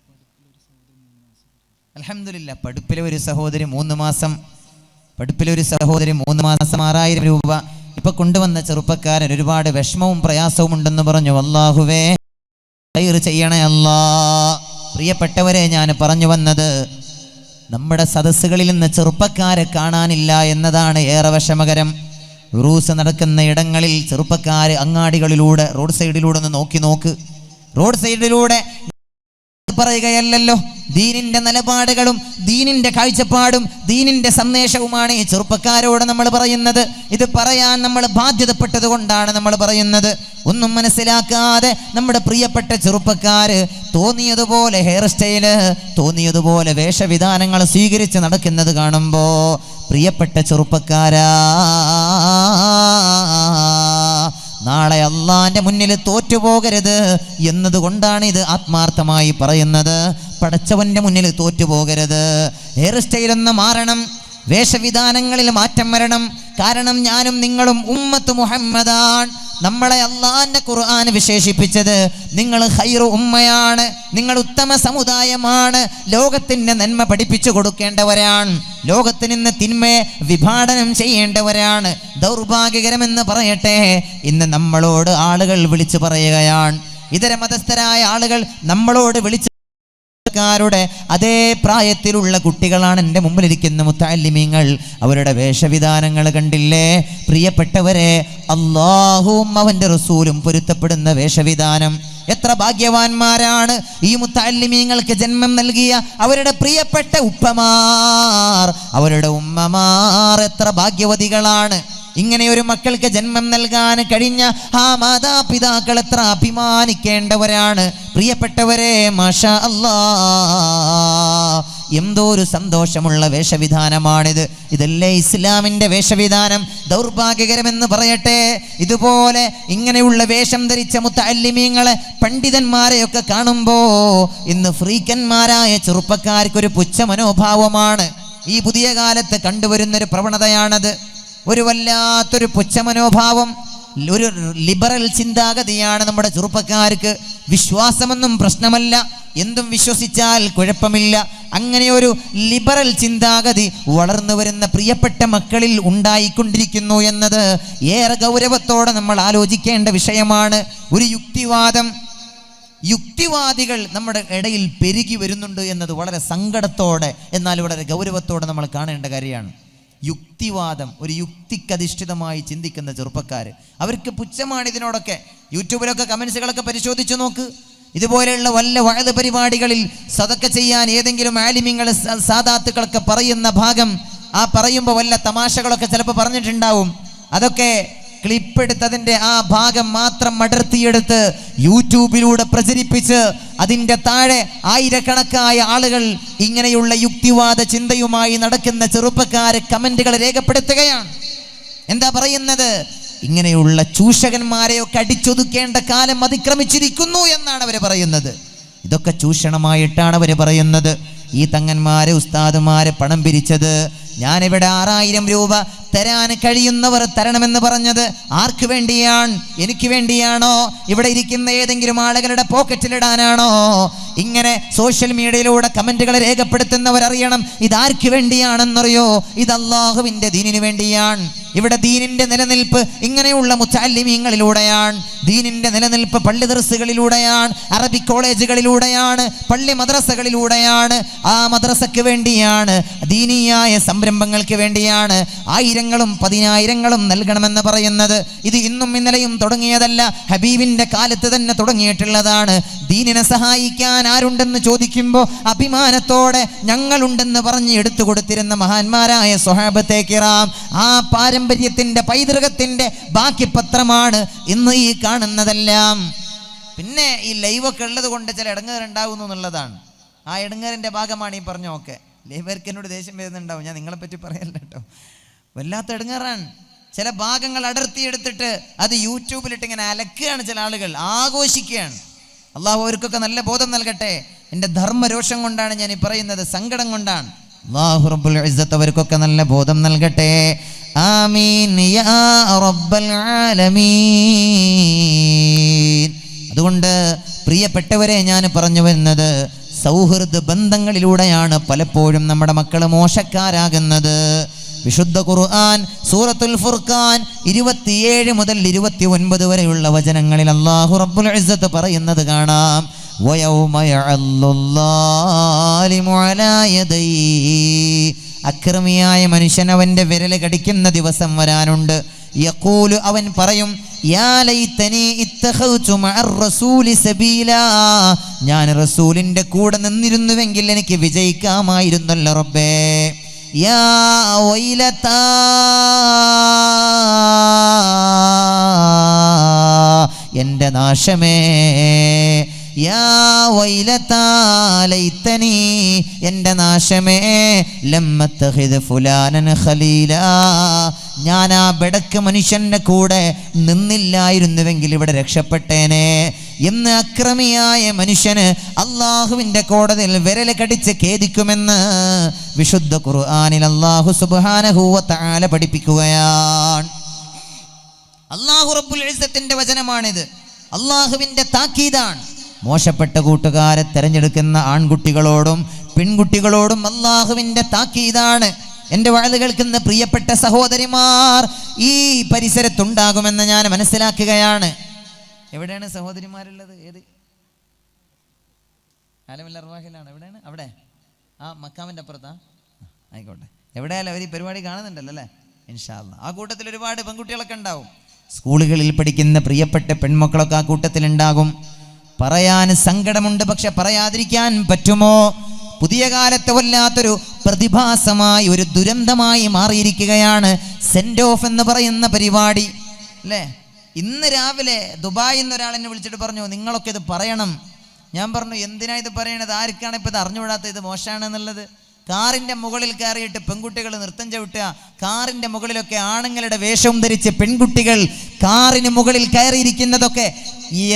അൽഹംദുലില്ലാ, പഠിപ്പിലെ ഒരു സഹോദരി 3 മാസം 6000 രൂപ ഇപ്പൊ കൊണ്ടുവന്ന ചെറുപ്പക്കാരൻ ഒരുപാട് വിഷമവും പ്രയാസവും ഉണ്ടെന്ന് പറഞ്ഞു. അല്ലാഹുവേ ഖൈർ ചെയ്യണേ അല്ലാ. പ്രിയപ്പെട്ടവരെ, ഞാൻ പറഞ്ഞു വന്നത്, നമ്മുടെ സദസ്സുകളിൽ നിന്ന് ചെറുപ്പക്കാരെ കാണാനില്ല എന്നതാണ് ഏറെ വിഷമകരം. ഉറൂസ് നടക്കുന്ന ഇടങ്ങളിൽ ചെറുപ്പക്കാർ അങ്ങാടികളിലൂടെ, റോഡ് സൈഡിലൂടെ ഒന്ന് നോക്ക്. റോഡ് സൈഡിലൂടെ പറയുകയല്ലോ, ദീനിന്റെ നിലപാടുകളും ദീനിന്റെ കാഴ്ചപ്പാടും ദീനിന്റെ സന്ദേശവുമാണ് ഈ ചെറുപ്പക്കാരോട് നമ്മൾ പറയുന്നത്. ഇത് പറയാൻ നമ്മൾ ബാധ്യതപ്പെട്ടത് കൊണ്ടാണ് നമ്മൾ പറയുന്നത്. ഒന്നും മനസ്സിലാക്കാതെ നമ്മുടെ പ്രിയപ്പെട്ട ചെറുപ്പക്കാര് തോന്നിയതുപോലെ ഹെയർ സ്റ്റൈല്, തോന്നിയതുപോലെ വേഷവിധാനങ്ങൾ സ്വീകരിച്ച് നടക്കുന്നത് കാണുമ്പോ, പ്രിയപ്പെട്ട ചെറുപ്പക്കാരാ, നാളെ അള്ളാന്റെ മുന്നിൽ തോറ്റുപോകരുത് എന്നതുകൊണ്ടാണ് ഇത് ആത്മാർത്ഥമായി പറയുന്നത്. പടച്ചവന്റെ മുന്നിൽ തോറ്റുപോകരുത്. ഹെയർ സ്റ്റൈലൊന്ന് മാറണം, വേഷവിധാനങ്ങളിൽ മാറ്റം വരണം. കാരണം ഞാനും നിങ്ങളും ഉമ്മത്ത് മുഹമ്മദാൻ. നമ്മളെ അള്ളാന്റെ ഖുർആൻ വിശേഷിപ്പിച്ചത് നിങ്ങൾ ഖൈറു ഉമ്മയാണ്, നിങ്ങൾ ഉത്തമ സമുദായമാണ്, ലോകത്തിന്റെ നന്മ പഠിപ്പിച്ചു കൊടുക്കേണ്ടവരാണ്, ലോകത്തിന് ഇന്ന് തിന്മയെ വിഭാടനം ചെയ്യേണ്ടവരാണ്. ദൗർഭാഗ്യകരമെന്ന് പറയട്ടെ, ഇന്ന് നമ്മളോട് ആളുകൾ വിളിച്ചു പറയുകയാണ്, ഇതര മതസ്ഥരായ ആളുകൾ നമ്മളോട് വിളിച്ച് ക്കാരുടെ അതേ പ്രായത്തിലുള്ള കുട്ടികളാണ് എൻ്റെ മുമ്പിലിരിക്കുന്ന മുത്തഅല്ലിമീങ്ങൾ. അവരുടെ വേഷവിധാനങ്ങൾ കണ്ടില്ലേ പ്രിയപ്പെട്ടവരെ? അല്ലാഹുവും അവൻ്റെ റസൂലും പൊരുത്തപ്പെടുന്ന വേഷവിധാനം. എത്ര ഭാഗ്യവാന്മാരാണ് ഈ മുത്തഅല്ലിമീങ്ങൾക്ക് ജന്മം നൽകിയ അവരുടെ പ്രിയപ്പെട്ട ഉപ്പമാർ, അവരുടെ ഉമ്മമാർ എത്ര ഭാഗ്യവതികളാണ്. ഇങ്ങനെ ഒരു മക്കൾക്ക് ജന്മം നൽകാൻ കഴിഞ്ഞ ആ മാതാപിതാക്കൾ എത്ര അഭിമാനിക്കേണ്ടവരാണ് പ്രിയപ്പെട്ടവരെ. മാഷാ അല്ലാ, എന്തോ ഒരു സന്തോഷമുള്ള വേഷവിധാനമാണിത്. ഇതല്ലേ ഇസ്ലാമിൻ്റെ വേഷവിധാനം? ദൗർഭാഗ്യകരമെന്ന് പറയട്ടെ, ഇതുപോലെ ഇങ്ങനെയുള്ള വേഷം ധരിച്ച മുത്തഅല്ലിമീങ്ങളെ, പണ്ഡിതന്മാരെയൊക്കെ കാണുമ്പോൾ ഇന്ന് ഫ്രീക്കന്മാരായ ചെറുപ്പക്കാർക്കൊരു പുച്ഛ മനോഭാവമാണ്. ഈ പുതിയ കാലത്ത് കണ്ടുവരുന്നൊരു പ്രവണതയാണത്. ഒരു വല്ലാത്തൊരു പുച്ഛമനോഭാവം, ഒരു ലിബറൽ ചിന്താഗതിയാണ് നമ്മുടെ ചെറുപ്പക്കാർക്ക്. വിശ്വാസമൊന്നും പ്രശ്നമല്ല, എന്തും വിശ്വസിച്ചാൽ കുഴപ്പമില്ല. അങ്ങനെ ഒരു ലിബറൽ ചിന്താഗതി വളർന്നു വരുന്ന പ്രിയപ്പെട്ട മക്കളിൽ ഉണ്ടായിക്കൊണ്ടിരിക്കുന്നു എന്നത് ഏറെ ഗൗരവത്തോടെ നമ്മൾ ആലോചിക്കേണ്ട വിഷയമാണ്. ഒരു യുക്തിവാദികൾ നമ്മുടെ ഇടയിൽ പെരുകി വരുന്നുണ്ട് എന്നത് വളരെ സങ്കടത്തോടെ, എന്നാൽ വളരെ ഗൗരവത്തോടെ നമ്മൾ കാണേണ്ട കാര്യമാണ്. യുക്തിവാദം, ഒരു യുക്തിക്കധിഷ്ഠിതമായി ചിന്തിക്കുന്ന ചെറുപ്പക്കാർ, അവർക്ക് പുച്ഛമാണ് ഇതിനോടൊക്കെ. യൂട്യൂബിലൊക്കെ കമൻസുകളൊക്കെ പരിശോധിച്ച് നോക്ക്. ഇതുപോലെയുള്ള വല്ല വഅദ് പരിപാടികളിൽ സദക്ക ചെയ്യാൻ ഏതെങ്കിലും ആലിമീങ്ങൾ സാദാത്തുക്കളൊക്കെ പറയുന്ന ഭാഗം, ആ പറയുമ്പോൾ വല്ല തമാശകളൊക്കെ ചിലപ്പോൾ പറഞ്ഞിട്ടുണ്ടാവും. അതൊക്കെ ക്ലിപ്പെടുത്തതിൻ്റെ ആ ഭാഗം മാത്രം അടർത്തിയെടുത്ത് യൂട്യൂബിലൂടെ പ്രചരിപ്പിച്ച് അതിൻ്റെ താഴെ ആയിരക്കണക്കായ ആളുകൾ ഇങ്ങനെയുള്ള യുക്തിവാദ ചിന്തയുമായി നടക്കുന്ന ചെറുപ്പക്കാരെ കമന്റുകൾ രേഖപ്പെടുത്തുകയാണ്. എന്താ പറയുന്നത്? ഇങ്ങനെയുള്ള ചൂഷകന്മാരെയൊക്കെ അടിച്ചൊതുക്കേണ്ട കാലം അതിക്രമിച്ചിരിക്കുന്നു എന്നാണ് അവർ പറയുന്നത്. ഇതൊക്കെ ചൂഷണമായിട്ടാണ് അവർ പറയുന്നത്. ഈ തങ്ങന്മാരെ, ഉസ്താദുമാരെ പണം പിരിച്ചത്, ഞാനിവിടെ 6000 രൂപ തരാൻ കഴിയുന്നവർ തരണമെന്ന് പറഞ്ഞത് ആർക്ക് വേണ്ടിയാണ്? എനിക്ക് വേണ്ടിയാണോ? ഇവിടെ ഇരിക്കുന്ന ഏതെങ്കിലും ആളുകളുടെ പോക്കറ്റിലിടാനാണോ? ഇങ്ങനെ സോഷ്യൽ മീഡിയയിലൂടെ കമന്റുകൾ രേഖപ്പെടുത്തുന്നവരറിയണം ഇതാർക്ക് വേണ്ടിയാണെന്നറിയോ? ഇത് അല്ലാഹുവിന്റെ ദീനിന് വേണ്ടിയാണ്. ഇവിടെ ദീനിന്റെ നിലനിൽപ്പ് ഇങ്ങനെയുള്ള മുതഅല്ലിമീങ്ങളിലൂടെയാണ്. ദീനിന്റെ നിലനിൽപ്പ് പള്ളി ദർസുകളിലൂടെയാണ്, അറബിക് കോളേജുകളിലൂടെയാണ്, പള്ളി മദ്രസകളിലൂടെയാണ്. ആ മദ്രസക്ക് വേണ്ടിയാണ്, ദീനിയായ സംരംഭങ്ങൾക്ക് വേണ്ടിയാണ് ആയിരങ്ങളും പതിനായിരങ്ങളും നൽകണമെന്ന് പറയുന്നത്. ഇത് ഇന്നും ഇന്നലെയും തുടങ്ങിയതല്ല, ഹബീബിന്റെ കാലത്ത് തന്നെ തുടങ്ങിയിട്ടുള്ളതാണ്. ദീനിനെ സഹായിക്കാൻ ആരുണ്ടെന്ന് ചോദിക്കുമ്പോൾ അഭിമാനത്തോടെ ഞങ്ങളുണ്ടെന്ന് പറഞ്ഞ് എടുത്തു കൊടുത്തിരുന്ന മഹാന്മാരായ സ്വഹാബത്തെ കിറാം. ആ പാരമ്പര്യത്തിന്റെ പൈതൃകത്തിന്റെ ബാക്കി പത്രമാണ് ഇന്ന് ഈ കാണുന്നതെല്ലാം. പിന്നെ ഈ ലൈവൊക്കെ ഉള്ളത് കൊണ്ട് ചില ഇടങ്ങേറുണ്ടാവുന്നു എന്നുള്ളതാണ്. ആ ഇടങ്ങേറിന്റെ ഭാഗമാണ് ഈ പറഞ്ഞൊക്കെ. ലൈവർക്ക് എന്നോട് ദേഷ്യം വരുന്നുണ്ടാവും, ഞാൻ നിങ്ങളെ പറ്റി പറയല്ല കേട്ടോ. വല്ലാത്ത ഇടങ്ങേറാണ്. ചില ഭാഗങ്ങൾ അടർത്തിയെടുത്തിട്ട് അത് യൂട്യൂബിലിട്ട് ഇങ്ങനെ അലക്കുകയാണ്, ചില ആളുകൾ ആഘോഷിക്കുകയാണ്. അള്ളാഹു അവർക്കൊക്കെ നല്ല ബോധം നൽകട്ടെ. എൻ്റെ ധർമ്മരോഷം കൊണ്ടാണ് ഞാൻ ഈ പറയുന്നത്, സങ്കടം കൊണ്ടാണ്. അല്ലാഹു റബ്ബുൽ ഇസ്സത്ത് അവർക്കൊക്കെ നല്ല ബോധം നൽകട്ടെ. ആമീൻ യാ റബ്ബൽ ആലമീൻ. അതുകൊണ്ട് പ്രിയപ്പെട്ടവരെ, ഞാൻ പറഞ്ഞു വരുന്നത്, സൗഹൃദ ബന്ധങ്ങളിലൂടെയാണ് പലപ്പോഴും നമ്മുടെ മക്കൾ മോശക്കാരാകുന്നത്. വിശുദ്ധ ഖുർആൻ സൂറത്തുൽ ഫുർഖാൻ 27 മുതൽ 29 വരെയുള്ള വചനങ്ങളിൽ അല്ലാഹു റബ്ബുൽ ഇസ്സത്ത് പറയുന്നത് കാണാം. വയൗമ യഅല്ലുല്ലാലിമു അലാ യദൈഹി. അക്രമിയായ മനുഷ്യൻ അവന്റെ വിരൽ കടിക്കുന്ന ദിവസം വരാനുണ്ട്. യഖൂലു, അവൻ പറയും, യാ ലൈതനി ഇത്തഖൗതു മഅർ റസൂലി സബീലാ. ഞാൻ റസൂലിന്റെ കൂടെ നിന്നിരുന്നുവെങ്കിൽ എനിക്ക് വിജയിക്കാമായിരുന്നല്ലോ റബ്ബേ. യാ വൈലതാ, എൻ്റെ നാശമേ. യാ വൈലതാ ലൈതനി, എൻ്റെ നാശമേ. ലമ്മത്തഖിദ് ഫുലാനൻ ഖലീലാ. ഞാൻ ആ ബെടക്ക് മനുഷ്യന്റെ കൂടെ നിന്നില്ലായിരുന്നുവെങ്കിൽ ഇവിടെ രക്ഷപ്പെട്ടേനെ എന്ന് അക്രമിയായ മനുഷ്യന് അള്ളാഹുവിന്റെ കോടതിയിൽ വിരൽ കടിച്ച് ഖേദിക്കുമെന്ന് വിശുദ്ധ ഖുർആനിൽ അല്ലാഹു സുബ്ഹാനഹു വ തആല പഠിപ്പിക്കുകയാണ്. അല്ലാഹു റബ്ബുൽ ഇസ്സത്തിന്റെ വചനമാണിത്, അള്ളാഹുവിന്റെ താക്കീതാണ്. മോശപ്പെട്ട കൂട്ടുകാരെ തെരഞ്ഞെടുക്കുന്ന ആൺകുട്ടികളോടും പെൺകുട്ടികളോടും അള്ളാഹുവിന്റെ താക്കീതാണ്. എൻ്റെ വഅദ് കേൾക്കുന്ന പ്രിയപ്പെട്ട സഹോദരിമാർ ഈ പരിസരത്തുണ്ടാകുമെന്ന് ഞാൻ മനസ്സിലാക്കുകയാണ്. എവിടെയാണ് സഹോദരിമാരുള്ളത്? ഏത് ആലമുൽ അർവാഹിലാണ്? എവിടെയാണ്? അവിടെ ആ മക്കാമിൻ്റെ അപ്പുറത്താ? ആയിക്കോട്ടെ, എവിടെയായാലും അവർ ഈ പരിപാടി കാണുന്നുണ്ടല്ലോ അല്ലേ? ഇൻഷാ അല്ലാഹ്. ആ കൂട്ടത്തിൽ ഒരുപാട് പെൺകുട്ടികളൊക്കെ ഉണ്ടാവും. സ്കൂളുകളിൽ പഠിക്കുന്ന പ്രിയപ്പെട്ട പെൺമക്കളൊക്കെ ആ കൂട്ടത്തിലുണ്ടാകും. പറയാൻ സങ്കടമുണ്ട്, പക്ഷെ പറയാതിരിക്കാൻ പറ്റുമോ? പുതിയ കാലത്ത് വല്ലാത്തൊരു പ്രതിഭാസമായി, ഒരു ദുരന്തമായി മാറിയിരിക്കുകയാണ് സെൻഡ് ഓഫ് എന്ന് പറയുന്ന പരിപാടി അല്ലേ? ഇന്ന് രാവിലെ ദുബായിൽ നിന്ന് ഒരാൾ എന്നെ വിളിച്ചിട്ട് പറഞ്ഞു, നിങ്ങളൊക്കെ ഇത് പറയണം. ഞാൻ പറഞ്ഞു, എന്തിനാ ഇത് പറയണത്? ആർക്കാണ് ഇപ്പം ഇത് അറിഞ്ഞുകൂടാത്ത ഇത് മോശമാണെന്നുള്ളത്? കാറിൻ്റെ മുകളിൽ കയറിയിട്ട് പെൺകുട്ടികൾ നൃത്തം ചവിട്ടുക, കാറിൻ്റെ മുകളിലൊക്കെ ആണുങ്ങളുടെ വേഷം ധരിച്ച് പെൺകുട്ടികൾ കാറിന് മുകളിൽ കയറിയിരിക്കുന്നതൊക്കെ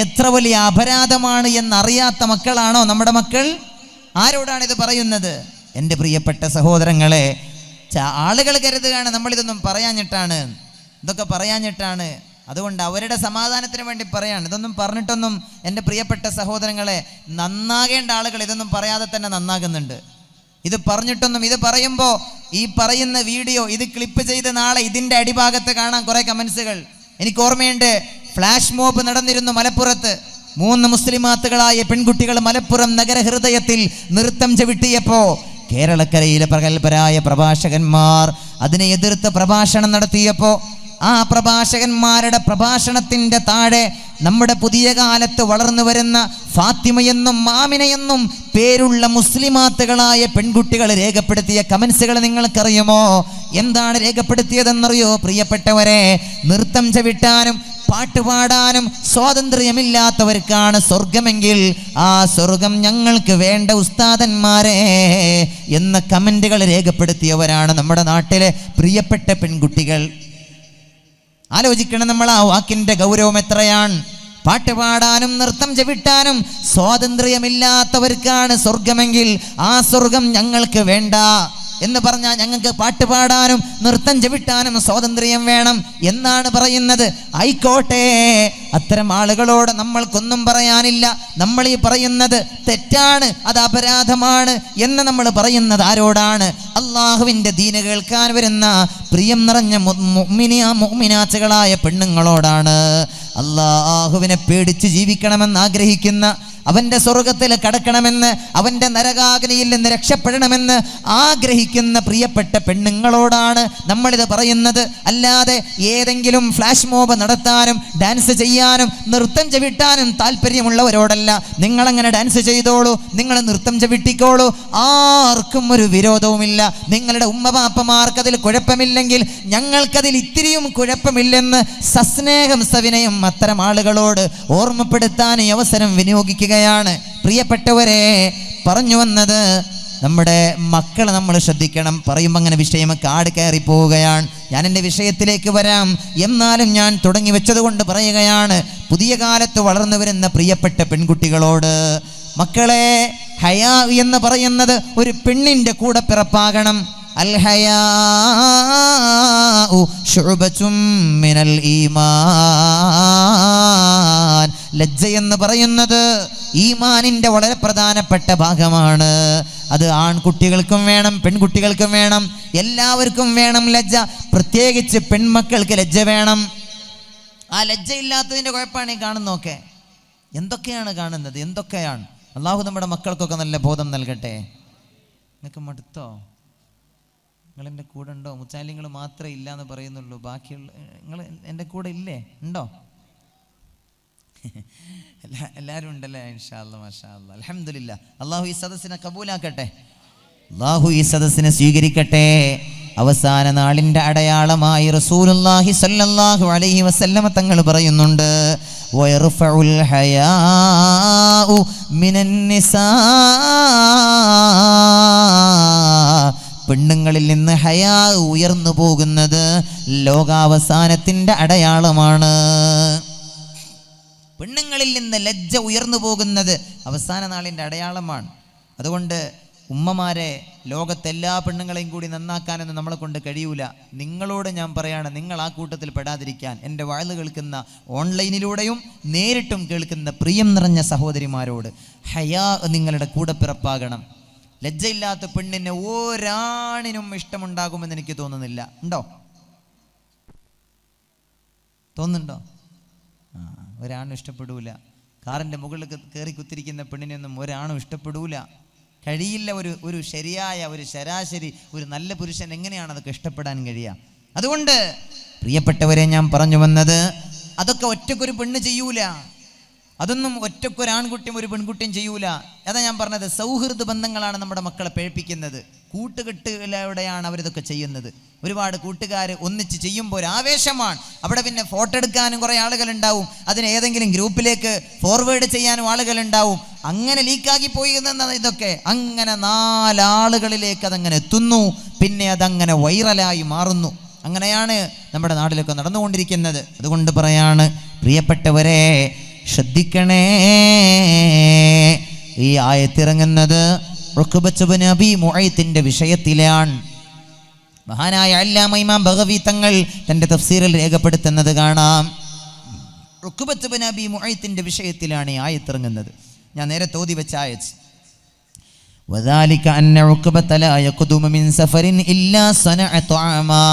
എത്ര വലിയ അപരാധമാണ് എന്നറിയാത്ത മക്കളാണോ നമ്മുടെ മക്കൾ? ആരോടാണിത് പറയുന്നത്? എൻ്റെ പ്രിയപ്പെട്ട സഹോദരങ്ങളെ, ആളുകൾ കരുതുകയാണ് നമ്മളിതൊന്നും പറയാഞ്ഞിട്ടാണ്, ഇതൊക്കെ പറയാഞ്ഞിട്ടാണ്. അതുകൊണ്ട് അവരുടെ സമാധാനത്തിന് വേണ്ടി പറയാണ്. ഇതൊന്നും പറഞ്ഞിട്ടൊന്നും എൻ്റെ പ്രിയപ്പെട്ട സഹോദരങ്ങളെ, നന്നാകേണ്ട ആളുകൾ ഇതൊന്നും പറയാതെ തന്നെ നന്നാകുന്നുണ്ട്. ഇത് പറഞ്ഞിട്ടൊന്നും, ഇത് പറയുമ്പോൾ ഈ പറയുന്ന വീഡിയോ ഇത് ക്ലിപ്പ് ചെയ്ത് നാളെ ഇതിൻ്റെ അടിഭാഗത്ത് കാണാൻ കുറേ കമൻസുകൾ. എനിക്ക് ഓർമ്മയുണ്ട്, ഫ്ലാഷ് മോബ് നടന്നിരുന്നു മലപ്പുറത്ത്. 3 മുസ്ലിമാത്തുകളായ പെൺകുട്ടികൾ മലപ്പുറം നഗരഹൃദയത്തിൽ നൃത്തം ചവിട്ടിയപ്പോൾ കേരളക്കരയിലെ പ്രഗത്ഭരായ പ്രഭാഷകന്മാർ അതിനെ എതിർത്ത് പ്രഭാഷണം നടത്തിയപ്പോൾ ആ പ്രഭാഷകന്മാരുടെ പ്രഭാഷണത്തിൻ്റെ താഴെ നമ്മുടെ പുതിയ കാലത്ത് വളർന്നു വരുന്ന ഫാത്തിമയെന്നും മാമിനയെന്നും പേരുള്ള മുസ്ലിമാത്തുകളായ പെൺകുട്ടികൾ രേഖപ്പെടുത്തിയ കമൻസുകൾ നിങ്ങൾക്കറിയുമോ? എന്താണ് രേഖപ്പെടുത്തിയതെന്നറിയോ പ്രിയപ്പെട്ടവരെ? നൃത്തം ചവിട്ടാനും പാട്ടുപാടാനും സ്വാതന്ത്ര്യമില്ലാത്തവർക്കാണ് സ്വർഗമെങ്കിൽ ആ സ്വർഗം ഞങ്ങൾക്ക് വേണ്ട ഉസ്താദന്മാരെ എന്ന കമൻറ്റുകൾ രേഖപ്പെടുത്തിയവരാണ് നമ്മുടെ നാട്ടിലെ പ്രിയപ്പെട്ട പെൺകുട്ടികൾ. ആലോചിക്കണം നമ്മൾ ആ വാക്കിൻ്റെ ഗൗരവം എത്രയാണ്. പാട്ടുപാടാനും നൃത്തം ചവിട്ടാനും സ്വാതന്ത്ര്യമില്ലാത്തവർക്കാണ് സ്വർഗമെങ്കിൽ ആ സ്വർഗം ഞങ്ങൾക്ക് വേണ്ട എന്ന് പറഞ്ഞാൽ ഞങ്ങൾക്ക് പാട്ട് പാടാനും നൃത്തം ചവിട്ടാനും സ്വാതന്ത്ര്യം വേണം എന്നാണ് പറയുന്നത്. ആയിക്കോട്ടെ, അത്തരം ആളുകളോട് നമ്മൾക്കൊന്നും പറയാനില്ല. നമ്മൾ ഈ പറയുന്നത് തെറ്റാണ്, അത് അപരാധമാണ് എന്ന് നമ്മൾ പറയുന്നത് ആരോടാണ്? അള്ളാഹുവിൻ്റെ ദീന് കേൾക്കാൻ വരുന്ന പ്രിയം നിറഞ്ഞ മുഅ്മിനാത്തുകളായ പെണ്ണുങ്ങളോടാണ്. അള്ളാഹുവിനെ പേടിച്ച് ജീവിക്കണമെന്ന് ആഗ്രഹിക്കുന്ന, അവൻ്റെ സ്വർഗത്തിൽ കടക്കണമെന്ന്, അവൻ്റെ നരകാഗ്നിയിൽ നിന്ന് രക്ഷപ്പെടണമെന്ന് ആഗ്രഹിക്കുന്ന പ്രിയപ്പെട്ട പെണ്ണുങ്ങളോടാണ് നമ്മളിത് പറയുന്നത്. അല്ലാതെ ഏതെങ്കിലും ഫ്ലാഷ് മോബ് നടത്താനും ഡാൻസ് ചെയ്യാനും നൃത്തം ചവിട്ടാനും താല്പര്യമുള്ളവരോടല്ല. നിങ്ങളങ്ങനെ ഡാൻസ് ചെയ്തോളൂ, നിങ്ങൾ നൃത്തം ചവിട്ടിക്കോളൂ, ആർക്കും ഒരു വിരോധവുമില്ല. നിങ്ങളുടെ ഉമ്മപാപ്പമാർക്കതിൽ കുഴപ്പമില്ലെങ്കിൽ ഞങ്ങൾക്കതിൽ ഇത്തിരിയും കുഴപ്പമില്ലെന്ന് സസ്നേഹം സവിനയം അത്തരം ആളുകളോട് ഓർമ്മപ്പെടുത്താൻ ഈ അവസരം വിനിയോഗിക്കുക. പ്രിയപ്പെട്ടവരെ, പറഞ്ഞു വന്നത് നമ്മുടെ മക്കളെ നമ്മൾ ശ്രദ്ധിക്കണം. പറയുമ്പോൾ അങ്ങനെ വിഷയം കാട് കയറി പോവുകയാണ്. ഞാൻ എൻ്റെ വിഷയത്തിലേക്ക് വരാം. എന്നാലും ഞാൻ തുടങ്ങി വെച്ചതുകൊണ്ട് പറയുകയാണ്. പുതിയ കാലത്ത് വളർന്നു വരുന്ന പ്രിയപ്പെട്ട പെൺകുട്ടികളോട്, മക്കളെ, ഹയാ എന്ന് പറയുന്നത് ഒരു പെണ്ണിൻ്റെ കൂടെ പിറപ്പാകണം. അൽ ഹയാഉ ശുഅബത്തും മിനൽ ഈമാൻ. ലജ്ജ എന്ന് പറയുന്നത് ഈമാനിൻ്റെ വളരെ പ്രധാനപ്പെട്ട ഭാഗമാണ്. അത് ആൺകുട്ടികൾക്കും വേണം, പെൺകുട്ടികൾക്കും വേണം, എല്ലാവർക്കും വേണം ലജ്ജ. പ്രത്യേകിച്ച് പെൺമക്കൾക്ക് ലജ്ജ വേണം. ആ ലജ്ജയില്ലാത്തതിൻ്റെ കുഴപ്പമാണ് ഈ കാണുന്നതൊക്കെ. എന്തൊക്കെയാണ് കാണുന്നത്? എന്തൊക്കെയാണ്? അള്ളാഹു നമ്മുടെ മക്കൾക്കൊക്കെ നല്ല ബോധം നൽകട്ടെ. നിങ്ങൾക്ക് മടുത്തോ? നിങ്ങളെൻ്റെ കൂടെ ഉണ്ടോ? മുച്ചാലിങ്ങൾ മാത്രമേ ഇല്ല എന്ന് പറയുന്നുള്ളൂ, ബാക്കിയുള്ള നിങ്ങൾ എൻ്റെ കൂടെ ഇല്ലേ? ഉണ്ടോ? എല്ലാവരും ഉണ്ടല്ലേ? ഇൻഷാ അല്ലാഹ്, മാഷാ അല്ലാഹ്, അൽഹംദുലില്ലാഹ്. അള്ളാഹു ഈ സദസ്സിനെ കബൂലാക്കട്ടെ, അള്ളാഹു ഈ സദസ്സിനെ സ്വീകരിക്കട്ടെ. അവസാന നാളിൻ്റെ അടയാളമായി റസൂലുള്ളാഹി സ്വല്ലല്ലാഹു അലൈഹി വസല്ലമ തങ്ങൾ പറയുന്നുണ്ട്, വയർഫഉൽ ഹയാഉ മിനൻ നിസാ. പെണ്ണുങ്ങളിൽ നിന്ന് ഹയാ ഉയർന്നു പോകുന്നത് ലോകാവസാനത്തിൻ്റെ അടയാളമാണ്. പെണ്ണുങ്ങളിൽ നിന്ന് ലജ്ജ ഉയർന്നു പോകുന്നത് അവസാന നാളിൻ്റെ അടയാളമാണ്. അതുകൊണ്ട് ഉമ്മമാരെ, ലോകത്തെല്ലാ പെണ്ണുങ്ങളെയും കൂടി നന്നാക്കാനൊന്നും നമ്മളെ കൊണ്ട് കഴിയൂല. നിങ്ങളോട് ഞാൻ പറയാണ്, നിങ്ങൾ ആ കൂട്ടത്തിൽ പെടാതിരിക്കാൻ. എൻ്റെ വാഴ്ന്നു കേൾക്കുന്ന, ഓൺലൈനിലൂടെയും നേരിട്ടും കേൾക്കുന്ന പ്രിയം നിറഞ്ഞ സഹോദരിമാരോട്, ഹയാ നിങ്ങളുടെ കൂടെ പിറപ്പാകണം. ലജ്ജയില്ലാത്ത പെണ്ണിനെ ഒരാണിനും ഇഷ്ടമുണ്ടാകുമെന്ന് എനിക്ക് തോന്നുന്നില്ല. ഉണ്ടോ? തോന്നുന്നുണ്ടോ? ഒരാണും ഇഷ്ടപ്പെടൂല. കാറിൻ്റെ മുകളിൽ കയറി കുത്തിരിക്കുന്ന പെണ്ണിനൊന്നും ഒരാണും ഇഷ്ടപ്പെടൂല. കഴിയില്ല. ഒരു ശരിയായ, ഒരു ശരാശരി, ഒരു നല്ല പുരുഷൻ എങ്ങനെയാണ് അതൊക്കെ ഇഷ്ടപ്പെടാൻ കഴിയുക? അതുകൊണ്ട് പ്രിയപ്പെട്ടവരെ, ഞാൻ പറഞ്ഞു വന്നത്, അതൊക്കെ ഒറ്റക്കൊരു പെണ്ണ് ചെയ്യൂല. അതൊന്നും ഒറ്റക്കൊരാൺകുട്ടിയും ഒരു പെൺകുട്ടിയും ചെയ്യൂല. അതാ ഞാൻ പറഞ്ഞത്, സൗഹൃദ ബന്ധങ്ങളാണ് നമ്മുടെ മക്കളെ പഴപ്പിക്കുന്നത്. കൂട്ടുകെട്ടുകളിലൂടെയാണ് അവരിതൊക്കെ ചെയ്യുന്നത്. ഒരുപാട് കൂട്ടുകാർ ഒന്നിച്ച് ചെയ്യുമ്പോൾ ഒരു ആവേശമാണ്. അവിടെ പിന്നെ ഫോട്ടോ എടുക്കാനും കുറേ ആളുകളുണ്ടാവും, അതിന് ഏതെങ്കിലും ഗ്രൂപ്പിലേക്ക് ഫോർവേഡ് ചെയ്യാനും ആളുകളുണ്ടാവും. അങ്ങനെ ലീക്കാക്കി പോയി ഇതൊക്കെ അങ്ങനെ 4 ആളുകളിലേക്ക് അതങ്ങനെ എത്തുന്നു. പിന്നെ അതങ്ങനെ വൈറലായി മാറുന്നു. അങ്ങനെയാണ് നമ്മുടെ നാട്ടിലൊക്കെ നടന്നുകൊണ്ടിരിക്കുന്നത്. അതുകൊണ്ട് പറയാണ്, പ്രിയപ്പെട്ടവരെ, ശ്രദ്ധിക്കണേ. ഈ ആയത്തിറങ്ങുന്നത് ഉഖബത്ത് ഇബ്നു അബീ മുഅയ്ത്തിന്റെ വിഷയത്തിലാണ്. മഹാനായ അല്ലാമ ഇമാം ബഗവി തങ്ങൾ തൻ്റെ തഫ്സീറിൽ രേഖപ്പെടുത്തുന്നത് കാണാം. ഉഖബത്ത് ഇബ്നു അബീ മുഅയ്ത്തിന്റെ വിഷയത്തിലാണ് ഈ ആയത്തിറങ്ങുന്നത്. ഞാൻ നേരത്തെ ഓതി വെച്ച ആയത്ത്, വദാലിക അന്ന ഉഖബത ലാ യഖ്ദുമു മിൻ സഫറിൻ ഇല്ലാ സനഅ തുആമാ.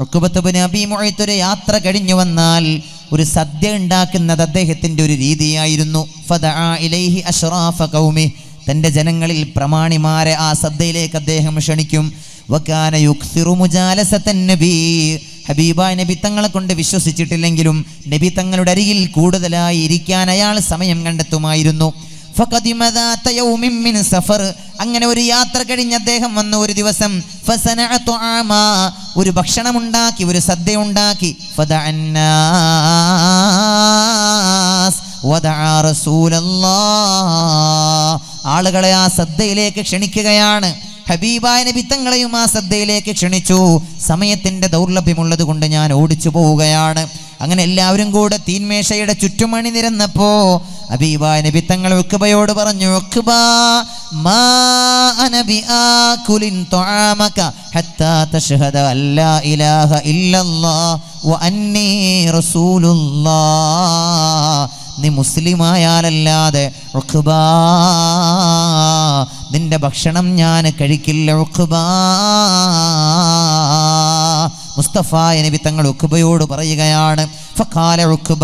ഉഖബത്ത് ഇബ്നു അബീ മുഅയ്ത്ത് ഒരു യാത്ര കഴിഞ്ഞു വന്നാൽ ഒരു സദ്യ ഉണ്ടാക്കുന്നത് അദ്ദേഹത്തിൻ്റെ ഒരു രീതിയായിരുന്നു. ഫദഅ ഇലൈഹി അശ്റാഫ ഖൗമി. തൻ്റെ ജനങ്ങളിൽ പ്രമാണിമാരെ ആ സദ്യയിലേക്ക് അദ്ദേഹം ക്ഷണിക്കും. വകാന യുക്സിറു മുജാലസതൻ നബി. ഹബീബായ നബി തങ്ങളെ കൊണ്ട് വിശ്വസിച്ചിട്ടില്ലെങ്കിലും നബി തങ്ങളുടെ അരികിൽ കൂടുതലായി ഇരിക്കാൻ അയാൾ സമയം കണ്ടെത്തുമായിരുന്നു. ഫഖദിമ ദാത യൗമിൻ മിൻ സഫർ. അങ്ങനെ ഒരു യാത്ര കഴിഞ്ഞ് അദ്ദേഹം വന്ന ഒരു ദിവസം ഫസനഅ തുആമാ, ഒരു ഭക്ഷണം ഉണ്ടാക്കി, ഒരു സദ്യ ഉണ്ടാക്കി. ഫദഅന്നാസ് വദഅ റസൂലല്ലാഹ്. ആളുകളെ ആ സദ്യയിലേക്ക് ക്ഷണിക്കുകയാണ്. ഹബീബായ നബി തങ്ങളെയും ആ സദ്യയിലേക്ക് ക്ഷണിച്ചു. സമയത്തിൻ്റെ ദൗർലഭ്യമുള്ളത് കൊണ്ട് ഞാൻ ഓടിച്ചു പോവുകയാണ്. അങ്ങനെ എല്ലാവരും കൂടെ തീന്മേശയുടെ ചുറ്റുമണി നിരന്നപ്പോൾ ഹബീബായ നബി തങ്ങൾ ഉഖബയോട് പറഞ്ഞു, ഉഖബ മാ അന ബിആകുലിൻ തുആമക ഹത്താ തശ്ഹദ അല്ലാ ഇലാഹ ഇല്ലല്ലാഹ് വ അന്നീ റസൂലുള്ളാഹ്. നീ മുസ്ലിമായാലല്ലാതെ ഉഖബ നിന്റെ ഭക്ഷണം ഞാൻ കഴിക്കില്ല. ഉഖബ മുസ്തഫ നബി തങ്ങൾ ഉഖബയോട് പറയുകയാണ്. ഫഖാല ഉഖബ,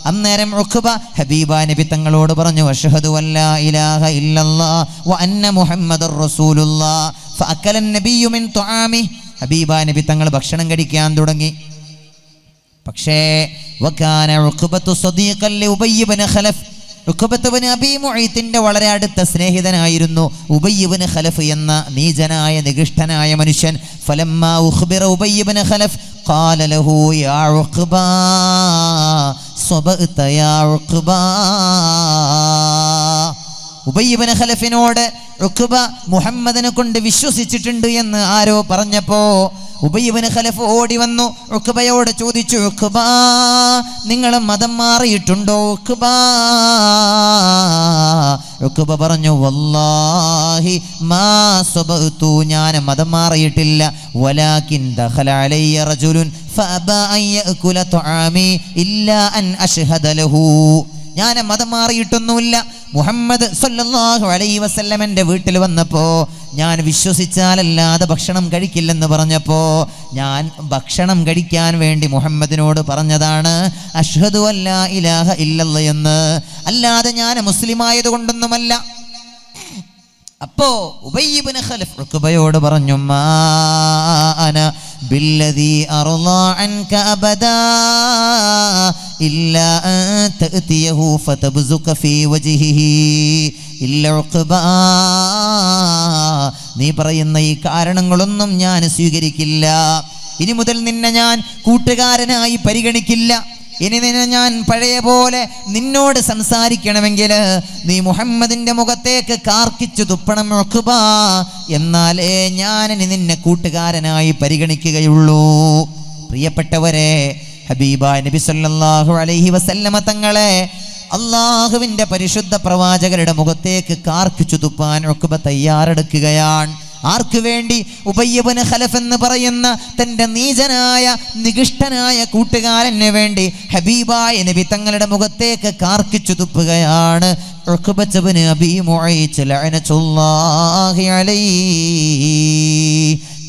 അന്നേരം ഉഖബ ഹബീബ നബി തങ്ങളോട് പറഞ്ഞു, അഷ്ഹദു അല്ലാ ഇലാഹ ഇല്ലല്ലാഹ് വ അന്ന മുഹമ്മദുർ റസൂലുള്ളാഹ്. ഫഅക്കല നബിയ്യു മിൻ തുആമി, ഹബീബ നബി തങ്ങൾ ഭക്ഷണം കഴിക്കാൻ തുടങ്ങി. പക്ഷേ വകാന ഉഖബത്തു സദീഖൻ ലി ഉബയ്യ് ഇബ്നു ഖലഫ്, ഉഖബത്ത് ഇബ്നു അബീ മുഈത്തിന്റെ വളരെ അടുത്ത സ്നേഹിതനായിരുന്നു ഉബയ്യ് ഇബ്നു ഖലഫ് എന്ന നീചനായ നികൃഷ്ടനായ മനുഷ്യൻ. ഫലമ്മാ ഉഖ്ബിറ ഉബയ്യ് ഇബ്നു ഖലഫ് ഖാല ലഹു യാ ഉഖബ സബഅത യാ ഉഖബ. ഉബയ്യ് ഇബ്നു ഖലഫിനോട് ഉഖബ മുഹമ്മദിനെ കൊണ്ട് വിശ്വസിച്ചിട്ടുണ്ട് എന്ന് ആരോ പറഞ്ഞപ്പോ ഉബയ്യ് ഇബ്നു ഖലഫ് ഓടി വന്നു ഉഖബയോട് ചോദിച്ചു, ഉഖബ നിങ്ങൾ മതം മാറിയിട്ടുണ്ടോ? ഉഖബ പറഞ്ഞു, വല്ലാഹി മാ സബഅതു, ഞാൻ മതം മാറിയിട്ടില്ല. വലാകിൻ ദഖല അലയ്യ റജുലുൻ ഫഅബാ അൻ യഅകുല തുആമി ഇല്ലാ അൻ അശ്ഹദ ലഹു. ഞാൻ മതം മാറിയിട്ടൊന്നുമില്ല. മുഹമ്മദ് സല്ലല്ലാഹു അലൈഹി വസല്ലം എൻ്റെ വീട്ടിൽ വന്നപ്പോ ഞാൻ വിശ്വസിച്ചാലല്ലാതെ ഭക്ഷണം കഴിക്കില്ലെന്ന് പറഞ്ഞപ്പോ ഞാൻ ഭക്ഷണം കഴിക്കാൻ വേണ്ടി മുഹമ്മദിനോട് പറഞ്ഞതാണ് അഷ്ഹദു അല്ലാ ഇലാഹ ഇല്ലല്ലാഹ് എന്ന്, അല്ലാതെ ഞാൻ മുസ്ലിമായത് കൊണ്ടൊന്നുമല്ല. അപ്പോ ഉബയ്യ് ഇബ്നു ഖലഫ് ഉഖബയോട് പറഞ്ഞു, മാ അന ബില്ലദീ അർളാ അൻക അബദാ ഇല്ലാ അൻ തഅതിയഹു ഫതബ്സുക ഫീ വജ്ഹിഹി ഇല്ല ഉഖബ. നീ പറയുന്ന ഈ കാരണങ്ങളൊന്നും ഞാൻ സ്വീകരിക്കില്ല. ഇനി മുതൽ നിന്നെ ഞാൻ കൂട്ടുകാരനായി പരിഗണിക്കില്ല. ഇനി നിന്നെ ഞാൻ പഴയ പോലെ നിന്നോട് സംസാരിക്കണമെങ്കിൽ നീ മുഹമ്മദിന്റെ മുഖത്തേക്ക് കാർക്കിച്ചു തുപ്പണം ഉഖബ, എന്നാലേ ഞാൻ ഇനി നിന്നെ കൂട്ടുകാരനായി പരിഗണിക്കുകയുള്ളൂ. പ്രിയപ്പെട്ടവരെ, ഹബീബായ നബി സല്ലല്ലാഹു അലൈഹി വസല്ലമ തങ്ങളെ അള്ളാഹുവിൻ്റെ പരിശുദ്ധ പ്രവാചകരുടെ മുഖത്തേക്ക് കാർക്കിച്ചു തുപ്പാൻ ഉഖബ തയ്യാറെടുക്കുകയാണ്. ആർക്ക് വേണ്ടി? ഉബയ്യ് ഇബ്നു ഖലഫ് എന്ന് പറയുന്ന തൻ്റെ നീചനായ നികൃഷ്ടനായ കൂട്ടുകാരന് വേണ്ടി ഹബീബായ നബി തങ്ങളുടെ മുഖത്തേക്ക് കാർക്കിച്ചു തുപ്പുകയാണ് ഉഖബത്ത് ഇബ്നു അബീ മുഈത്ത് ലഅനത്തുല്ലാഹി അലൈഹി.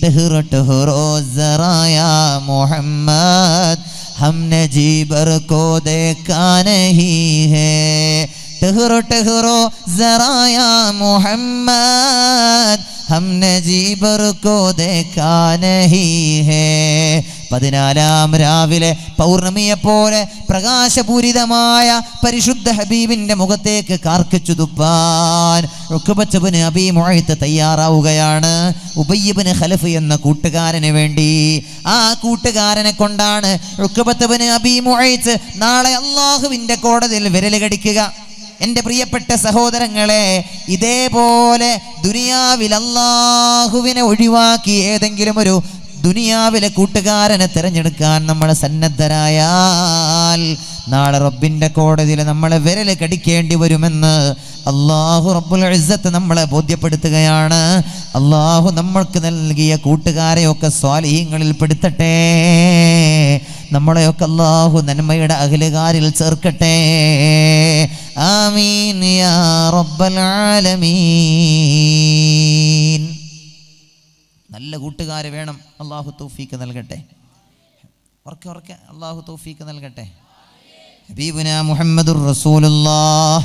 ടഹ്റോ ടഹ്റോ സറായാ മുഹമ്മദ് हमने जी भर को देखा नहीं है, टहरो टहरो जरा या मोहम्मद हमने जी भर को देखा नहीं है. 14 രാവിലെ പൗർണമിയെ പോലെ പ്രകാശപൂരിതമായ പരിശുദ്ധ ഹബീബിന്റെ മുഖത്തേക്ക് കാർക്കിച്ചു തുപ്പാൻ ഉഖബത്ത് ഇബ്നു അബീ മുഈത്ത് തയ്യാറാവുകയാണ് ഉബയ്യ് ഇബ്നു ഖലഫ് എന്ന കൂട്ടുകാരന് വേണ്ടി. ആ കൂട്ടുകാരനെ കൊണ്ടാണ് ഉഖബത്ത് ഇബ്നു അബീ മുഈത്ത് നാളെ അള്ളാഹുവിന്റെ കോടതിയിൽ വിരൽ കടിക്കുക. എൻ്റെ പ്രിയപ്പെട്ട സഹോദരങ്ങളെ, ഇതേപോലെ ദുനിയാവിൽ അള്ളാഹുവിനെ ഒഴിവാക്കി ഏതെങ്കിലും ഒരു ദുനിയാവിലെ കൂട്ടുകാരനെ തിരഞ്ഞെടുക്കാൻ നമ്മൾ സന്നദ്ധരായാൽ നാളെ റബ്ബിൻ്റെ കോടതിയിൽ നമ്മളെ വിരൽ കടിക്കേണ്ടി വരുമെന്ന് അള്ളാഹു റബ്ബുൽ ഇസ്സത്ത് നമ്മളെ ബോധ്യപ്പെടുത്തുകയാണ്. അള്ളാഹു നമ്മൾക്ക് നൽകിയ കൂട്ടുകാരെയൊക്കെ സ്വാലിഹീങ്ങളിൽ പെടുത്തട്ടെ. നമ്മളെയൊക്കെ അള്ളാഹു നന്മയുടെ അഹ്ലുകാരിൽ ചേർക്കട്ടെ. ആമീൻ യാ റബ്ബൽ ആലമീൻ. നല്ല കൂട്ടുകാർ വേണം. അള്ളാഹു തൗഫീക്ക് നൽകട്ടെ. ഉറക്കെ അള്ളാഹു തൗഫീക്ക് നൽകട്ടെ. ഹബീബുനാ മുഹമ്മദുർ റസൂലുള്ളാഹ്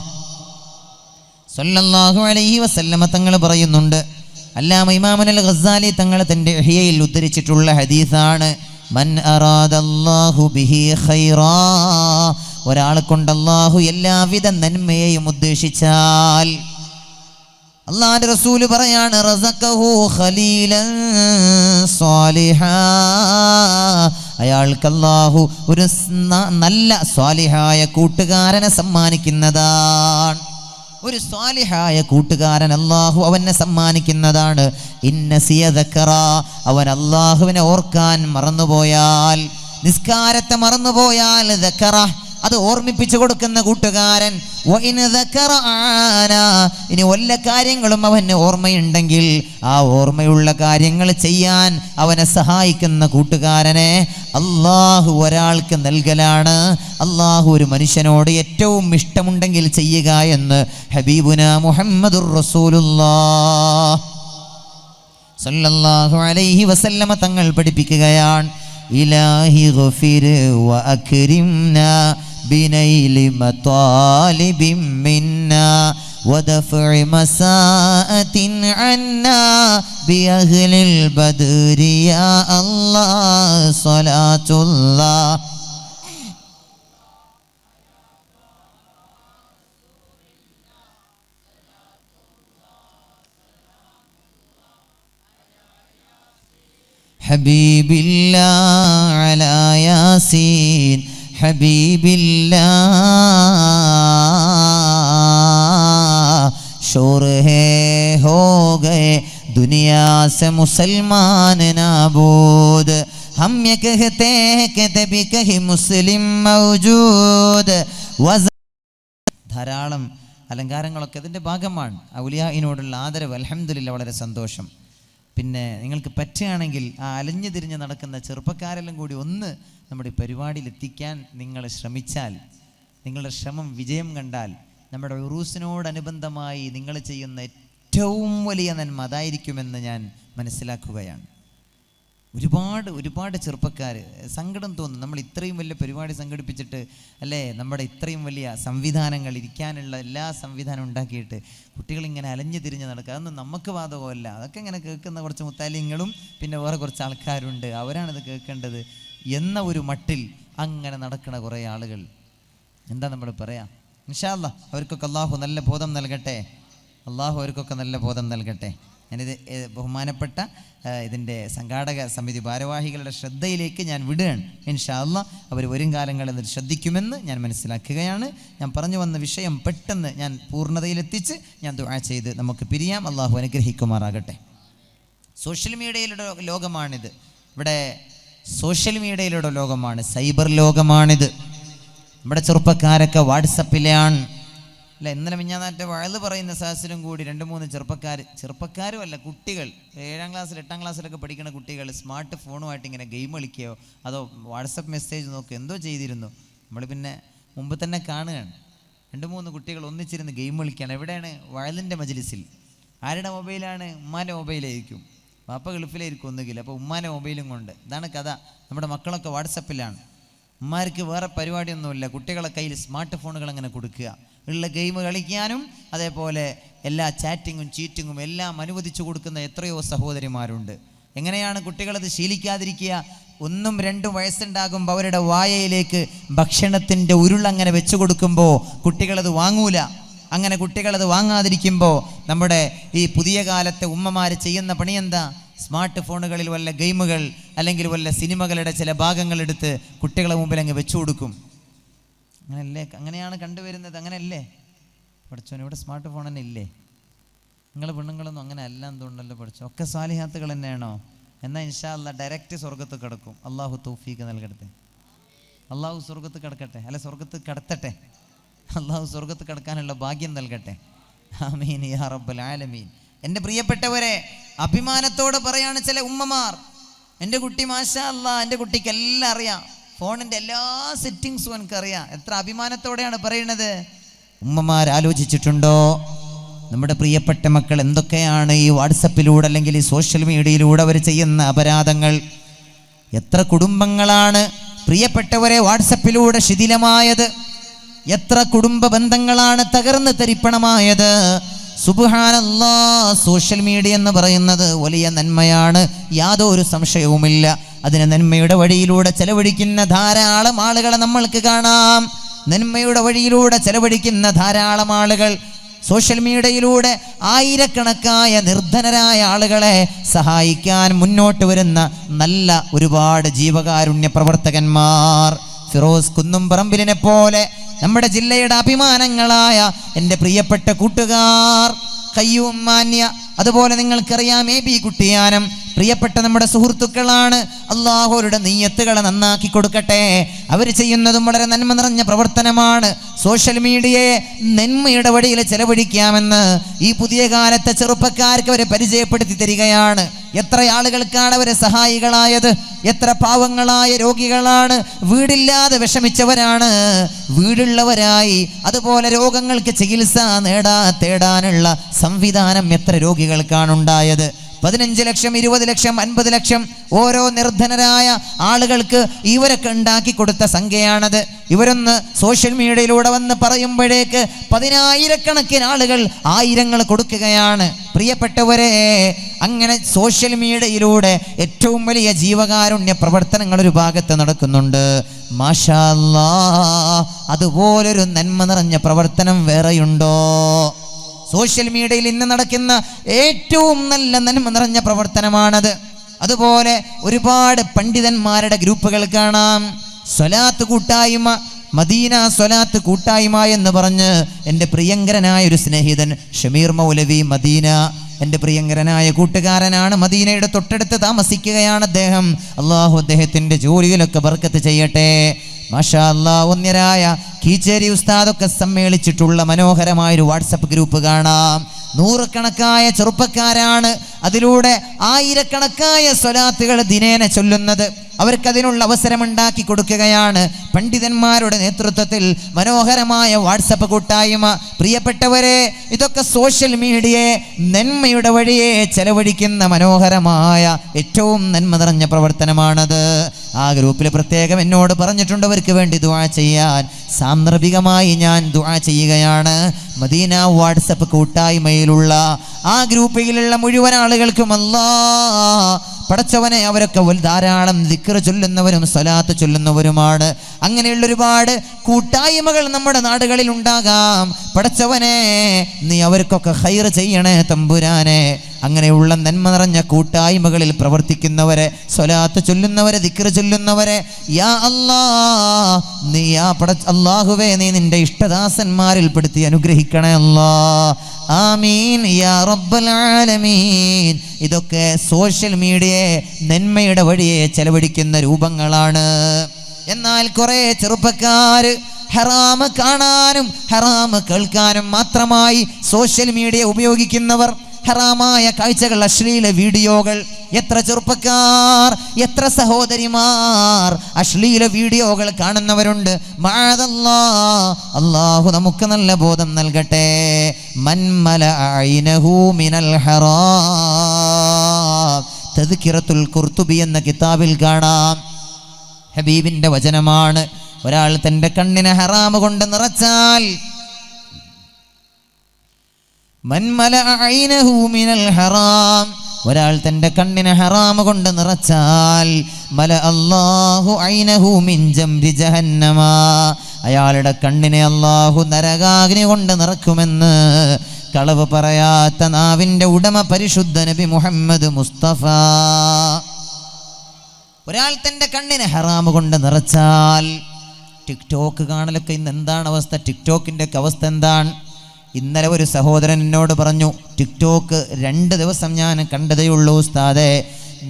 സ്വല്ലല്ലാഹു അലൈഹി വസല്ലമ തങ്ങൾ പറയുന്നുണ്ട്, അല്ലാമ ഇമാമുൽ ഗസ്സാലി തങ്ങൾ തൻ്റെ ഇഹ്യയിൽ ഉദ്ധരിച്ചിട്ടുള്ള ഹദീസാണ്, മൻ അറാദല്ലാഹു ബിഹി ഖൈറാ, ഒരാളെ കൊണ്ട് അല്ലാഹു എല്ലാവിധ നന്മയെയും ഉദ്ദേശിച്ചാൽ അല്ലാഹുവിന്റെ റസൂല് പറയാണ്, റസഖഹു ഖലീലൻ സ്വാലിഹാ, അയാൾക്ക് അല്ലാഹു ഒരു നല്ല സ്വാലിഹായ കൂട്ടുകാരനെ സമ്മാനിക്കുന്നതാണ്. ഒരു സ്വാലിഹായ കൂട്ടുകാരൻ അല്ലാഹു അവനെ സമ്മാനിക്കുന്നതാണ്. ഇന്നസിയ ദക്കറ, അവൻ അല്ലാഹുവിനെ ഓർക്കാൻ മറന്നുപോയാൽ, നിസ്കാരത്തെ മറന്നുപോയാൽ ദക്കറ, അത് ഓർമ്മിപ്പിച്ചു കൊടുക്കുന്ന കൂട്ടുകാരൻ. ഇനി വല്ല കാര്യങ്ങളും അവന് ഓർമ്മയുണ്ടെങ്കിൽ ആ ഓർമ്മയുള്ള കാര്യങ്ങൾ ചെയ്യാൻ അവനെ സഹായിക്കുന്ന കൂട്ടുകാരനെ അള്ളാഹു ഒരാൾക്ക് നൽകലാണ്. അള്ളാഹു ഒരു മനുഷ്യനോട് ഏറ്റവും ഇഷ്ടമുണ്ടെങ്കിൽ ചെയ്യുക എന്ന് ഹബീബുന മുഹമ്മദുർ റസൂലുള്ളാഹ് സല്ലല്ലാഹു അലൈഹി വസല്ലമ തങ്ങൾ പഠിപ്പിക്കുകയാണ്. ഇലാഹി ഗഫിർ വ അക്രിംനാ ബിനൈലി മതാലിബിൻ മിന്നാ വദഫഇ മസാഅത്തിൻ അന്നാ ബിഅഹ്ലിൽ ബദ്രി യാ അല്ലാഹ് സ്വലാത്തുല്ലാഹ്. ഹബീബില്ലാ അലാ യാസീൻ ഹബീബില്ലാ शोर है हो गए दुनिया से मुसलमान नाबूद हम ये कहते हैं कि तभी कहीं मुस्लिम मौजूद. ധാരാളം അലങ്കാരങ്ങളൊക്കെ അതിൻ്റെ ഭാഗമാണ്. ഔലിയായിനോടുള്ള ആദരവ് അൽഹംദുലില്ലാ വളരെ സന്തോഷം. പിന്നെ നിങ്ങൾക്ക് പറ്റുകയാണെങ്കിൽ ആ അലഞ്ഞു തിരിഞ്ഞ് നടക്കുന്ന ചെറുപ്പക്കാരെല്ലാം കൂടി ഒന്ന് നമ്മുടെ പരിപാടിയിൽ എത്തിക്കാൻ നിങ്ങൾ ശ്രമിച്ചാൽ, നിങ്ങളുടെ ശ്രമം വിജയം കണ്ടാൽ, നമ്മുടെ ഉറൂസിനോടനുബന്ധമായി നിങ്ങൾ ചെയ്യുന്ന ഏറ്റവും വലിയ നന്മ അതായിരിക്കുമെന്ന് ഞാൻ മനസ്സിലാക്കുകയാണ്. ഒരുപാട് ചെറുപ്പക്കാർ സങ്കടം തോന്നും. നമ്മൾ ഇത്രയും വലിയ പരിപാടി സംഘടിപ്പിച്ചിട്ട് അല്ലേ, നമ്മുടെ ഇത്രയും വലിയ സംവിധാനങ്ങൾ, ഇരിക്കാനുള്ള എല്ലാ സംവിധാനം ഉണ്ടാക്കിയിട്ട് കുട്ടികളിങ്ങനെ അലഞ്ഞു തിരിഞ്ഞ് നടക്കുക, അതൊന്നും നമുക്ക് ബാധകമല്ല. അതൊക്കെ ഇങ്ങനെ കേൾക്കുന്ന കുറച്ച് മുത്താലിങ്ങളും പിന്നെ വേറെ കുറച്ച് ആൾക്കാരുണ്ട്, അവരാണിത് കേൾക്കേണ്ടത് എന്ന ഒരു മട്ടിൽ അങ്ങനെ നടക്കുന്ന കുറേ ആളുകൾ. എന്താ നമ്മൾ പറയാം? ഇൻഷാ അല്ലാഹ് അവർക്കൊക്കെ അള്ളാഹു നല്ല ബോധം നൽകട്ടെ. അള്ളാഹു അവർക്കൊക്കെ നല്ല ബോധം നൽകട്ടെ. ഞാനിത് ബഹുമാനപ്പെട്ട ഇതിൻ്റെ സംഘാടക സമിതി ഭാരവാഹികളുടെ ശ്രദ്ധയിലേക്ക് ഞാൻ വിടുകയാണ്. ഇൻഷാ അല്ലാഹ് അവർ വരും കാലങ്ങളിൽ ഇത് ശ്രദ്ധിക്കുമെന്ന് ഞാൻ മനസ്സിലാക്കുകയാണ്. ഞാൻ പറഞ്ഞു വന്ന വിഷയം പെട്ടെന്ന് ഞാൻ പൂർണ്ണതയിലെത്തിച്ച് ഞാൻ ദുആ ചെയ്ത് നമുക്ക് പിരിയാം. അള്ളാഹു അനുഗ്രഹിക്കുമാറാകട്ടെ. സോഷ്യൽ മീഡിയയിലൂടെ ലോകമാണിത്. ഇവിടെ സോഷ്യൽ മീഡിയയിലൂടെ ലോകമാണ്, സൈബർ ലോകമാണിത്. നമ്മുടെ ചെറുപ്പക്കാരൊക്കെ വാട്സപ്പിലാണ് അല്ല. ഇന്നലെ മിഞ്ഞാന്നാറ്റ വഴുത് പറയുന്ന സാഹചര്യം കൂടി 2-3 ചെറുപ്പക്കാരും അല്ല, കുട്ടികൾ 7ാം ക്ലാസ്സിൽ 8ാം ക്ലാസ്സിലൊക്കെ പഠിക്കുന്ന കുട്ടികൾ സ്മാർട്ട് ഫോണുമായിട്ട് ഇങ്ങനെ ഗെയിം കളിക്കുകയോ അതോ വാട്സപ്പ് മെസ്സേജ് നോക്കുകയോ എന്തോ ചെയ്തിരുന്നു. നമ്മൾ പിന്നെ മുമ്പ് തന്നെ കാണുകയാണ്, 2-3 കുട്ടികൾ ഒന്നിച്ചിരുന്ന് ഗെയിം കളിക്കുകയാണ്. എവിടെയാണ്? വഴുതിൻ്റെ മജ്ലിസിൽ. ആരുടെ മൊബൈലാണ്? ഉമ്മാൻ്റെ മൊബൈലായിരിക്കും. വാപ്പ ഗൾഫിലായിരിക്കും ഒന്നുകിൽ, അപ്പോൾ ഉമ്മാൻ്റെ മൊബൈലും കൊണ്ട്. ഇതാണ് കഥ. നമ്മുടെ മക്കളൊക്കെ വാട്സപ്പിലാണ്. ഉമ്മാർക്ക് വേറെ പരിപാടിയൊന്നുമില്ല, കുട്ടികളെ കയ്യിൽ സ്മാർട്ട് ഫോണുകൾ അങ്ങനെ കൊടുക്കുക, ഉള്ള ഗെയിം കളിക്കാനും അതേപോലെ എല്ലാ ചാറ്റിങ്ങും ചീറ്റിങ്ങും എല്ലാം അനുവദിച്ചു കൊടുക്കുന്ന എത്രയോ സഹോദരിമാരുണ്ട്. എങ്ങനെയാണ് കുട്ടികളത് ശീലിക്കാതിരിക്കുക? 1-2 വയസ്സുണ്ടാകുമ്പോൾ അവരുടെ വായയിലേക്ക് ഭക്ഷണത്തിൻ്റെ ഉരുളങ്ങനെ വെച്ചു കൊടുക്കുമ്പോൾ കുട്ടികളത് വാങ്ങൂല. അങ്ങനെ കുട്ടികളത് വാങ്ങാതിരിക്കുമ്പോൾ നമ്മുടെ ഈ പുതിയ കാലത്തെ ഉമ്മമാർ ചെയ്യുന്ന പണി എന്താ? സ്മാർട്ട് ഫോണുകളിൽ വല്ല ഗെയിമുകൾ അല്ലെങ്കിൽ വല്ല സിനിമകളുടെ ചില ഭാഗങ്ങളെടുത്ത് കുട്ടികളെ മുമ്പിൽ അങ്ങ് വെച്ചു കൊടുക്കും. അങ്ങനെയല്ലേ? അങ്ങനെയാണ് കണ്ടുവരുന്നത്. അങ്ങനെയല്ലേ? പഠിച്ചോൻ ഇവിടെ സ്മാർട്ട് ഫോൺ തന്നെ ഇല്ലേ? നിങ്ങൾ പെണ്ണുങ്ങളൊന്നും അങ്ങനെ അല്ല എന്തുകൊണ്ടല്ലോ പഠിച്ചോ. ഒക്കെ സ്വാലിഹാത്തുകൾ തന്നെയാണോ? എന്നാൽ ഇൻഷാ അല്ലാഹ് ഡയറക്റ്റ് സ്വർഗത്ത് കിടക്കും. അള്ളാഹു തൗഫീഖ് നൽകട്ടെ. അള്ളാഹു സ്വർഗത്ത് കിടക്കട്ടെ, അല്ല സ്വർഗത്ത് കിടത്തട്ടെ. അള്ളാഹു സ്വർഗത്ത് കിടക്കാനുള്ള ഭാഗ്യം നൽകട്ടെ. ആമീൻ യാ റബ്ബൽ ആലമീൻ. എൻ്റെ പ്രിയപ്പെട്ടവരെ, അഭിമാനത്തോടെ പറയാണ് ചില ഉമ്മമാർ, എൻ്റെ കുട്ടി മാഷാ അല്ലാഹ്, എൻ്റെ കുട്ടിക്ക് എല്ലാം അറിയാം, ഫോണിൻ്റെ എല്ലാ സെറ്റിങ്സും എനിക്കറിയാം. എത്ര അഭിമാനത്തോടെയാണ് പറയുന്നത്. ഉമ്മമാർ ആലോചിച്ചിട്ടുണ്ടോ നമ്മുടെ പ്രിയപ്പെട്ട മക്കൾ എന്തൊക്കെയാണ് ഈ വാട്സപ്പിലൂടെ അല്ലെങ്കിൽ ഈ സോഷ്യൽ മീഡിയയിലൂടെ അവർ ചെയ്യുന്ന അപരാധങ്ങൾ? എത്ര കുടുംബങ്ങളാണ് പ്രിയപ്പെട്ടവരെ വാട്സപ്പിലൂടെ ശിഥിലമായത്? എത്ര കുടുംബ ബന്ധങ്ങളാണ് തകർന്ന് തരിപ്പണമായത്? സുബ്ഹാനല്ലാഹ്, സോഷ്യൽ മീഡിയ എന്ന് പറയുന്നത് വലിയ നന്മയാണ്, യാതൊരു സംശയവുമില്ല. അതിന് നന്മയുടെ വഴിയിലൂടെ ചെലവഴിക്കുന്ന ധാരാളം ആളുകളെ നമ്മൾക്ക് കാണാം. നന്മയുടെ വഴിയിലൂടെ ചെലവഴിക്കുന്ന ധാരാളം ആളുകൾ സോഷ്യൽ മീഡിയയിലൂടെ ആയിരക്കണക്കായ നിർധനരായ ആളുകളെ സഹായിക്കാൻ മുന്നോട്ട് വരുന്ന നല്ല ഒരുപാട് ജീവകാരുണ്യ പ്രവർത്തകന്മാർ. ഫിറോസ് കുന്നുംപറമ്പിലിനെ പോലെ നമ്മുടെ ജില്ലയുടെ അഭിമാനങ്ങളായ എൻ്റെ പ്രിയപ്പെട്ട കൂട്ടുകാർ, ഖയ്യൂം മാന്യ അതുപോലെ നിങ്ങൾക്കറിയാം AB കുട്ടിയാനം പ്രിയപ്പെട്ട നമ്മുടെ സുഹൃത്തുക്കളാണ്. അള്ളാഹുവരുടെ നിയ്യത്തുകളെ നന്നാക്കി കൊടുക്കട്ടെ. അവർ ചെയ്യുന്നതും വളരെ നന്മ നിറഞ്ഞ പ്രവർത്തനമാണ്. സോഷ്യൽ മീഡിയയെ നന്മയുടെ വഴിയിൽ ചെലവഴിക്കാമെന്ന് ഈ പുതിയ കാലത്തെ ചെറുപ്പക്കാർക്ക് അവരെ പരിചയപ്പെടുത്തി തരികയാണ്. എത്ര ആളുകൾക്കാണ് അവരെ സഹായികളായത്. എത്ര പാവങ്ങളായ രോഗികളാണ്, വീടില്ലാതെ വിഷമിച്ചവരാണ് വീടുള്ളവരായി. അതുപോലെ രോഗങ്ങൾക്ക് ചികിത്സ തേടാനുള്ള സംവിധാനം എത്ര രോഗികൾക്കാണുണ്ടായത്. 15 ലക്ഷം 20 ലക്ഷം 50 ലക്ഷം ഓരോ നിർധനരായ ആളുകൾക്ക് ഇവരൊക്കെ ഉണ്ടാക്കി കൊടുത്ത സംഖ്യയാണത്. ഇവരൊന്ന് സോഷ്യൽ മീഡിയയിലൂടെ വന്ന് പറയുമ്പോഴേക്ക് 10,000-കണക്കിന് ആളുകൾ ആയിരങ്ങൾ കൊടുക്കുകയാണ്. പ്രിയപ്പെട്ടവരെ, അങ്ങനെ സോഷ്യൽ മീഡിയയിലൂടെ ഏറ്റവും വലിയ ജീവകാരുണ്യ പ്രവർത്തനങ്ങൾ ഒരു ഭാഗത്ത് നടക്കുന്നുണ്ട്. മാഷാ അല്ലാഹ്, അതുപോലൊരു നന്മ നിറഞ്ഞ പ്രവർത്തനം വേറെയുണ്ടോ? സോഷ്യൽ മീഡിയയിൽ ഇന്ന് നടക്കുന്ന ഏറ്റവും നല്ല നന്മ നിറഞ്ഞ പ്രവർത്തനമാണത്. അതുപോലെ ഒരുപാട് പണ്ഡിതന്മാരുടെ ഗ്രൂപ്പുകൾ കാണാം. സ്വലാത്ത് കൂട്ടായ്മ, മദീന സ്വലാത്ത് കൂട്ടായ്മ എന്ന് പറഞ്ഞ് എൻ്റെ പ്രിയങ്കരനായ ഒരു സ്നേഹിതൻ ഷമീർ മൗലവി മദീന, എൻ്റെ പ്രിയങ്കരനായ കൂട്ടുകാരനാണ്. മദീനയുടെ തൊട്ടടുത്ത് താമസിക്കുകയാണ് അദ്ദേഹം. അള്ളാഹു അദ്ദേഹത്തിൻ്റെ ജോലിയിലൊക്കെ ബർക്കത്ത് ചെയ്യട്ടെ. മാഷാ അല്ലാഹ്, ഒന്നിരായ കീച്ചേരി ഉസ്താദൊക്കെ സമ്മേളിച്ചിട്ടുള്ള മനോഹരമായൊരു വാട്സപ്പ് ഗ്രൂപ്പ് കാണാം. നൂറുകണക്കായ ചെറുപ്പക്കാരാണ് അതിലൂടെ ആയിരക്കണക്കായ സ്വലാത്തുകൾ ദിനേന ചൊല്ലുന്നത്. അവർക്കതിനുള്ള അവസരമുണ്ടാക്കി കൊടുക്കുകയാണ് പണ്ഡിതന്മാരുടെ നേതൃത്വത്തിൽ മനോഹരമായ വാട്സപ്പ് കൂട്ടായ്മ. പ്രിയപ്പെട്ടവരെ, ഇതൊക്കെ സോഷ്യൽ മീഡിയയെ നന്മയുടെ വഴിയെ ചെലവഴിക്കുന്ന മനോഹരമായ ഏറ്റവും നന്മ നിറഞ്ഞ പ്രവർത്തനമാണത്. ആ ഗ്രൂപ്പിൽ പ്രത്യേകം എന്നോട് പറഞ്ഞിട്ടുണ്ട് അവർക്ക് വേണ്ടി ദുആ ചെയ്യാൻ. സാന്ദർഭികമായി ഞാൻ ദുആ ചെയ്യുകയാണ്. മദീന വാട്സപ്പ് കൂട്ടായ്മയിലുള്ള ആ ഗ്രൂപ്പിലുള്ള മുഴുവൻ ആളുകൾക്കും അല്ലാഹ് പടച്ചവനെ, അവരൊക്കെ ധാരാളം ദിക്ർ ചൊല്ലുന്നവരും സ്വലാത്ത് ചൊല്ലുന്നവരുമാണ്. അങ്ങനെയുള്ള ഒരുപാട് കൂട്ടായ്മകൾ നമ്മുടെ നാടുകളിൽ ഉണ്ടാകാം. പടച്ചവനെ, നീ അവർക്കൊക്കെ ഖൈർ ചെയ്യണേ തമ്പുരാനെ. അങ്ങനെയുള്ള നന്മ നിറഞ്ഞ കൂട്ടായ്മകളിൽ പ്രവർത്തിക്കുന്നവരെ, സ്വലാത്ത് ചൊല്ലുന്നവരെ, ദിക്ർ ചൊല്ലുന്നവരെ, യാ അല്ലാഹ്, നീ അല്ലാഹുവേ, നീ നിന്റെ ഇഷ്ടദാസന്മാരിൽ പെടുത്തി അനുഗ്രഹിക്കണേ അല്ലാഹ്. ആമീൻ യാ റബ്ബൽ ആലമീൻ. ഇതൊക്കെ സോഷ്യൽ മീഡിയയെ നന്മയുടെ വഴിയെ ചെലവഴിക്കുന്ന രൂപങ്ങളാണ്. എന്നാൽ കുറേ ചെറുപ്പക്കാർ ഹറാമ് കാണാനും ഹറാമ് കേൾക്കാനും മാത്രമായി സോഷ്യൽ മീഡിയ ഉപയോഗിക്കുന്നവർ, ഹറാമായ കാഴ്ചകൾ, അശ്ലീല വീഡിയോകൾ. എത്ര ചെറുപ്പക്കാർ, എത്ര സഹോദരിമാർ അശ്ലീല വീഡിയോകൾ കാണുന്നവരുണ്ട്. മഅദല്ലാഹ്, അല്ലാഹു നമുക്ക് നല്ല ബോധം നൽകട്ടെ. മൻ മലഅൈനഹു മിനൽ ഹറാം. തദ്കിറത്തുൽ ഖുർതുബി എന്ന കിതാബിൽ കാണാം, ഹബീബിന്റെ വചനമാണ്. ഒരാൾ തൻ്റെ കണ്ണിനെ ഹറാമ് കൊണ്ട് നിറച്ചാൽ, മൻ മലഅ ഐനഹു മിനൽ ഹറാം, ഒരാൾ തൻ്റെ കണ്ണിനെ ഹറാമ് കൊണ്ട് നിറച്ചാൽ, മല അല്ലാഹു ഐനഹു മിൻ ജംരി ജഹന്നമ, അയാളുടെ കണ്ണിനെ അല്ലാഹു നരകാഗ്നി കൊണ്ട് നിറക്കുമെന്ന് കളവ് പറയാത്ത നാവിൻ്റെ ഉടമ പരിശുദ്ധ നബി മുഹമ്മദ് മുസ്തഫ. ഒരാൾ തൻ്റെ കണ്ണിനെ ഹറാമ് കൊണ്ട് നിറച്ചാൽ, ടിക്ടോക്ക് കാണലൊക്കെ ഇന്ന് എന്താണ് അവസ്ഥ? ടിക്ടോക്കിൻ്റെ ഒക്കെ അവസ്ഥ എന്താണ്? ഇന്നലെ ഒരു സഹോദരൻ എന്നോട് പറഞ്ഞു, ടിക്ടോക്ക് 2 ദിവസം ഞാൻ കണ്ടതേ ഉള്ളൂ ഉസ്താദേ,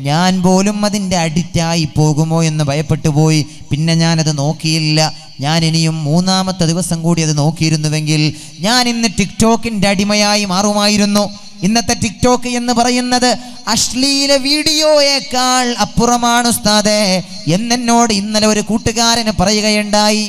ഞാൻ പോലും അതിൻ്റെ അഡിക്റ്റായി പോകുമോ എന്ന് ഭയപ്പെട്ടു പോയി. പിന്നെ ഞാനത് നോക്കിയില്ല. ഞാൻ ഇനിയും 3-ാമത്തെ ദിവസം കൂടി അത് നോക്കിയിരുന്നുവെങ്കിൽ ഞാൻ ഇന്ന് ടിക്ടോക്കിൻ്റെ അടിമയായി മാറുമായിരുന്നു. ഇന്നത്തെ ടിക്ടോക്ക് എന്ന് പറയുന്നത് അശ്ലീല വീഡിയോയേക്കാൾ അപ്പുറമാണ് ഉസ്താദേ എന്നോട് ഇന്നലെ ഒരു കൂട്ടുകാരന് പറയുകയുണ്ടായി.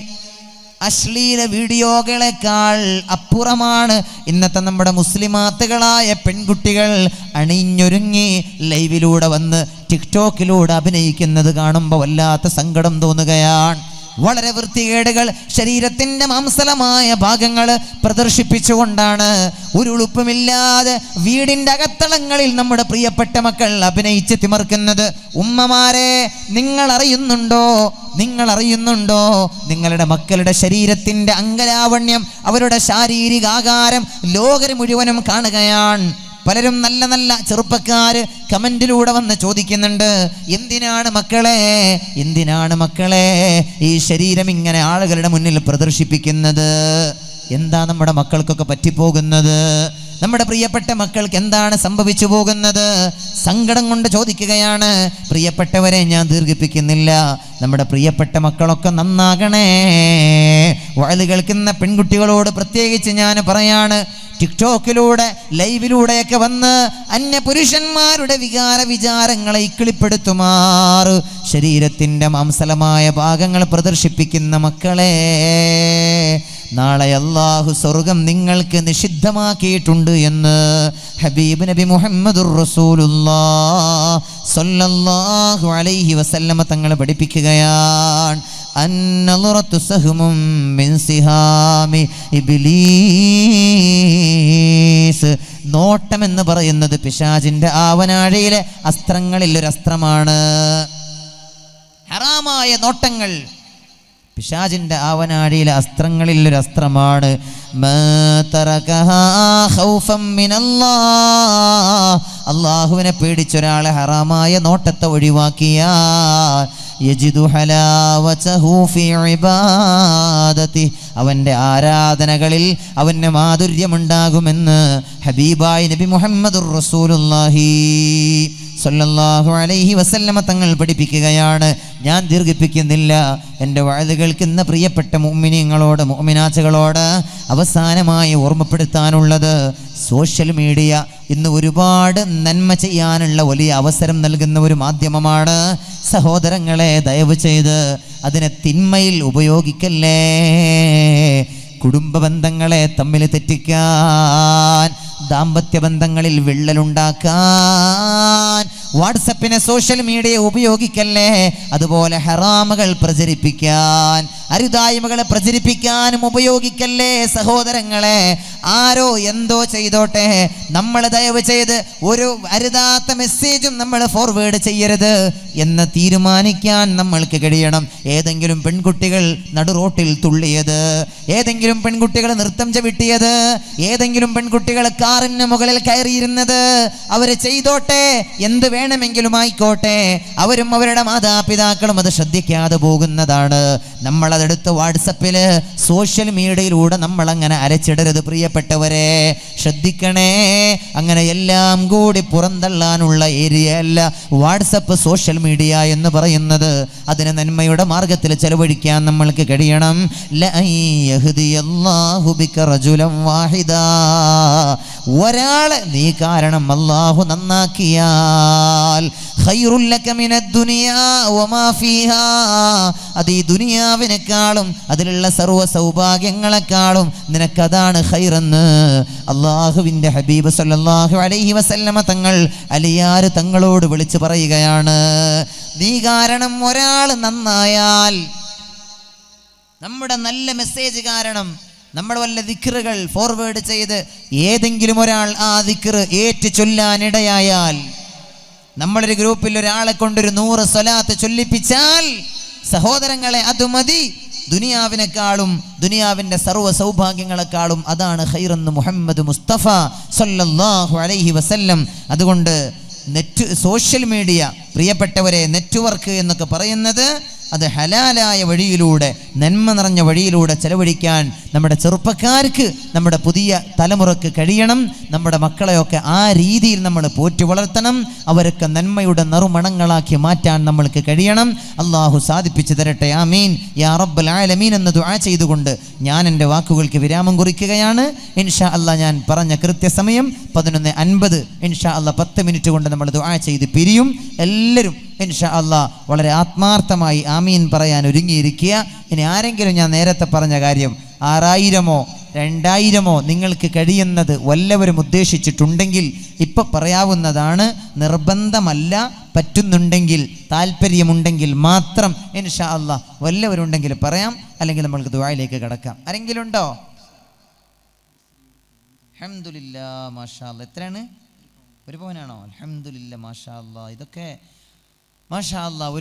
അശ്ലീല വീഡിയോകളെക്കാൾ അപ്പുറമാണ് ഇന്നത്തെ നമ്മുടെ മുസ്ലിമാത്തുകളായ പെൺകുട്ടികൾ അണിഞ്ഞൊരുങ്ങി ലൈവിലൂടെ വന്ന് ടിക്ടോക്കിലൂടെ അഭിനയിക്കുന്നത് കാണുമ്പോൾ വല്ലാത്ത സങ്കടം തോന്നുകയാണ്. വളരെ വൃത്തികേടുകൾ, ശരീരത്തിൻ്റെ മാംസലമായ ഭാഗങ്ങൾ പ്രദർശിപ്പിച്ചുകൊണ്ടാണ് ഒരു ഉളുപ്പുമില്ലാതെ വീടിൻ്റെ അകത്തളങ്ങളിൽ നമ്മുടെ പ്രിയപ്പെട്ട മക്കൾ അഭിനയിച്ച് തിമർക്കുന്നത്. ഉമ്മമാരെ, നിങ്ങൾ അറിയുന്നുണ്ടോ നിങ്ങളുടെ മക്കളുടെ ശരീരത്തിൻ്റെ അംഗലാവണ്യം, അവരുടെ ശാരീരികാകാരം ലോകർ മുഴുവനും കാണുകയാണ്. പലരും നല്ല നല്ല ചെറുപ്പക്കാർ കമന്റിലൂടെ വന്ന് ചോദിക്കുന്നുണ്ട്, എന്തിനാണ് മക്കളെ ഈ ശരീരം ഇങ്ങനെ ആളുകളുടെ മുന്നിൽ പ്രദർശിപ്പിക്കുന്നത്? എന്താ നമ്മുടെ മക്കൾക്കൊക്കെ പറ്റിപ്പോകുന്നത്? നമ്മുടെ പ്രിയപ്പെട്ട മക്കൾക്ക് എന്താണ് സംഭവിച്ചു പോകുന്നത്? സങ്കടം കൊണ്ട് ചോദിക്കുകയാണ്. പ്രിയപ്പെട്ടവരെ, ഞാൻ ദീർഘിപ്പിക്കുന്നില്ല. നമ്മുടെ പ്രിയപ്പെട്ട മക്കളൊക്കെ നന്നാകണേ. വഅദ് കേൾക്കുന്ന പെൺകുട്ടികളോട് പ്രത്യേകിച്ച് ഞാൻ പറയാണ്, ടിക്ടോക്കിലൂടെ ലൈവിലൂടെയൊക്കെ വന്ന് അന്യ പുരുഷന്മാരുടെ വിചാരങ്ങളെ ഇക്കിളിപ്പെടുത്തുമാറ് ശരീരത്തിൻ്റെ മാംസലമായ ഭാഗങ്ങൾ പ്രദർശിപ്പിക്കുന്ന മക്കളെ, നാളെ അല്ലാഹു സ്വർഗം നിങ്ങൾക്ക് നിഷിദ്ധമാക്കിയിട്ടുണ്ട് എന്ന് ഹബീബ് നബി മുഹമ്മദുർ റസൂലുള്ളാഹി സ്വല്ലല്ലാഹു അലൈഹി വസല്ലമ തങ്ങൾ പഠിപ്പിക്കുകയാണ്. അന്നളുറത്തു സഹ്മും മിൻ സിഹാമി ഇബ്ലീസ്. നോട്ടം എന്ന് പറയുന്നത് പിശാചിന്റെ ആവനാഴിയിലെ അസ്ത്രങ്ങളിൽ ഒരു അസ്ത്രമാണ്. ഹറാമായ നോട്ടങ്ങൾ പിശാചിന്റെ ആവനാഴിയിലെ അസ്ത്രങ്ങളിൽ ഒരു അസ്ത്രമാണ്. അല്ലാഹുവിനെ പേടിച്ചൊരാളെ ഹറാമായ നോട്ടത്തെ ഒഴിവാക്കിയാൽ യജിദു ഹലാവതഹു ഫീ ഇബാദതി, അവൻ്റെ ആരാധനകളിൽ അവന് മാധുര്യമുണ്ടാകുമെന്ന് ഹബീബായ നബി മുഹമ്മദുർ റസൂലുള്ളാഹി സ്വല്ലല്ലാഹു അലൈഹി വസല്ലമ തങ്ങൾ പഠിപ്പിക്കുകയാണ്. ഞാൻ ദീർഘിപ്പിക്കുന്നില്ല. എൻ്റെ വഅദ് കേൾക്കുന്ന പ്രിയപ്പെട്ട മുഅ്മിനീങ്ങളോട്, മുഅ്മിനാത്തുകളോട് അവസാനമായി ഓർമ്മപ്പെടുത്താനുള്ളത്, സോഷ്യൽ മീഡിയ ഇന്ന് ഒരുപാട് നന്മ ചെയ്യാനുള്ള വലിയ അവസരം നൽകുന്ന ഒരു മാധ്യമമാണ്. സഹോദരങ്ങളെ, ദയവ് ചെയ്ത് അതിനെ തിന്മയിൽ ഉപയോഗിക്കല്ലേ. കുടുംബ ബന്ധങ്ങളെ തമ്മിൽ തെറ്റിക്കാൻ, ദാമ്പത്യ ബന്ധങ്ങളിൽ വിള്ളലുണ്ടാക്കാൻ വാട്സപ്പിനെ, സോഷ്യൽ മീഡിയ ഉപയോഗിക്കല്ലേ. അതുപോലെ ഹറാമുകൾ പ്രചരിപ്പിക്കാൻ, അരുതായ്മകളെ പ്രചരിപ്പിക്കാനും ഉപയോഗിക്കല്ലേ. സഹോദരങ്ങളെ, ആരോ എന്തോ ചെയ്തോട്ടെ, നമ്മൾ ദയവ് ചെയ്ത് ഒരു അരുതാത്ത മെസ്സേജും നമ്മൾ ഫോർവേഡ് ചെയ്യരുത് എന്ന് തീരുമാനിക്കാൻ നമ്മൾക്ക് കഴിയണം. ഏതെങ്കിലും പെൺകുട്ടികൾ നടുറോട്ടിൽ തുള്ളിയത്, ഏതെങ്കിലും പെൺകുട്ടികൾ നൃത്തം ചവിട്ടിയത്, ഏതെങ്കിലും പെൺകുട്ടികൾ കാറിന് മുകളിൽ കയറിയിരുന്നത്, അവർ ചെയ്തോട്ടെ, എന്ത് വേണമെങ്കിലും ആയിക്കോട്ടെ. അവരും അവരുടെ മാതാപിതാക്കളും അത് ശ്രദ്ധിക്കാതെ പോകുന്നതാണ്. നമ്മളതെടുത്ത് വാട്സപ്പിൽ, സോഷ്യൽ മീഡിയയിലൂടെ നമ്മൾ അങ്ങനെ അരച്ചിടരുത്. പ്രിയപ്പെട്ടവരെ, ശ്രദ്ധിക്കണേ. അങ്ങനെ എല്ലാം കൂടി പുറന്തള്ളാനുള്ള ഏരിയ അല്ല വാട്സപ്പ്, സോഷ്യൽ മീഡിയ എന്ന് പറയുന്നത്. അതിന് നന്മയുടെ മാർഗത്തിൽ ചെലവഴിക്കാൻ നമ്മൾക്ക് കഴിയണം. ഒരാളെ നീ കാരണം അല്ലാഹു നന്നാക്കിയാൽ അത് ഈ ദുനിയാവിനെക്കാളും അതിലുള്ള സർവ്വ സൗഭാഗ്യങ്ങളെക്കാളും നിനക്കതാണ് ഖൈറെന്ന് അല്ലാഹുവിൻ്റെ ഹബീബ് സല്ലല്ലാഹു അലൈഹി വസല്ലമ തങ്ങൾ അലിയാർ തങ്ങളോട് വിളിച്ചു പറയുകയാണ്. നീ കാരണം ഒരാൾ നന്നായാൽ, നമ്മുടെ നല്ല മെസ്സേജ് കാരണം നമ്മൾ വല്ല ദിക്റുകൾ ഫോർവേഡ് ചെയ്ത് ഏതെങ്കിലും ഒരാൾ ആ ദിക്റ് ഏറ്റു ചൊല്ലാനിടയായാൽ, നമ്മളൊരു ഗ്രൂപ്പിൽ ഒരാളെ കൊണ്ടൊരു 100 സ്വലാത്ത് ചൊല്ലിപ്പിച്ചാൽ, സഹോദരങ്ങളെ, അത് മതി. ദുനിയാവിനെക്കാളും ദുനിയാവിൻ്റെ സർവ്വ സൗഭാഗ്യങ്ങളെക്കാളും അതാണ് ഖൈറെന്ന് മുഹമ്മദ് മുസ്തഫ സല്ലല്ലാഹു അലൈഹി വസല്ലം. അതുകൊണ്ട് സോഷ്യൽ മീഡിയ, പ്രിയപ്പെട്ടവരെ, നെറ്റ്വർക്ക് എന്നൊക്കെ പറയുന്നത് അത് ഹലാലായ വഴിയിലൂടെ, നന്മ നിറഞ്ഞ വഴിയിലൂടെ ചെലവഴിക്കാൻ നമ്മുടെ ചെറുപ്പക്കാർക്ക്, നമ്മുടെ പുതിയ തലമുറക്ക് കഴിയണം. നമ്മുടെ മക്കളെയൊക്കെ ആ രീതിയിൽ നമ്മൾ പോറ്റി വളർത്തണം. അവരൊക്കെ നന്മയുടെ നറുമണങ്ങളാക്കി മാറ്റാൻ നമ്മൾക്ക് കഴിയണം. അള്ളാഹു സാധിപ്പിച്ചു തരട്ടെ. ആമീൻ യാ റബ്ബൽ ആലമീൻ എന്ന് ദുആ ചെയ്തുകൊണ്ട് ഞാൻ എൻ്റെ വാക്കുകൾക്ക് വിരാമം കുറിക്കുകയാണ്. ഇൻഷാ അല്ലാഹ് ഞാൻ പറഞ്ഞ കൃത്യസമയം 11:50. ഇൻഷാ അല്ലാഹ് 10 മിനിറ്റ് കൊണ്ട് നമ്മൾ ദുആ ചെയ്ത് പിരിയും. എല്ലാവരും ഇൻഷാ അല്ലാഹ് വളരെ ആത്മാർത്ഥമായി ആമീൻ പറയാൻ ഒരുങ്ങിയിരിക്കുക. ഇനി ആരെങ്കിലും, ഞാൻ നേരത്തെ പറഞ്ഞ കാര്യം, 6000-ഓ 2000-ഓ നിങ്ങൾക്ക് കഴിയുന്നത് വല്ലവരും ഉദ്ദേശിച്ചിട്ടുണ്ടെങ്കിൽ ഇപ്പം പറയാവുന്നതാണ്. നിർബന്ധമല്ല, പറ്റുന്നുണ്ടെങ്കിൽ, താല്പര്യമുണ്ടെങ്കിൽ മാത്രം ഇൻഷാ അല്ലാഹ് വല്ലവരുണ്ടെങ്കിൽ പറയാം. അല്ലെങ്കിൽ നമ്മൾക്ക് ദുആയിലേക്ക് കടക്കാം. ആരെങ്കിലും ഉണ്ടോ? അൽഹംദുലില്ലാഹ്, മാഷാ അല്ലാഹ്. എത്രയാണ്? 1 പവനാണോ? അൽഹംദുലില്ലാഹ്, മാഷാ അല്ലാഹ്. ഇതൊക്കെ മാഷാ അല്ലാഹ്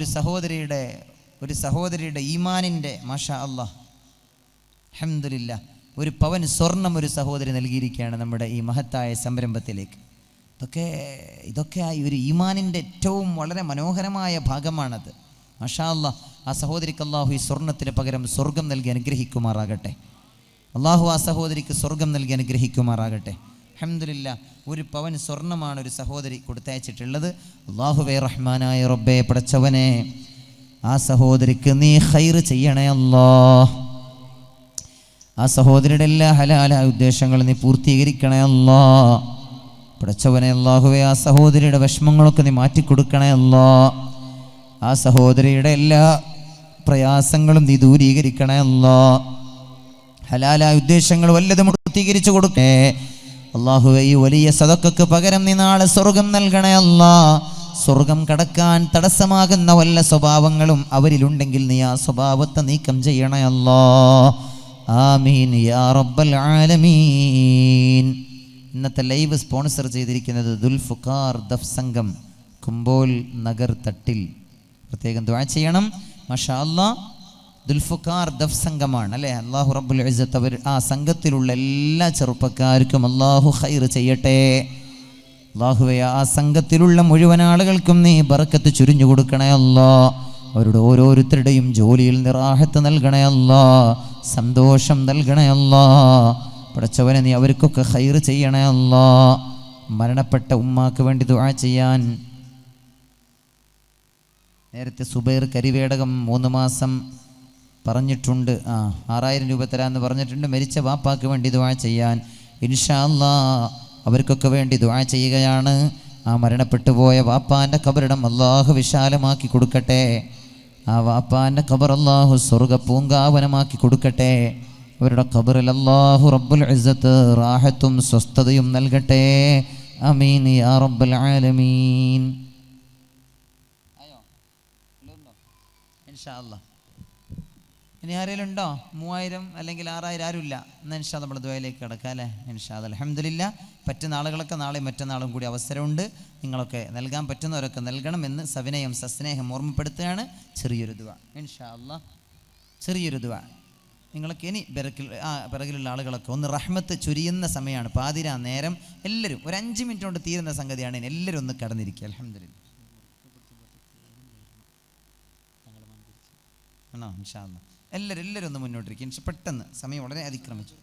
ഒരു സഹോദരിയുടെ ഈമാനിൻ്റെ, മാഷാ അല്ലാഹ്, അൽഹംദുലില്ലാഹ്, 1 പവൻ സ്വർണം ഒരു സഹോദരി നൽകിയിരിക്കുകയാണ് നമ്മുടെ ഈ മഹത്തായ സംരംഭത്തിലേക്ക്. ഇതൊക്കെ ഈ ഒരു ഈമാനിൻ്റെ ഏറ്റവും വളരെ മനോഹരമായ ഭാഗമാണത്. മാഷാ അല്ലാഹ്. ആ സഹോദരിക്ക് അല്ലാഹു ഈ സ്വർണത്തിന് പകരം സ്വർഗം നൽകി അനുഗ്രഹിക്കുമാറാകട്ടെ. അല്ലാഹു ആ സഹോദരിക്ക് സ്വർഗം നൽകി അനുഗ്രഹിക്കുമാറാകട്ടെ. അൽഹംദുലില്ലാ 1 പവൻ സ്വർണ്ണമാണ് ഒരു സഹോദരി കൊടുത്തയച്ചിട്ടുള്ളത്. അല്ലാഹുവേ റഹ്മാനായ റബ്ബേ പടച്ചവനെ, ആ സഹോദരിക്ക് നീ ഖൈർ ചെയ്യണേ അല്ലാഹ്. ആ സഹോദരിയുടെ എല്ലാ ഹലാലായ ഉദ്ദേശങ്ങളും നീ പൂർത്തീകരിക്കണേ അല്ലാഹ്. പടച്ചവനെ അല്ലാഹുവേ, ആ സഹോദരിയുടെ വിഷമങ്ങളൊക്കെ നീ മാറ്റിക്കൊടുക്കണേ അല്ലാഹ്. ആ സഹോദരിയുടെ എല്ലാ പ്രയാസങ്ങളും നീ ദൂരീകരിക്കണേ അല്ലാഹ്. ഹലാലായ ഉദ്ദേശങ്ങൾ വല്ലതും പൂർത്തീകരിച്ചു കൊടുക്കേ അല്ലാഹുവേ. ഈ വലിയ സദഖക്ക് പകരം നീ നാളെ സ്വർഗം നൽകണേ അല്ലാഹ്. സ്വർഗം കടക്കാൻ തടസ്സമാകുന്ന വല്ല സ്വഭാവങ്ങളും അവരിലുണ്ടെങ്കിൽ നീ ആ സ്വഭാവത്തെ നീക്കം ചെയ്യണേ അല്ലാഹ്. ആമീൻ യാ റബ്ബൽ ആലമീൻ. ഇന്നത്തെ ലൈവ് സ്പോൺസർ ചെയ്തിരിക്കുന്നത് ദുൽഫുഖാർ ദഫ് സംഘം, കുമ്പോൽ നഗർ തട്ടിൽ. പ്രത്യേകം ദുആ ചെയ്യണം. മാഷാ അല്ലാഹ്, ദുൽഫുഖാർ ദഫ് സംഘമാണ് അല്ലേ. അല്ലാഹു റബ്ബുൽ ഇസ്സത്ത് അവർ ആ സംഘത്തിലുള്ള എല്ലാ ചെറുപ്പക്കാർക്കും അല്ലാഹു ഖൈർ ചെയ്യട്ടെ. അല്ലാഹുവേ, ആ സംഘത്തിലുള്ള മുഴുവൻ ആളുകൾക്കും നീ ബറക്കത്ത് ചുരിഞ്ഞു കൊടുക്കണേ അല്ലാഹ്. അവരുടെ ഓരോരുത്തരുടെയും ജോലിയിൽ നിറാഹത്ത് നൽകണേ അല്ലാഹ്. സന്തോഷം നൽകണേ അല്ലാഹ്. പടച്ചവനെ, നീ അവർക്കൊക്കെ ഖൈർ ചെയ്യണേ അല്ലാഹ്. മരണപ്പെട്ട ഉമ്മാക്ക് വേണ്ടി ദുആ ചെയ്യാൻ നേരത്തെ സുബൈർ കരിവേടകം 3 മാസം പറഞ്ഞിട്ടുണ്ട്. 6000 രൂപ തരാമെന്ന് പറഞ്ഞിട്ടുണ്ട്. മരിച്ച വാപ്പാക്ക് വേണ്ടി ദുആ ചെയ്യാൻ ഇൻഷാ അല്ലാഹ് അവർക്കൊക്കെ വേണ്ടി ദുആ ചെയ്യുകയാണ്. ആ മരണപ്പെട്ടു പോയ വാപ്പാൻ്റെ ഖബറിടം അല്ലാഹു വിശാലമാക്കി കൊടുക്കട്ടെ. ആ വാപ്പാൻ്റെ ഖബർ അല്ലാഹു സ്വർഗ്ഗ പൂങ്കാവനമാക്കി കൊടുക്കട്ടെ. അവരുടെ ഖബറിൽ അല്ലാഹു റബ്ബുൽ ഇസ്സത്ത് റാഹത്തും സ്വസ്ഥതയും നൽകട്ടെ. ആമീൻ യാ റബ്ബൽ ആലമീൻ. ഇൻഷാ അല്ലാഹ് ഇനി ആരെങ്കിലും ഉണ്ടോ? 3000 അല്ലെങ്കിൽ 6000 ആരുമില്ല. എന്നാൽ ഇൻഷാ നമ്മൾ ദുആയിലേക്ക് കിടക്കാം അല്ലേ. ഇൻഷാ അല്ലാഹ് അൽഹംദുലില്ലാ. പറ്റുന്ന ആളുകളൊക്കെ നാളെ മറ്റന്നാളും കൂടി അവസരമുണ്ട്. നിങ്ങളൊക്കെ നൽകാൻ പറ്റുന്നവരൊക്കെ നൽകണമെന്ന് സവിനയം സസ്നേഹം ഓർമ്മപ്പെടുത്തുകയാണ്. ചെറിയൊരു ദുആ ഇൻഷാ അല്ലാഹ്, ചെറിയൊരു ദുആ. നിങ്ങളൊക്കെ ഇനി പിറകിലുള്ള ആളുകളൊക്കെ ഒന്ന് റഹ്മത്ത് ചുരിയുന്ന സമയമാണ്. പാതിരാ നേരം എല്ലാവരും ഒരു 5 മിനിറ്റ് കൊണ്ട് തീരുന്ന സംഗതിയാണ്. എല്ലാവരും ഒന്ന് കടന്നിരിക്കുക. അൽഹംദുലില്ലാ ആണോ? ഇൻഷാ അല്ലാഹ് എല്ലാവരും ഒന്ന് മുന്നോട്ടിരിക്കും. പെട്ടെന്ന് സമയം വളരെ അതിക്രമിച്ചു.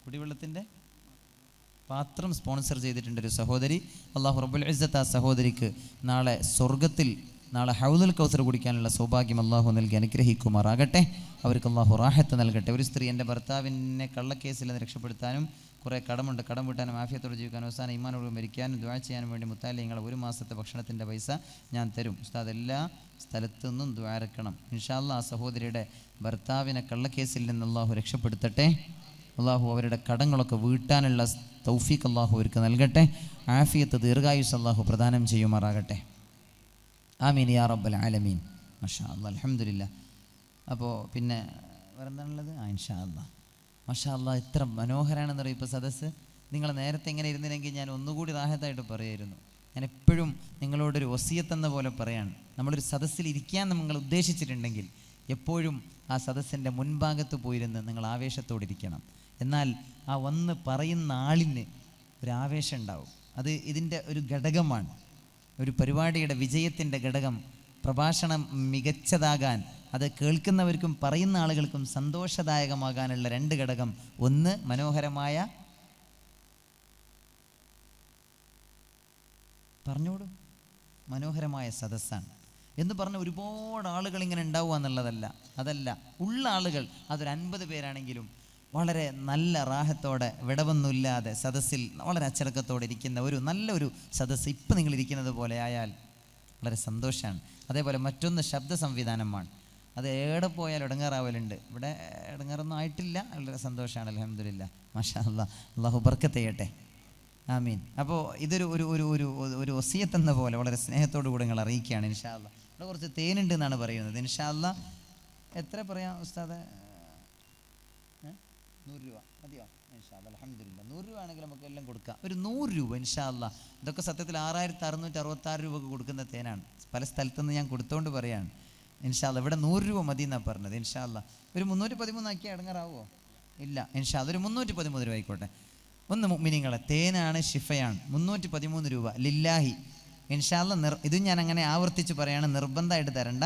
കുടിവെള്ളത്തിൻ്റെ പാത്രം സ്പോൺസർ ചെയ്തിട്ടുണ്ട് ഒരു സഹോദരി. അല്ലാഹു റബ്ബുൽ ഇസ്സത്ത് ആ സഹോദരിക്ക് നാളെ സ്വർഗത്തിൽ നാളെ ഹൗദുൽ കൗസർ കുടിക്കാനുള്ള സൗഭാഗ്യം അല്ലാഹു നൽകി അനുഗ്രഹിക്കുമാറാകട്ടെ. അവർക്ക് അല്ലാഹു റാഹത്ത് നൽകട്ടെ. ഒരു സ്ത്രീ എൻ്റെ ഭർത്താവിനെ കള്ളക്കേസിൽ നിന്ന് രക്ഷപ്പെടുത്താനും കുറേ കടമുണ്ട്, കടം വീട്ടാനും ആഫിയത്തോടെ ജീവിക്കാനും അവസാനം ഈമാനോട് മരിക്കാനും ദുആ ചെയ്യാനും വേണ്ടി മുത്താലിങ്ങളെ 1 മാസത്തെ ഭക്ഷണത്തിൻ്റെ പൈസ ഞാൻ തരും. ഉസ്താദ് എല്ലാ സ്ഥലത്തു നിന്നും ദുആ ഇറക്കണം. ഇൻഷാ അല്ലാഹ് ആ സഹോദരിയുടെ ഭർത്താവിനെ കള്ളക്കേസിൽ നിന്ന് അല്ലാഹു രക്ഷപ്പെടുത്തട്ടെ. അല്ലാഹു അവരുടെ കടങ്ങളൊക്കെ വീട്ടാനുള്ള തൗഫീഖ് അല്ലാഹു അവർക്ക് നൽകട്ടെ. ആഫിയത്ത് ദീർഘായുസ് അല്ലാഹു പ്രദാനം ചെയ്യുമാറാകട്ടെ. ആമീൻ യാ റബ്ബൽ ആലമീൻ. മാഷാ അല്ലാഹ് അൽഹംദുലില്ലാ. അപ്പോൾ പിന്നെ വേറെന്താണുള്ളത്? ഇൻഷാ അല്ലാഹ് മാഷാ അല്ലാഹ് എത്ര മനോഹരമാണെന്ന് പറയും ഇപ്പോൾ സദസ്സ്. നിങ്ങൾ നേരത്തെ ഇങ്ങനെ ഇരുന്നില്ലെങ്കിൽ ഞാൻ ഒന്നുകൂടി റാഹത്തായിട്ട് പറയായിരുന്നു. ഞാൻ എപ്പോഴും നിങ്ങളോടൊരു വസിയത്തെന്ന പോലെ പറയാണ്, നമ്മളൊരു സദസ്സിൽ ഇരിക്കാൻ നിങ്ങൾ ഉദ്ദേശിച്ചിട്ടുണ്ടെങ്കിൽ എപ്പോഴും ആ സദസ്സിൻ്റെ മുൻഭാഗത്ത് പോയിരുന്ന് നിങ്ങൾ ആവേശത്തോടിരിക്കണം. എന്നാൽ ആ വന്ന് പറയുന്ന ആളിന് ഒരു ആവേശം ഉണ്ടാവും. അത് ഇതിൻ്റെ ഒരു ഘടകമാണ്. ഒരു പരിപാടിയുടെ വിജയത്തിൻ്റെ ഘടകം പ്രഭാഷണം മികച്ചതാകാൻ, അത് കേൾക്കുന്നവർക്കും പറയുന്ന ആളുകൾക്കും സന്തോഷദായകമാകാനുള്ള 2 ഘടകം. ഒന്ന് മനോഹരമായ പറഞ്ഞോളൂ മനോഹരമായ സദസ്സാണ് എന്ന് പറഞ്ഞ ഒരുപാട് ആളുകൾ ഇങ്ങനെ ഉണ്ടാവുക എന്നുള്ളതല്ല. അതല്ല, ഉള്ള ആളുകൾ അതൊരു 50 പേരാണെങ്കിലും വളരെ നല്ല റാഹത്തോടെ വിടവൊന്നുമില്ലാതെ സദസ്സിൽ വളരെ അച്ചടക്കത്തോടെ ഇരിക്കുന്ന ഒരു നല്ലൊരു സദസ്സ് ഇപ്പം നിങ്ങളിരിക്കുന്നത് പോലെ ആയാൽ വളരെ സന്തോഷമാണ്. അതേപോലെ മറ്റൊന്ന് ശബ്ദ സംവിധാനമാണ്. അത് എവിടെ പോയാലും ഇടങ്ങാറാവലുണ്ട്. ഇവിടെ ഇടങ്ങാറൊന്നും ആയിട്ടില്ല. വളരെ സന്തോഷമാണ്. അൽഹംദുലില്ലാ മാഷാ അല്ലാഹ്. അല്ലാഹു ബർക്കത്ത് ചെയ്യട്ടെ. ആമീൻ. അപ്പോൾ ഇതൊരു ഒരു ഒരു ഒരു ഒരു വസിയത്ത് എന്ന പോലെ വളരെ സ്നേഹത്തോടു കൂടെ നിങ്ങൾ അറിയിക്കുകയാണ്. ഇൻഷാ അല്ലാഹ് ഇവിടെ കുറച്ച് തേനുണ്ട് എന്നാണ് പറയുന്നത്. ഇൻഷാ അല്ലാഹ് എത്ര പറയാം ഉസ്താദ്? 100 രൂപ മതിയോ? ഇൻഷാ അല്ലാഹ് അൽഹംദുലില്ലാ. 100 രൂപ ആണെങ്കിൽ നമുക്ക് എല്ലാം കൊടുക്കാം. ഒരു 100 രൂപ ഇൻഷാ അല്ലാഹ്. ഇതൊക്കെ സത്യത്തിൽ 6666 രൂപക്ക് കൊടുക്കുന്ന തേനാണ്. പല സ്ഥലത്തുനിന്ന് ഞാൻ കൊടുത്തുകൊണ്ട് പറയാണ്. ഇൻഷാ അല്ലാഹ് ഇവിടെ 100 രൂപ മതി എന്നാണ് പറഞ്ഞത്. ഇൻഷാ അല്ലാഹ് ഒരു 313 ആക്കിയാൽ ഇടങ്ങാറാവോ? ഇല്ല ഇൻഷാ അല്ലാഹ് ഒരു 313 രൂപ ആയിക്കോട്ടെ. ഒന്ന് മുഅ്മിനീങ്ങളെ, തേനാണ് ഷിഫയാണ്. 313 രൂപ ലില്ലാഹി ഇൻഷാ അല്ലാ. ഇതും ഞാൻ അങ്ങനെ ആവർത്തിച്ച് പറയാണ്, നിർബന്ധമായിട്ട് തരണ്ട.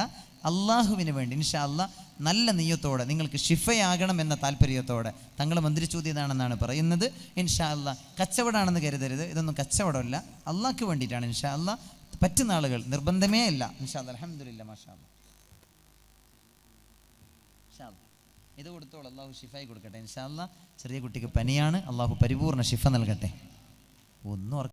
അള്ളാഹുവിന് വേണ്ടി ഇൻഷാ അല്ലാ നല്ല നിയ്യത്തോടെ നിങ്ങൾക്ക് ഷിഫയാകണം എന്ന താല്പര്യത്തോടെ തങ്ങൾ മന്ത്രിച്ചൂതിയതാണെന്നാണ് പറയുന്നത്. ഇൻഷാ അല്ലാ കച്ചവടമാണെന്ന് കരുതരുത്, ഇതൊന്നും കച്ചവടമല്ല, അള്ളാഹ്ക്ക് വേണ്ടിയിട്ടാണ്. ഇൻഷാ അല്ലാ പറ്റുന്ന ആളുകൾ, നിർബന്ധമേ ഇല്ല. ഇൻഷാ അല്ലാ അൽഹംദുലില്ലാ മാഷാ അല്ലാ. ഇൻഷാ അല്ലാ ഇത് കൊടുത്തോളൂ, അള്ളാഹു ഷിഫായി കൊടുക്കട്ടെ. ഇൻഷാ അല്ലാ ചെറിയ കുട്ടിക്ക് പനിയാണ്, അള്ളാഹു പരിപൂർണ്ണ ഷിഫ നൽകട്ടെ. ഒന്നും